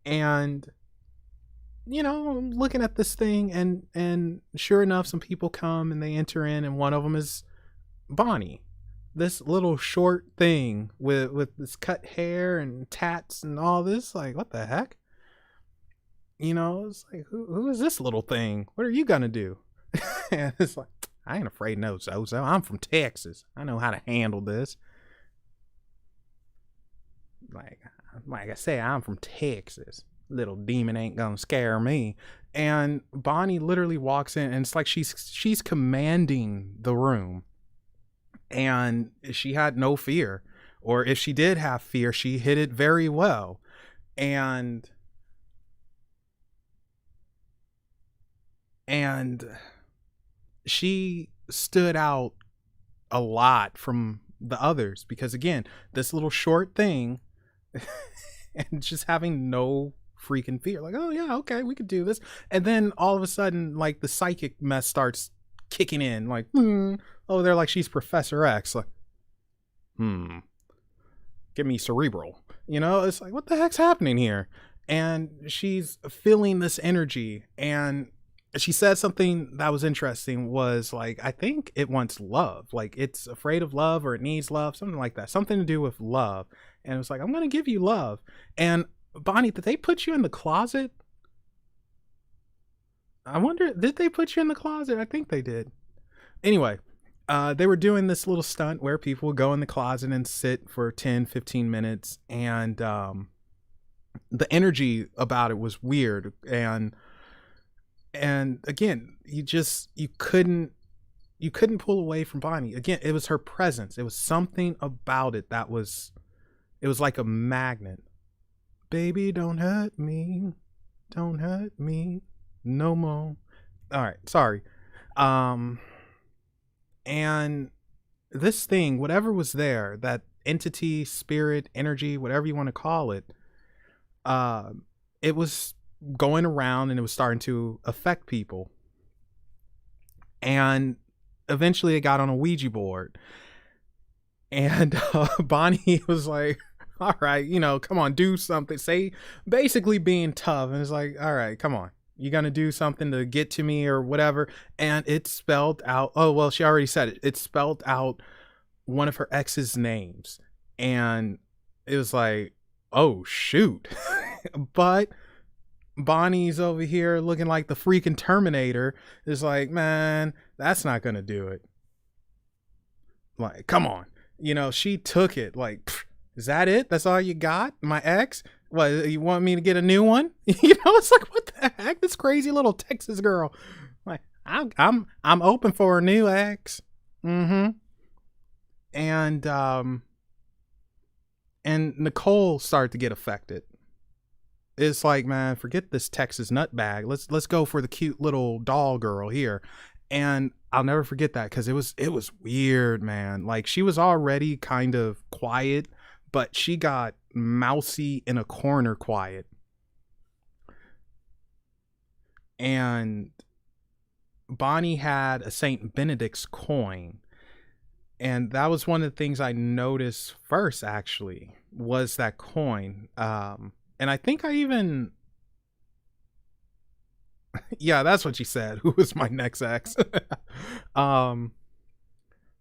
And I'm looking at this thing, and sure enough, some people come and they enter in, and one of them is Bonnie, this little short thing with this cut hair and tats and all this. Like, what the heck? It's like, who is this little thing? What are you gonna do? And it's like, I ain't afraid no Zozo. I'm from Texas. I know how to handle this. Like I say, I'm from Texas. Little demon ain't gonna scare me. And Bonnie literally walks in, and it's like she's commanding the room. And she had no fear, or if she did have fear, she hid it very well. And she stood out a lot from the others, because again, this little short thing and just having no freaking fear, like, oh yeah, okay, we could do this. And then all of a sudden, like, the psychic mess starts kicking in, like, oh, they're like, she's Professor X, like, give me cerebral, it's like, what the heck's happening here? And she's feeling this energy, and she said something that was interesting, was like, I think it wants love, like it's afraid of love, or it needs love, something like that, something to do with love. And it was like, I'm gonna give you love. And Bonnie, did they put you in the closet? I wonder, did they put you in the closet? I think they did. Anyway, they were doing this little stunt where people would go in the closet and sit for 10-15 minutes, and the energy about it was weird. And again, you couldn't pull away from Bonnie. Again, it was her presence. It was something about it that was, it was like a magnet. Baby, don't hurt me no more. All right, sorry. And this thing, whatever was there, that entity, spirit, energy, whatever you want to call it, it was going around, and it was starting to affect people. And eventually it got on a Ouija board, and Bonnie was like, all right, come on, do something, say, basically being tough. And it's like, all right, come on, you gonna do something to get to me or whatever. And it spelled out, oh well, she already said it, it spelled out one of her ex's names. And it was like, oh shoot. But Bonnie's over here looking like the freaking Terminator. Is like, man, that's not gonna do it. Like, come on. She took it like, is that it? That's all you got? My ex? What, you want me to get a new one? It's like, what the heck? This crazy little Texas girl. Like, I'm open for a new ex. And Nicole started to get affected. It's like, man, forget this Texas nutbag. Let's go for the cute little doll girl here. And I'll never forget that, because it was weird, man. Like, she was already kind of quiet, but she got mousy in a corner quiet. And Bonnie had a Saint Benedict's coin. And that was one of the things I noticed first, actually, was that coin. And I think I even, yeah, that's what she said. Who was my next ex?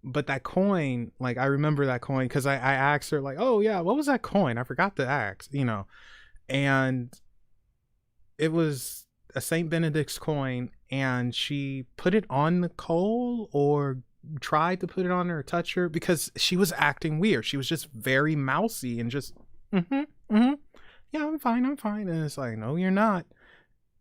But that coin, like, I remember that coin, because I asked her, like, oh yeah, what was that coin? I forgot to ask, and it was a Saint Benedict's coin, and she put it on Nicole, or tried to put it on her or touch her, because she was acting weird. She was just very mousy and just, yeah, I'm fine. And it's like, no, you're not.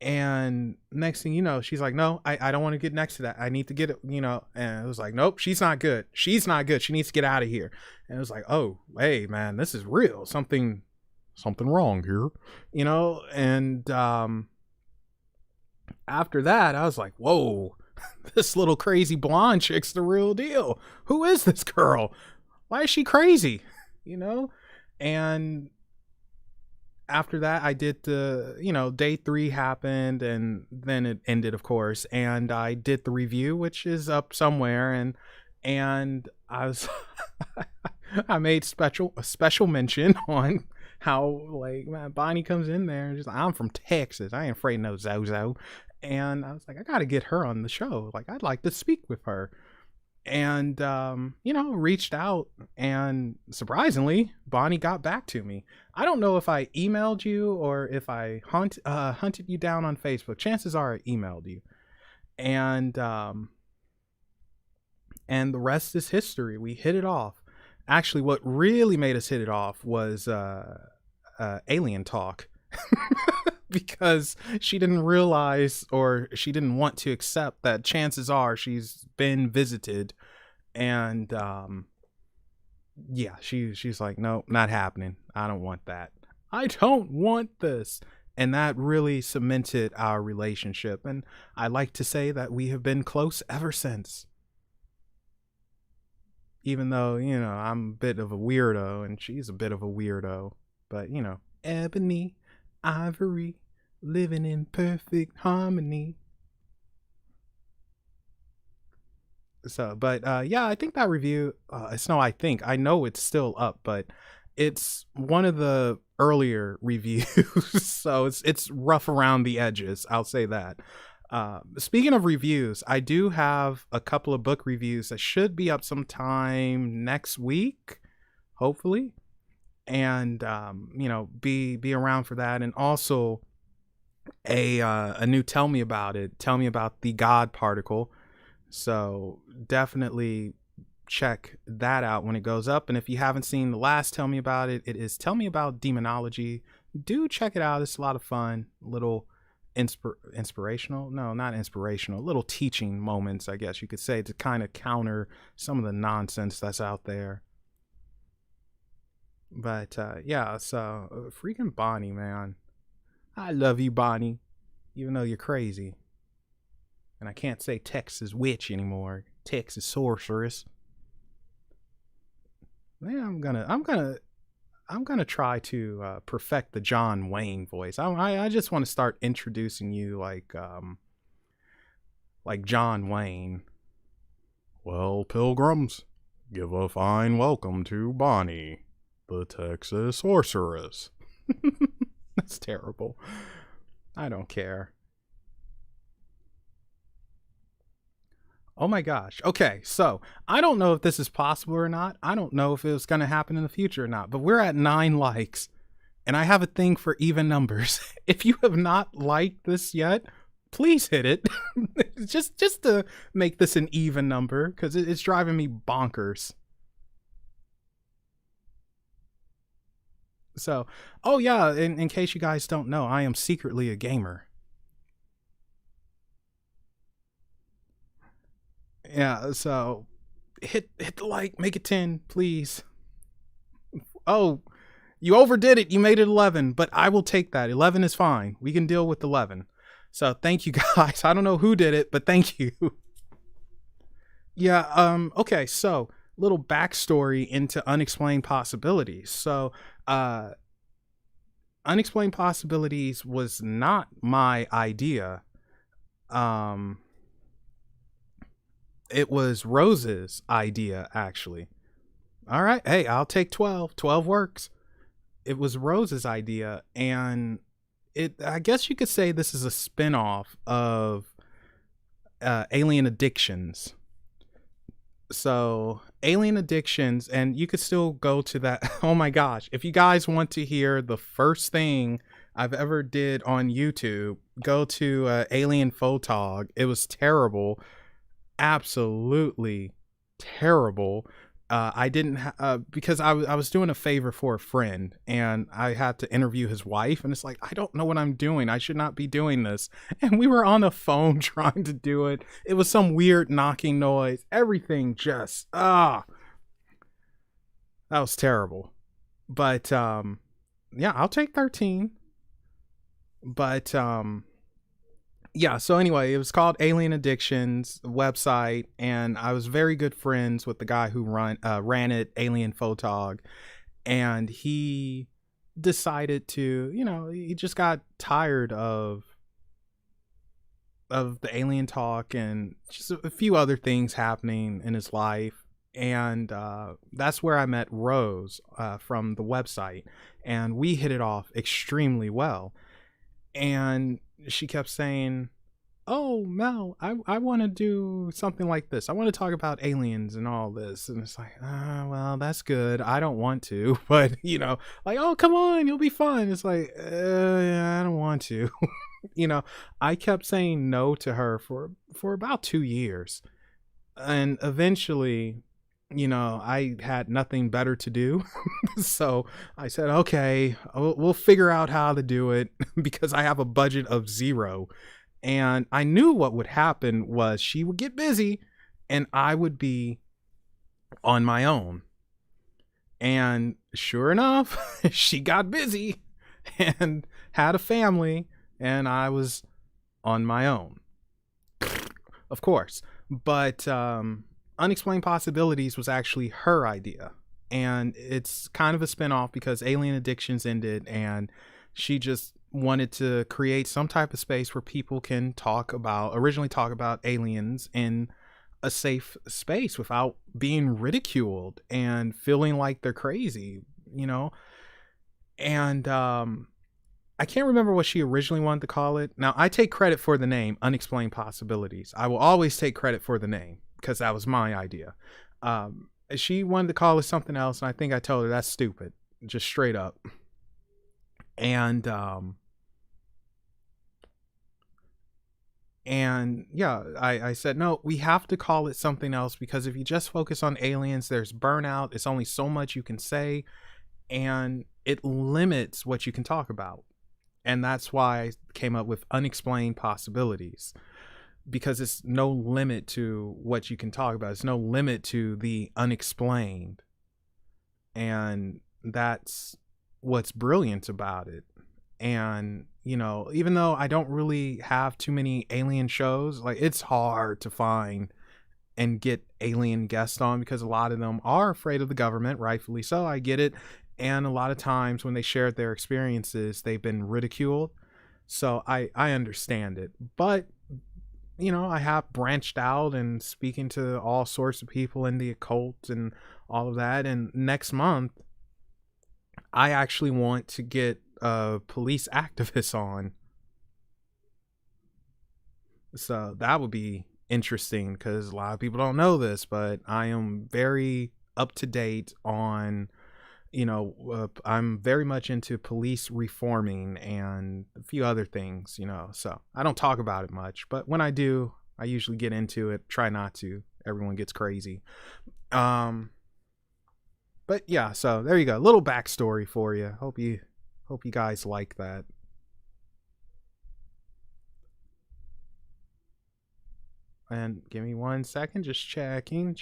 And next thing you know, she's like, no, I don't want to get next to that. I need to get it, and it was like, nope, she's not good. She needs to get out of here. And it was like, oh, hey man, this is real. Something wrong here, and after that, I was like, whoa, this little crazy blonde chick's the real deal. Who is this girl? Why is she crazy? And after that, I did the, day 3 happened, and then it ended, of course. And I did the review, which is up somewhere. And I was I made a special mention on how, like, man, Bonnie comes in there and just, I'm from Texas, I ain't afraid of no Zozo. And I was like, I gotta get her on the show, like, I'd like to speak with her. And reached out, and surprisingly Bonnie got back to me. I don't know if I emailed you or if I hunted you down on Facebook. Chances are I emailed you. And the rest is history. We hit it off. Actually, what really made us hit it off was alien talk. Because she didn't realize, or she didn't want to accept, that chances are she's been visited. And she's like, no, not happening. I don't want that. I don't want this. And that really cemented our relationship. And I like to say that we have been close ever since. Even though, I'm a bit of a weirdo and she's a bit of a weirdo. But, ebony, ivory, living in perfect harmony. So, but I think that review, I know it's still up, but it's one of the earlier reviews. So it's rough around the edges, I'll say that. Speaking of reviews, I do have a couple of book reviews that should be up sometime next week, hopefully. And be around for that. And also a new Tell Me About the God Particle. So definitely check that out when it goes up. And if you haven't seen the last Tell Me About It, it is Tell Me About Demonology. Do check it out. It's a lot of fun. Little inspirational, no, not inspirational, little teaching moments, I guess you could say, to kind of counter some of the nonsense that's out there. But so freaking Bonnie, man, I love you, Bonnie, even though you're crazy. And I can't say Texas witch anymore, Texas sorceress. Yeah, I'm gonna try to perfect the John Wayne voice. I just want to start introducing you like John Wayne. Well, pilgrims, give a fine welcome to Bonnie, the Texas sorceress. That's terrible. I don't care. Oh my gosh. Okay, so I don't know if this is possible or not. I don't know if it's going to happen in the future or not, but we're at 9 likes and I have a thing for even numbers. If you have not liked this yet, please hit it. just to make this an even number, because it's driving me bonkers. So, oh yeah, in case you guys don't know, I am secretly a gamer. Yeah, so hit the like, make it 10, please. Oh, you overdid it. You made it 11, but I will take that. 11 is fine. We can deal with 11. So thank you guys. I don't know who did it, but thank you. Yeah, okay, so little backstory into Unexplained Possibilities. So, Unexplained Possibilities was not my idea. It was Rose's idea, actually. All right. Hey, I'll take 12. 12 works. It was Rose's idea. And I guess you could say this is a spinoff of Alien Addictions. So Alien Addictions, and you could still go to that. Oh my gosh. If you guys want to hear the first thing I've ever did on YouTube, go to Alien Photog. It was terrible. Absolutely terrible. I didn't because I was doing a favor for a friend and I had to interview his wife, and it's like, I don't know what I'm doing. I should not be doing this. And we were on the phone trying to do it. It was some weird knocking noise. Everything just that was terrible. But yeah, I'll take 13. But yeah, so anyway, it was called Alien Addictions website, and I was very good friends with the guy who ran it, Alien Photog, and he decided to, he just got tired of the alien talk and just a few other things happening in his life. And that's where I met Rose from the website, and we hit it off extremely well. And she kept saying, "Oh, Mel, I want to do something like this. I want to talk about aliens and all this." And it's like, well, that's good. I don't want to, but like, "Oh, come on, you'll be fun." It's like, yeah, I don't want to. I kept saying no to her for about 2 years, and eventually, I had nothing better to do. So I said, okay, we'll figure out how to do it because I have a budget of 0. And I knew what would happen was she would get busy and I would be on my own. And sure enough, she got busy and had a family, and I was on my own, of course. But Unexplained Possibilities was actually her idea. And it's kind of a spinoff because Alien Addictions ended, and she just wanted to create some type of space where people can originally talk about aliens in a safe space without being ridiculed and feeling like they're crazy, And I can't remember what she originally wanted to call it. Now, I take credit for the name Unexplained Possibilities. I will always take credit for the name because that was my idea. She wanted to call it something else, and I think I told her that's stupid, just straight up. And yeah, I said, no, we have to call it something else, because if you just focus on aliens, there's burnout. It's only so much you can say, and it limits what you can talk about. And that's why I came up with Unexplained Possibilities, because it's no limit to what you can talk about. It's no limit to the unexplained. And that's what's brilliant about it. And, even though I don't really have too many alien shows, like, it's hard to find and get alien guests on because a lot of them are afraid of the government, rightfully so. I get it. And a lot of times when they shared their experiences, they've been ridiculed. So I understand it. But, I have branched out and speaking to all sorts of people in the occult and all of that. And next month, I actually want to get police activists on. So that would be interesting because a lot of people don't know this, but I am very up to date on, I'm very much into police reforming and a few other things, so I don't talk about it much, but when I do, I usually get into it. Try not to. Everyone gets crazy. But yeah, so there you go. A little backstory for you. Hope you guys like that. And give me 1 second, just checking.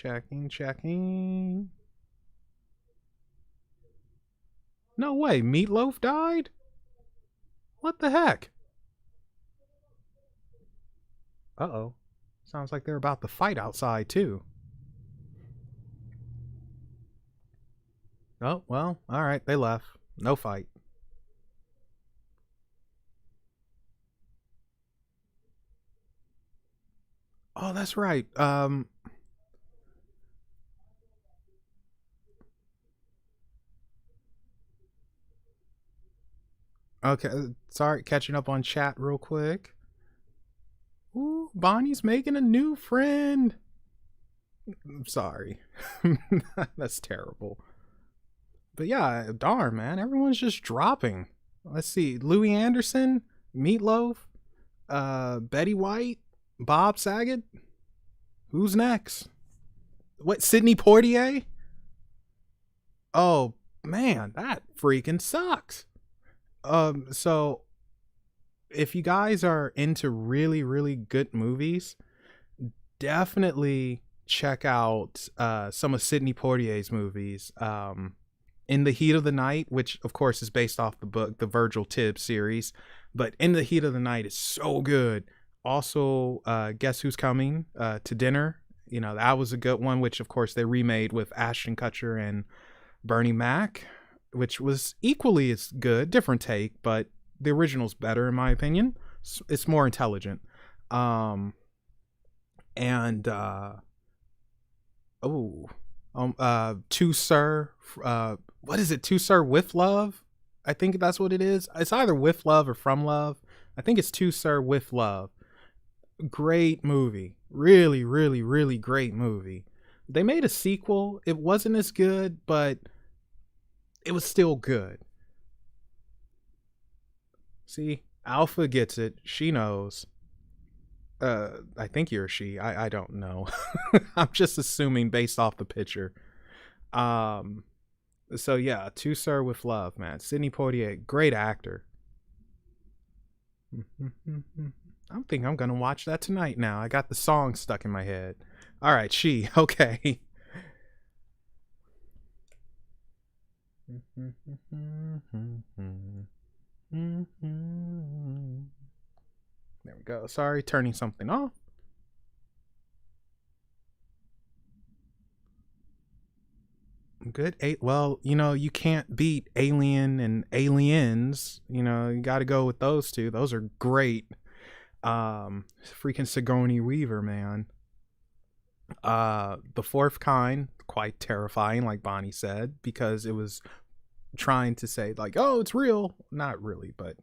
No way, Meatloaf died? What the heck? Uh-oh. Sounds like they're about to fight outside, too. Oh, well, alright, they left. No fight. Oh, that's right. Okay, sorry, catching up on chat real quick. Ooh, Bonnie's making a new friend. I'm sorry. That's terrible. But yeah, darn, man, everyone's just dropping. Let's see, Louis Anderson, Meatloaf, Betty White, Bob Saget. Who's next? What, Sidney Poitier? Oh man, that freaking sucks. So if you guys are into really, really good movies, definitely check out some of Sidney Poitier's movies. In the Heat of the Night, which of course is based off the book, the Virgil Tibbs series, but In the Heat of the Night is so good. Also, Guess Who's Coming to Dinner? That was a good one, which of course they remade with Ashton Kutcher and Bernie Mac, which was equally as good, different take, but the original's better in my opinion. It's more intelligent. And oh, To Sir, what is it? To Sir with Love? I think that's what it is. It's either with love or from love. I think it's To Sir with Love. Great movie. Really, really, really great movie. They made a sequel. It wasn't as good, but it was still good. See, Alpha gets it. She knows. I think you're a she. I don't know. I'm just assuming based off the picture. Um, so yeah, To Sir with Love, man. Sidney Poitier, great actor. I think I'm gonna watch that tonight now. I got the song stuck in my head. All right, she. Okay. There we go. Sorry, turning something off. Good. Well, you can't beat Alien and Aliens. You got to go with those two. Those are great. Freaking Sigourney Weaver, man. The Fourth Kind, quite terrifying, like Bonnie said, because it was trying to say like, oh, it's real. Not really, but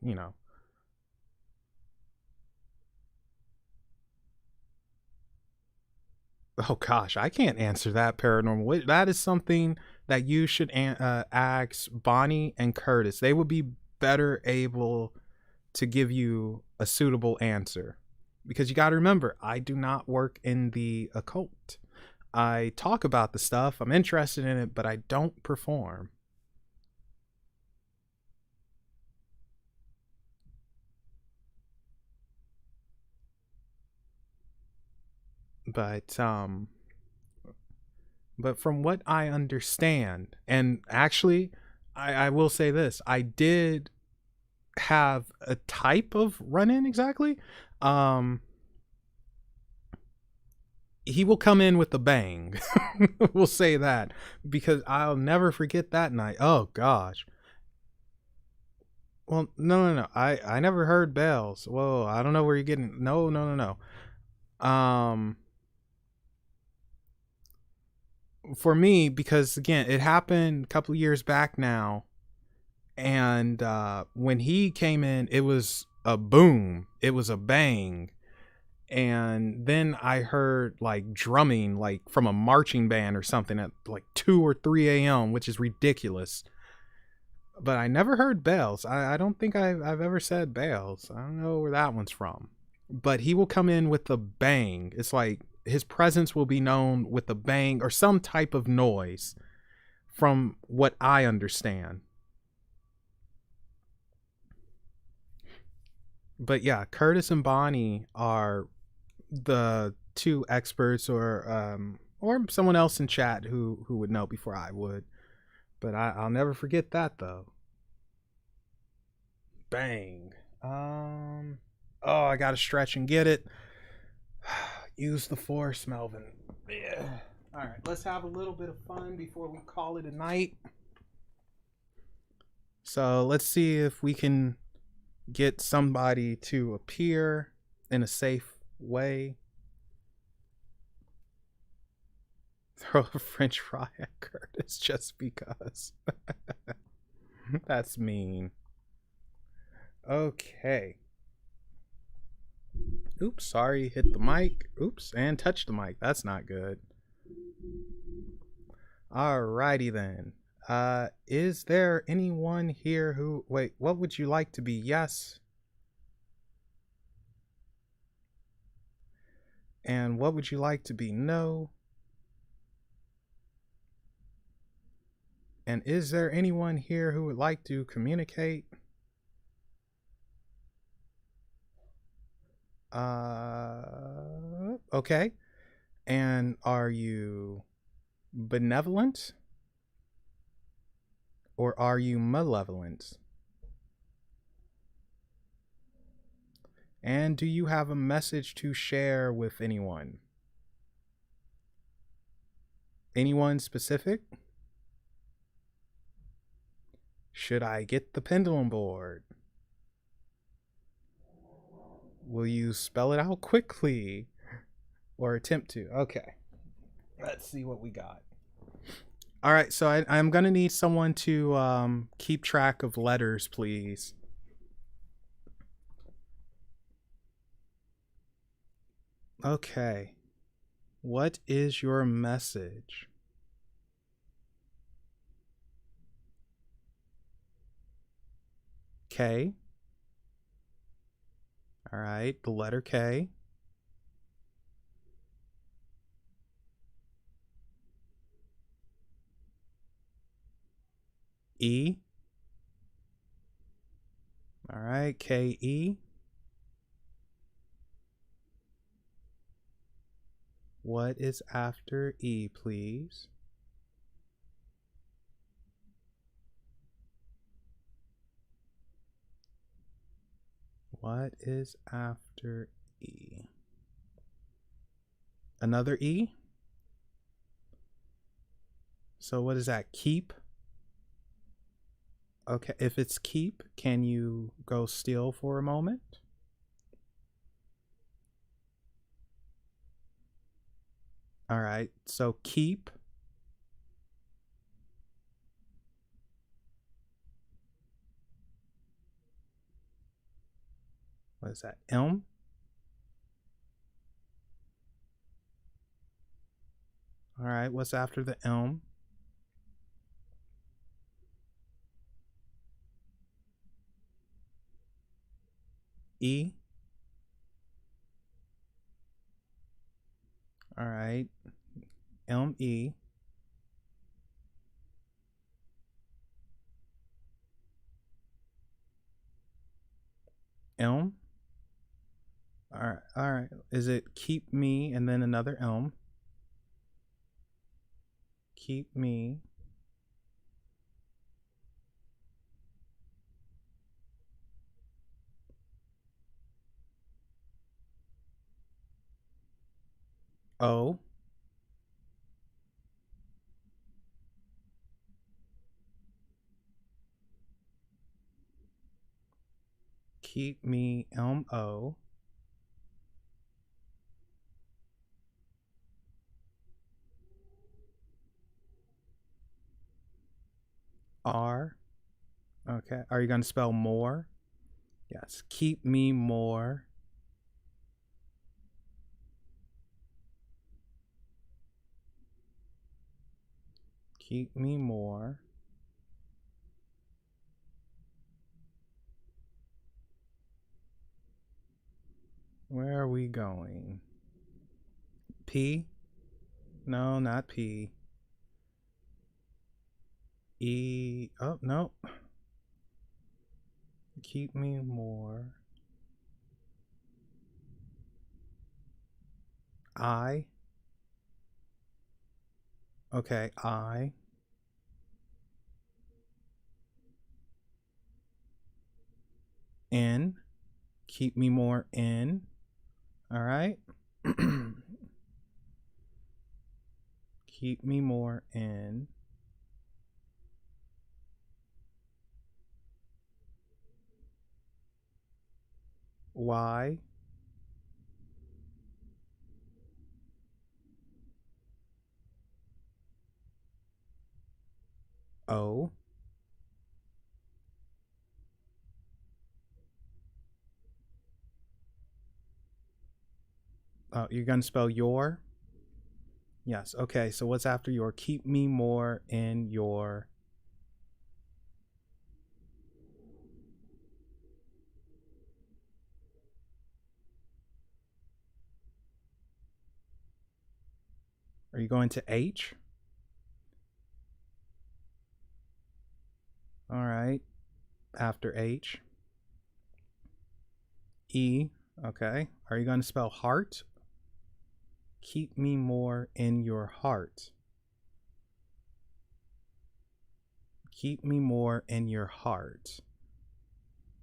Oh gosh, I can't answer that, paranormal. That is something that you should ask Bonnie and Curtis. They would be better able to give you a suitable answer. Because you got to remember, I do not work in the occult. I talk about the stuff, I'm interested in it, but I don't perform. But from what I understand, and actually I will say this, I did have a type of run-in exactly. He will come in with a bang. We'll say that, because I'll never forget that night. Oh gosh. Well, no. I never heard bells. Whoa, I don't know where you're getting. No. For me, because again, it happened a couple of years back now, and when he came in, it was a boom. It was a bang. And then I heard like drumming, like from a marching band or something, at like 2 or 3 a.m., which is ridiculous. But I never heard bells. I don't think I've ever said bells. I don't know where that one's from. But he will come in with a bang. It's like his presence will be known with a bang or some type of noise, from what I understand. But yeah, Curtis and Bonnie are the two experts, or someone else in chat who would know before I would. But I'll never forget that though. Bang. Oh, I gotta stretch and get it. Use the force, Melvin. Yeah. All right, let's have a little bit of fun before we call it a night. So let's see if we can get somebody to appear in a safe way. Throw a french fry at Curtis just because. That's mean. Okay. Oops, sorry, hit the mic. Oops, and touch the mic. That's not good. Alrighty then. Is there anyone here who... Wait, what would you like to be? Yes. And what would you like to be? No. And is there anyone here who would like to communicate? Okay. And are you benevolent? Or are you malevolent? And do you have a message to share with anyone? Anyone specific? Should I get the pendulum board? Will you spell it out quickly? Or attempt to? Okay. Let's see what we got. All right, so I'm gonna need someone to keep track of letters, please. Okay. What is your message? K. All right, the letter K. E. All right, K-E. What is after E, please? What is after E? Another E? So what is that? Keep? Okay, if it's keep, can you go still for a moment? All right, so keep. What is that? M? All right, what's after the M? E? All right, M-E. M? All right. Is it keep me and then another M? Keep me. O. Keep me M-O. R. Okay. Are you going to spell more? Yes. Keep me more. Keep me more. Where are we going? P? No, not P. E. Oh, no. Keep me more. I. Okay, I. N. Keep me more in. All right. Keep me more in. Y. O. Oh, you're going to spell your? Yes. Okay, so what's after your? Keep me more in your. Are you going to H? All right. After H. E. Okay. Are you going to spell heart? Keep me more in your heart. Keep me more in your heart.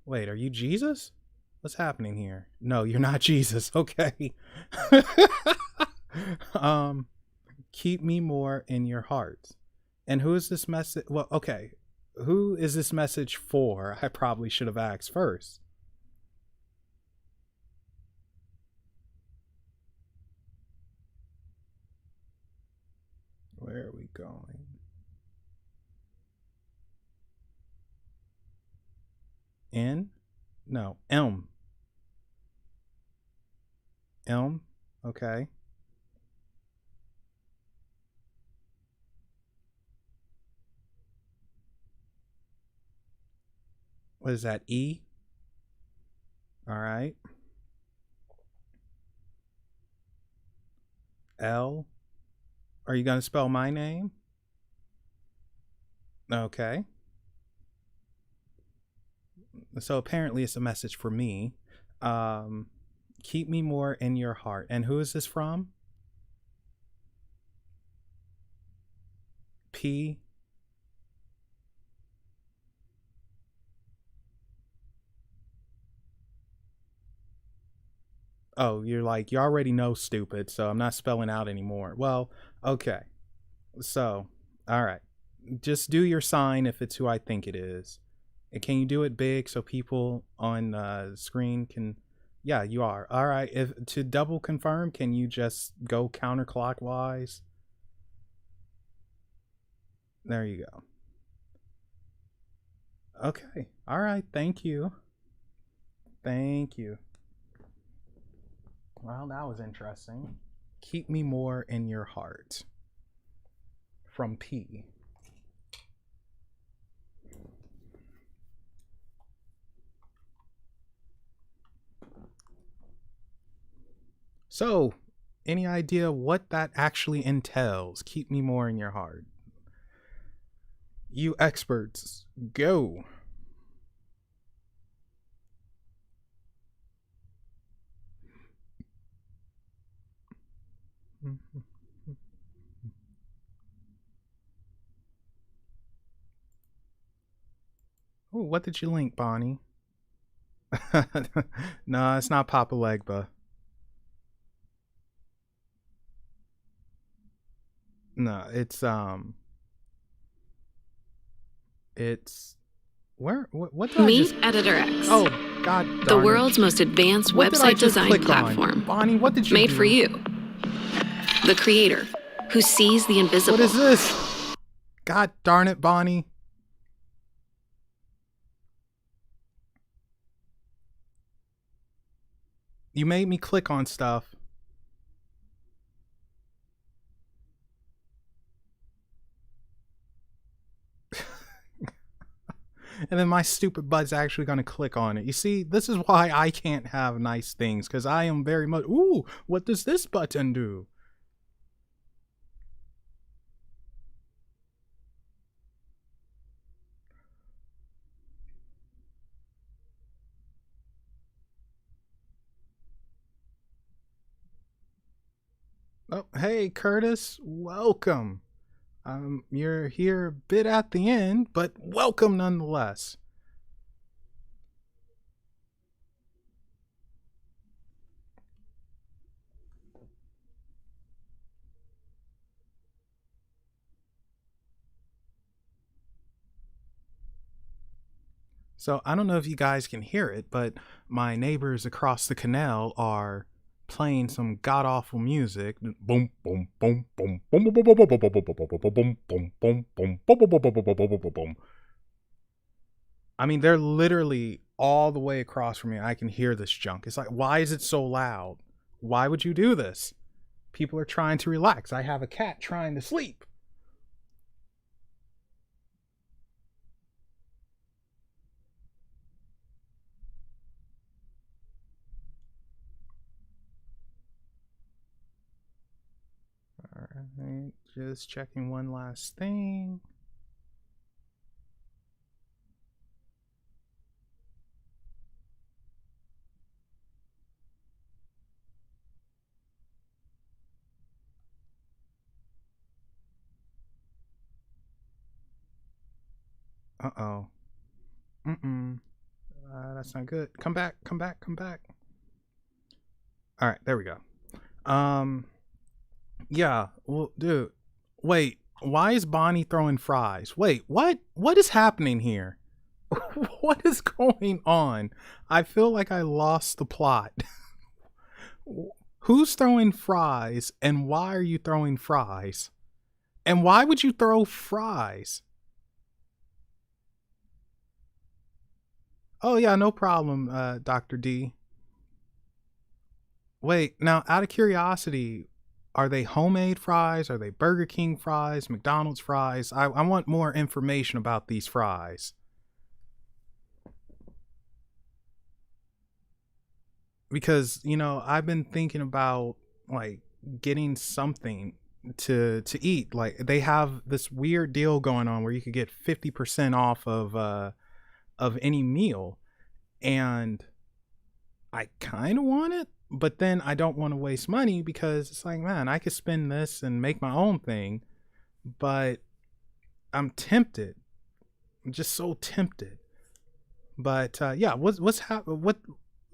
Wait, are you Jesus? What's happening here? No, you're not Jesus. Okay. um, keep me more in your heart. And who is this message? Well, okay. Who is this message for? I probably should have asked first. Where are we going? N? No, M. M. Okay. What is that? E? All right. L. Are you going to spell my name? Okay. So apparently it's a message for me. Keep me more in your heart. And who is this from? P. Oh, you're like, you already know, stupid, so I'm not spelling out anymore. Well, okay. So, all right. Just do your sign if it's who I think it is. And can you do it big so people on the screen can... Yeah, you are. All right. If to double confirm, can you just go counterclockwise? There you go. Okay. All right. Thank you. Thank you. Well, that was interesting. Keep me more in your heart. From P. So, any idea what that actually entails? Keep me more in your heart. You experts, go. Oh, what did you link, Bonnie? No, it's not Papa Legba. No, it's where what did Meet I just... Editor X. Oh, god darn the it. world's most advanced What did I website just design click platform. On? Bonnie, what did you made do? for you. The creator who sees the invisible. What is this? God darn it, Bonnie. You made me click on stuff. And then my stupid butt's actually going to click on it. You see, this is why I can't have nice things, because I am very much... Ooh, what does this button do? Oh, hey, Curtis. Welcome. You're here a bit at the end, but welcome nonetheless. So I don't know if you guys can hear it, but my neighbors across the canal are playing some god awful music. Boom, boom, boom, boom, boom, boom, boom, boom, boom, boom, boom, boom, boom, boom, boom, boom, boom. I mean, they're literally all the way across from me. I can hear this junk. It's like, why is it so loud? Why would you do this? People are trying to relax. I have a cat trying to sleep. All right, just checking one last thing. Uh-oh. That's not good. Come back, come back, come back. All right, there we go. Yeah, well, dude, wait, why is Bonnie throwing fries? Wait, what? What is happening here? What is going on? I feel like I lost the plot. Who's throwing fries, and why are you throwing fries? And why would you throw fries? Oh yeah, no problem, Dr. D. Wait, now out of curiosity, are they homemade fries? Are they Burger King fries, McDonald's fries? I want more information about these fries. Because, I've been thinking about like getting something to eat. Like they have this weird deal going on where you could get 50% off of any meal. And I kind of want it, but then I don't want to waste money because it's like, man, I could spend this and make my own thing, but I'm tempted. I'm just so tempted. But yeah, what?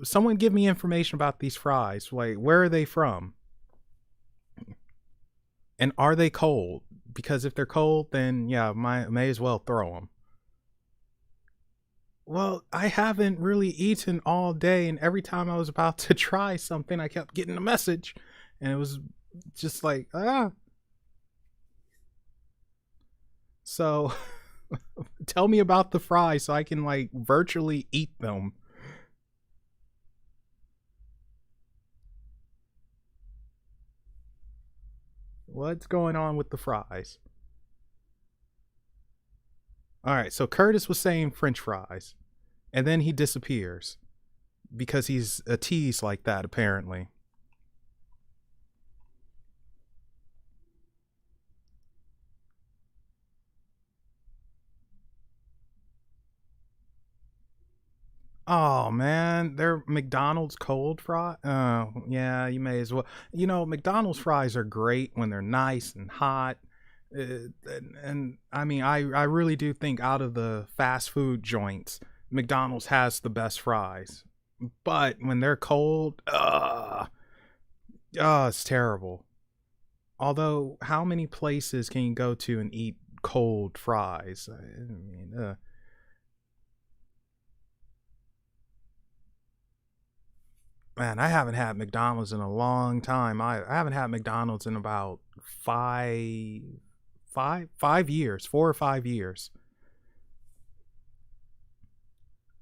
Someone give me information about these fries. Like, where are they from? And are they cold? Because if they're cold, then yeah, may as well throw them. Well, I haven't really eaten all day, and every time I was about to try something, I kept getting a message, and it was just like, ah. So, tell me about the fries so I can like virtually eat them. What's going on with the fries? All right, so Curtis was saying French fries, and then he disappears because he's a tease like that, apparently. Oh man, they're McDonald's cold fry. Oh yeah, you may as well. McDonald's fries are great when they're nice and hot. And I mean, I really do think out of the fast food joints, McDonald's has the best fries. But when they're cold, it's terrible. Although, how many places can you go to and eat cold fries? I mean, man, I haven't had McDonald's in a long time. I haven't had McDonald's in about 5 years, 4 or 5 years.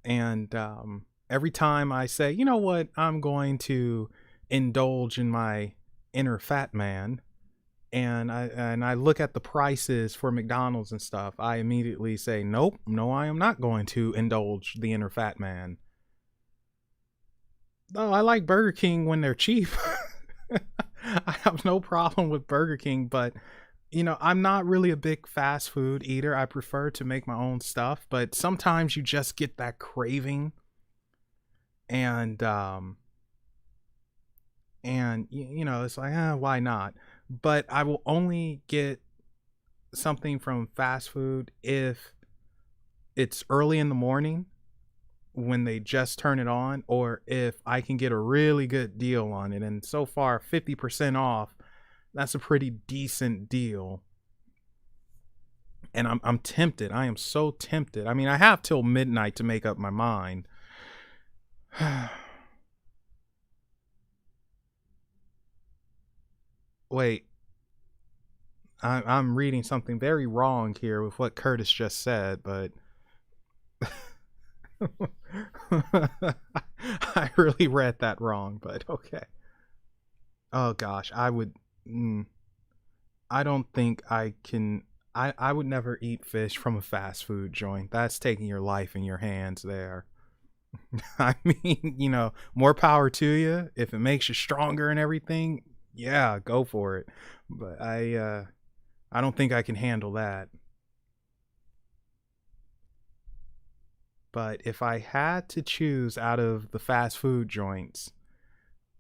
And every time I say, you know what, I'm going to indulge in my inner fat man, and I look at the prices for McDonald's and stuff, I immediately say, nope, no, I am not going to indulge the inner fat man. Oh, I like Burger King when they're cheap. I have no problem with Burger King, but I'm not really a big fast food eater. I prefer to make my own stuff, but sometimes you just get that craving, and it's like, why not? But I will only get something from fast food if it's early in the morning when they just turn it on, or if I can get a really good deal on it. And so far, 50% off, that's a pretty decent deal. And I'm tempted. I am so tempted. I mean, I have till midnight to make up my mind. Wait, I'm reading something very wrong here with what Curtis just said, but I really read that wrong, but okay. Oh gosh, I don't think I can. I would never eat fish from a fast food joint. That's taking your life in your hands there. I mean, more power to you. If it makes you stronger and everything, yeah, go for it. But I don't think I can handle that. But if I had to choose out of the fast food joints,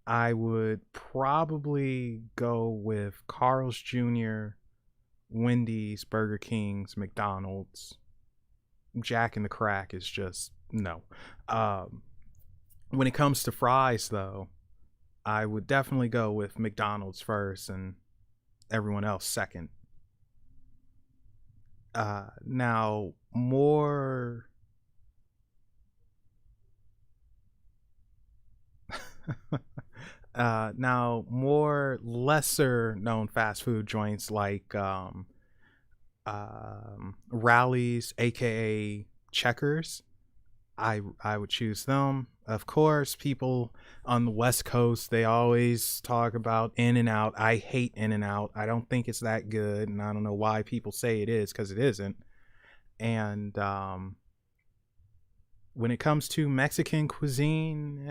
I would probably go with Carl's Jr., Wendy's, Burger King's, McDonald's. Jack in the Crack is just no. When it comes to fries, though, I would definitely go with McDonald's first and everyone else second. Now, more. Now, more lesser known fast food joints like Rallies, aka Checkers. I would choose them. Of course, people on the West Coast, they always talk about In-N-Out. I hate In-N-Out. I don't think it's that good, and I don't know why people say it is, because it isn't. And when it comes to Mexican cuisine,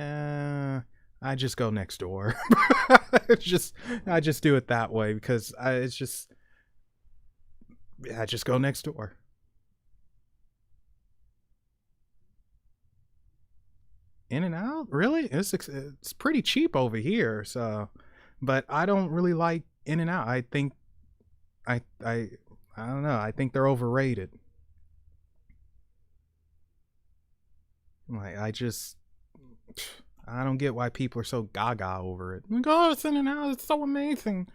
I just go next door. I just do it that way because I just go next door. In-N-Out, really? It's pretty cheap over here, so. But I don't really like In-N-Out. I think I don't know. I think they're overrated. Like I don't get why people are so gaga over it. Like, oh, it's In-N-Out. It's so amazing.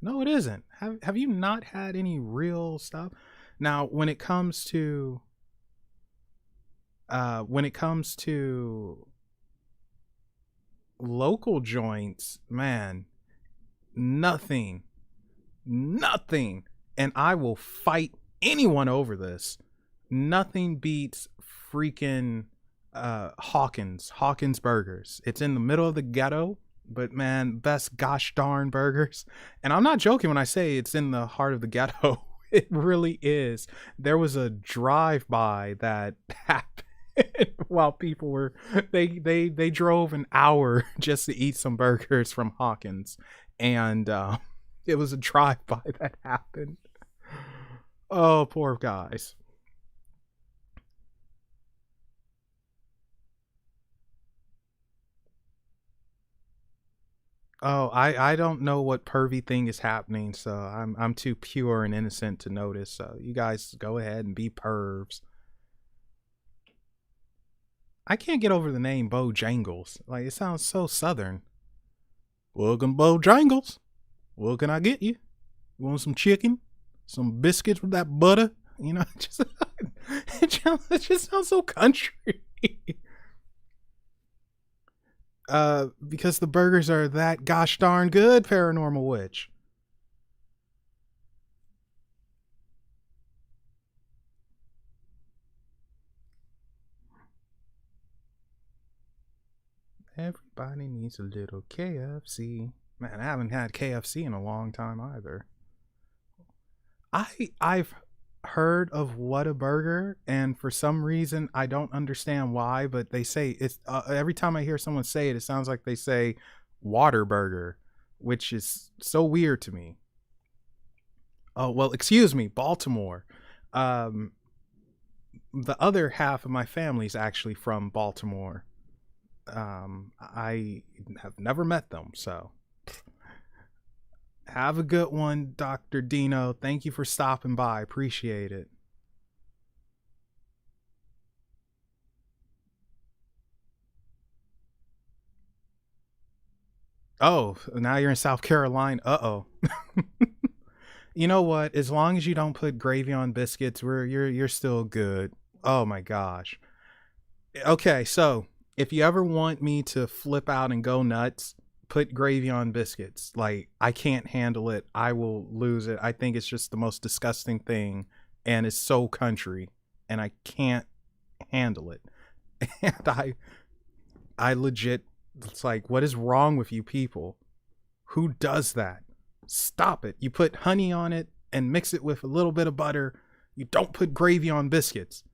No, it isn't. Have you not had any real stuff? Now, when it comes to local joints, man, nothing, and I will fight anyone over this. Nothing beats freaking Hawkins Burgers. It's in the middle of the ghetto, but man, best gosh darn burgers. And I'm not joking when I say it's in the heart of the ghetto. It really is. There was a drive-by that happened while people were they drove an hour just to eat some burgers from Hawkins, and it was a drive-by that happened. Oh, poor guys. Oh, I don't know what pervy thing is happening, so I'm too pure and innocent to notice. So you guys go ahead and be pervs. I can't get over the name Bojangles. Like, it sounds so southern. Welcome, Bojangles. What can I get you? You want some chicken? Some biscuits with that butter? You know, it just sounds so country. Because the burgers are that gosh darn good, Paranormal Witch. Everybody needs a little KFC. Man, I haven't had KFC in a long time either. I've heard of Whataburger, and for some reason I don't understand why, but they say it's every time I hear someone say it, it sounds like they say Waterburger, which is so weird to me. Oh well, excuse me, Baltimore. The other half of my family is actually from Baltimore. I have never met them, so have a good one, Dr. Dino. Thank you for stopping by. Appreciate it. Oh, now you're in South Carolina. Uh-oh. You know what? As long as you don't put gravy on biscuits, you're still good. Oh my gosh. Okay, so if you ever want me to flip out and go nuts, put gravy on biscuits. Like, I can't handle it. I will lose it. I think it's just the most disgusting thing, and it's so country, and I can't handle it. And I legit, it's like, what is wrong with you people? Who does that? Stop it. You put honey on it and mix it with a little bit of butter. You don't put gravy on biscuits.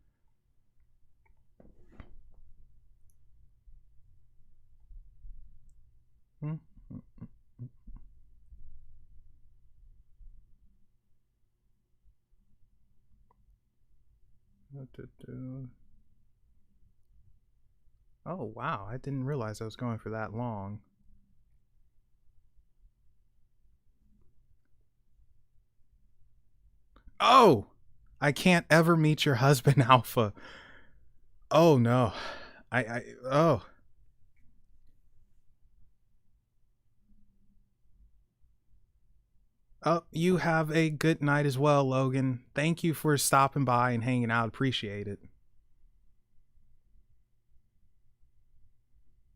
Oh, wow. I didn't realize I was going for that long. Oh, I can't ever meet your husband, Alpha. Oh, no. Oh. Oh, you have a good night as well, Logan. Thank you for stopping by and hanging out. Appreciate it.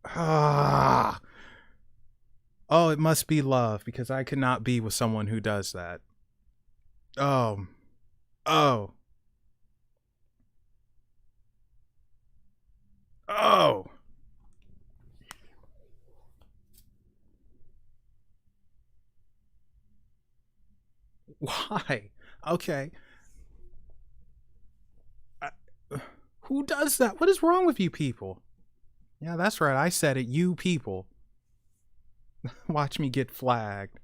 Ah. Oh, it must be love because I could not be with someone who does that. Oh. Oh. Why? Okay. I, who does that? What is wrong with you people? Yeah, that's right. I said it. You people. Watch me get flagged.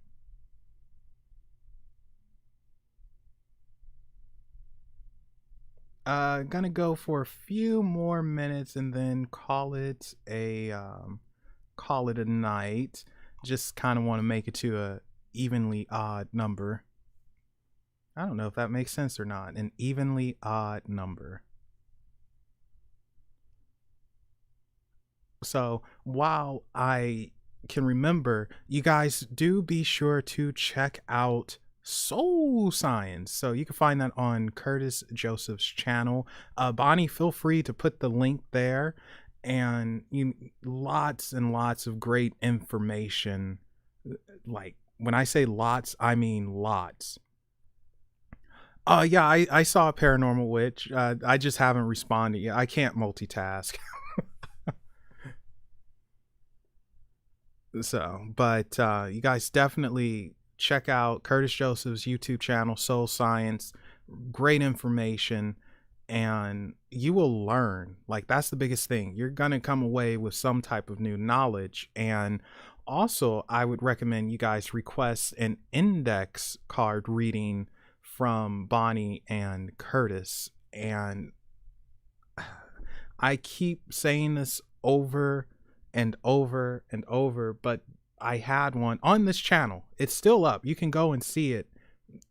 Gonna go for a few more minutes and then call it a night. Just kind of want to make it to a evenly odd number. I don't know if that makes sense or not. An evenly odd number. So while I can remember, you guys do be sure to check out Soul Science. So you can find that on Curtis Joseph's channel. Bonnie, feel free to put the link there, and lots and lots of great information. Like when I say lots, I mean lots. Yeah, I saw a paranormal witch. I just haven't responded yet. I can't multitask. So, but you guys definitely check out Curtis Joseph's YouTube channel, Soul Science. Great information, and you will learn. Like, that's the biggest thing. You're gonna come away with some type of new knowledge. And also, I would recommend you guys request an index card reading from Bonnie and Curtis. And I keep saying this over and over and over, but I had one on this channel. It's still up. You can go and see it.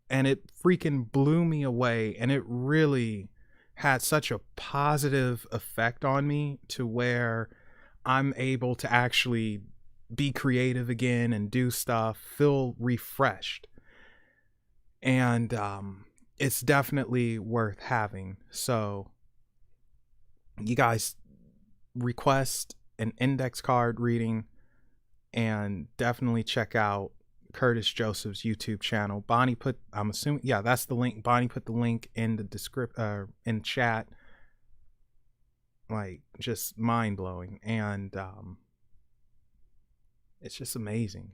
And it freaking blew me away. And it really had such a positive effect on me to where I'm able to actually be creative again and do stuff, feel refreshed. And it's definitely worth having. So you guys request an index card reading and definitely check out Curtis Joseph's YouTube channel. Bonnie put, I'm assuming, yeah, that's the link. Bonnie put the link in the description, in chat. Like, just mind blowing. And it's just amazing.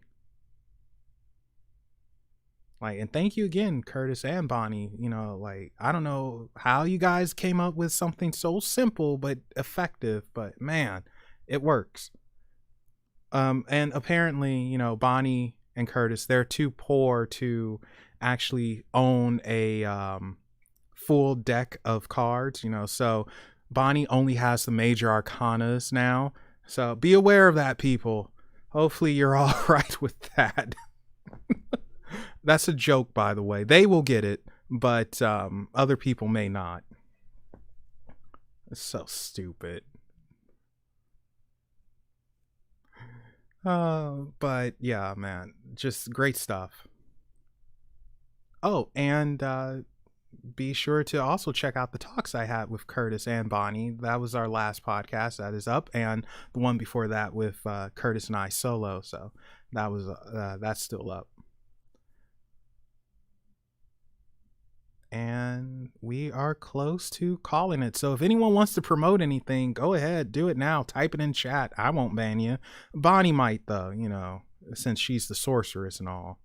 Like, and thank you again, Curtis and Bonnie. You know, like, I don't know how you guys came up with something so simple but effective, but man, it works. And apparently, you know, Bonnie and Curtis, they're too poor to actually own a full deck of cards, you know, so Bonnie only has the major arcanas now. So be aware of that, people. Hopefully you're all right with that. That's a joke, by the way. They will get it, but other people may not. It's so stupid. But yeah, man, just great stuff. Oh, and be sure to also check out the talks I had with Curtis and Bonnie. That was our last podcast that is up, and the one before that with Curtis and I solo. So that was that's still up. And we are close to calling it. So if anyone wants to promote anything, go ahead, do it now. Type it in chat. I won't ban you. Bonnie might, though, you know, since she's the sorceress and all.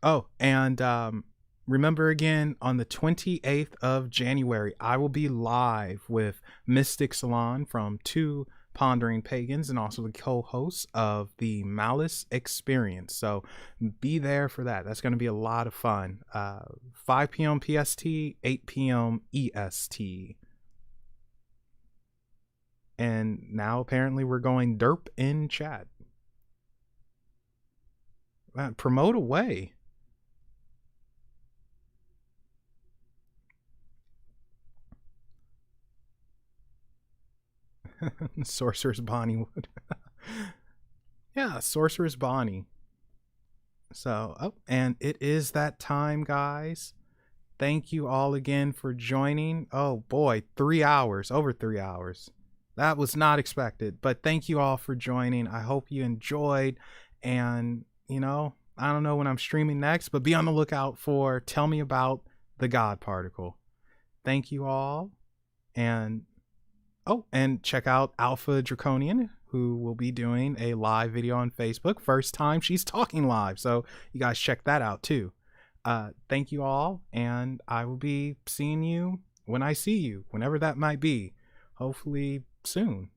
Oh, and remember again, on the 28th of January, I will be live with Mystic Salon from 2 Pondering Pagans and also the co-host of the Malice Experience. So be there for that. That's going to be a lot of fun. 5 p.m. PST, 8 p.m. EST. And now apparently we're going derp in chat. Promote away. Sorceress Bonnie would. Yeah, Sorceress Bonnie. So, oh, and it is that time, guys. Thank you all again for joining. Oh boy, 3 hours, over 3 hours. That was not expected, but thank you all for joining. I hope you enjoyed. And, you know, I don't know when I'm streaming next, but be on the lookout for Tell Me About the God Particle. Thank you all. And oh, and check out Alpha Draconian, who will be doing a live video on Facebook. First time she's talking live, so you guys check that out too. Thank you all, and I will be seeing you when I see you, whenever that might be. Hopefully soon.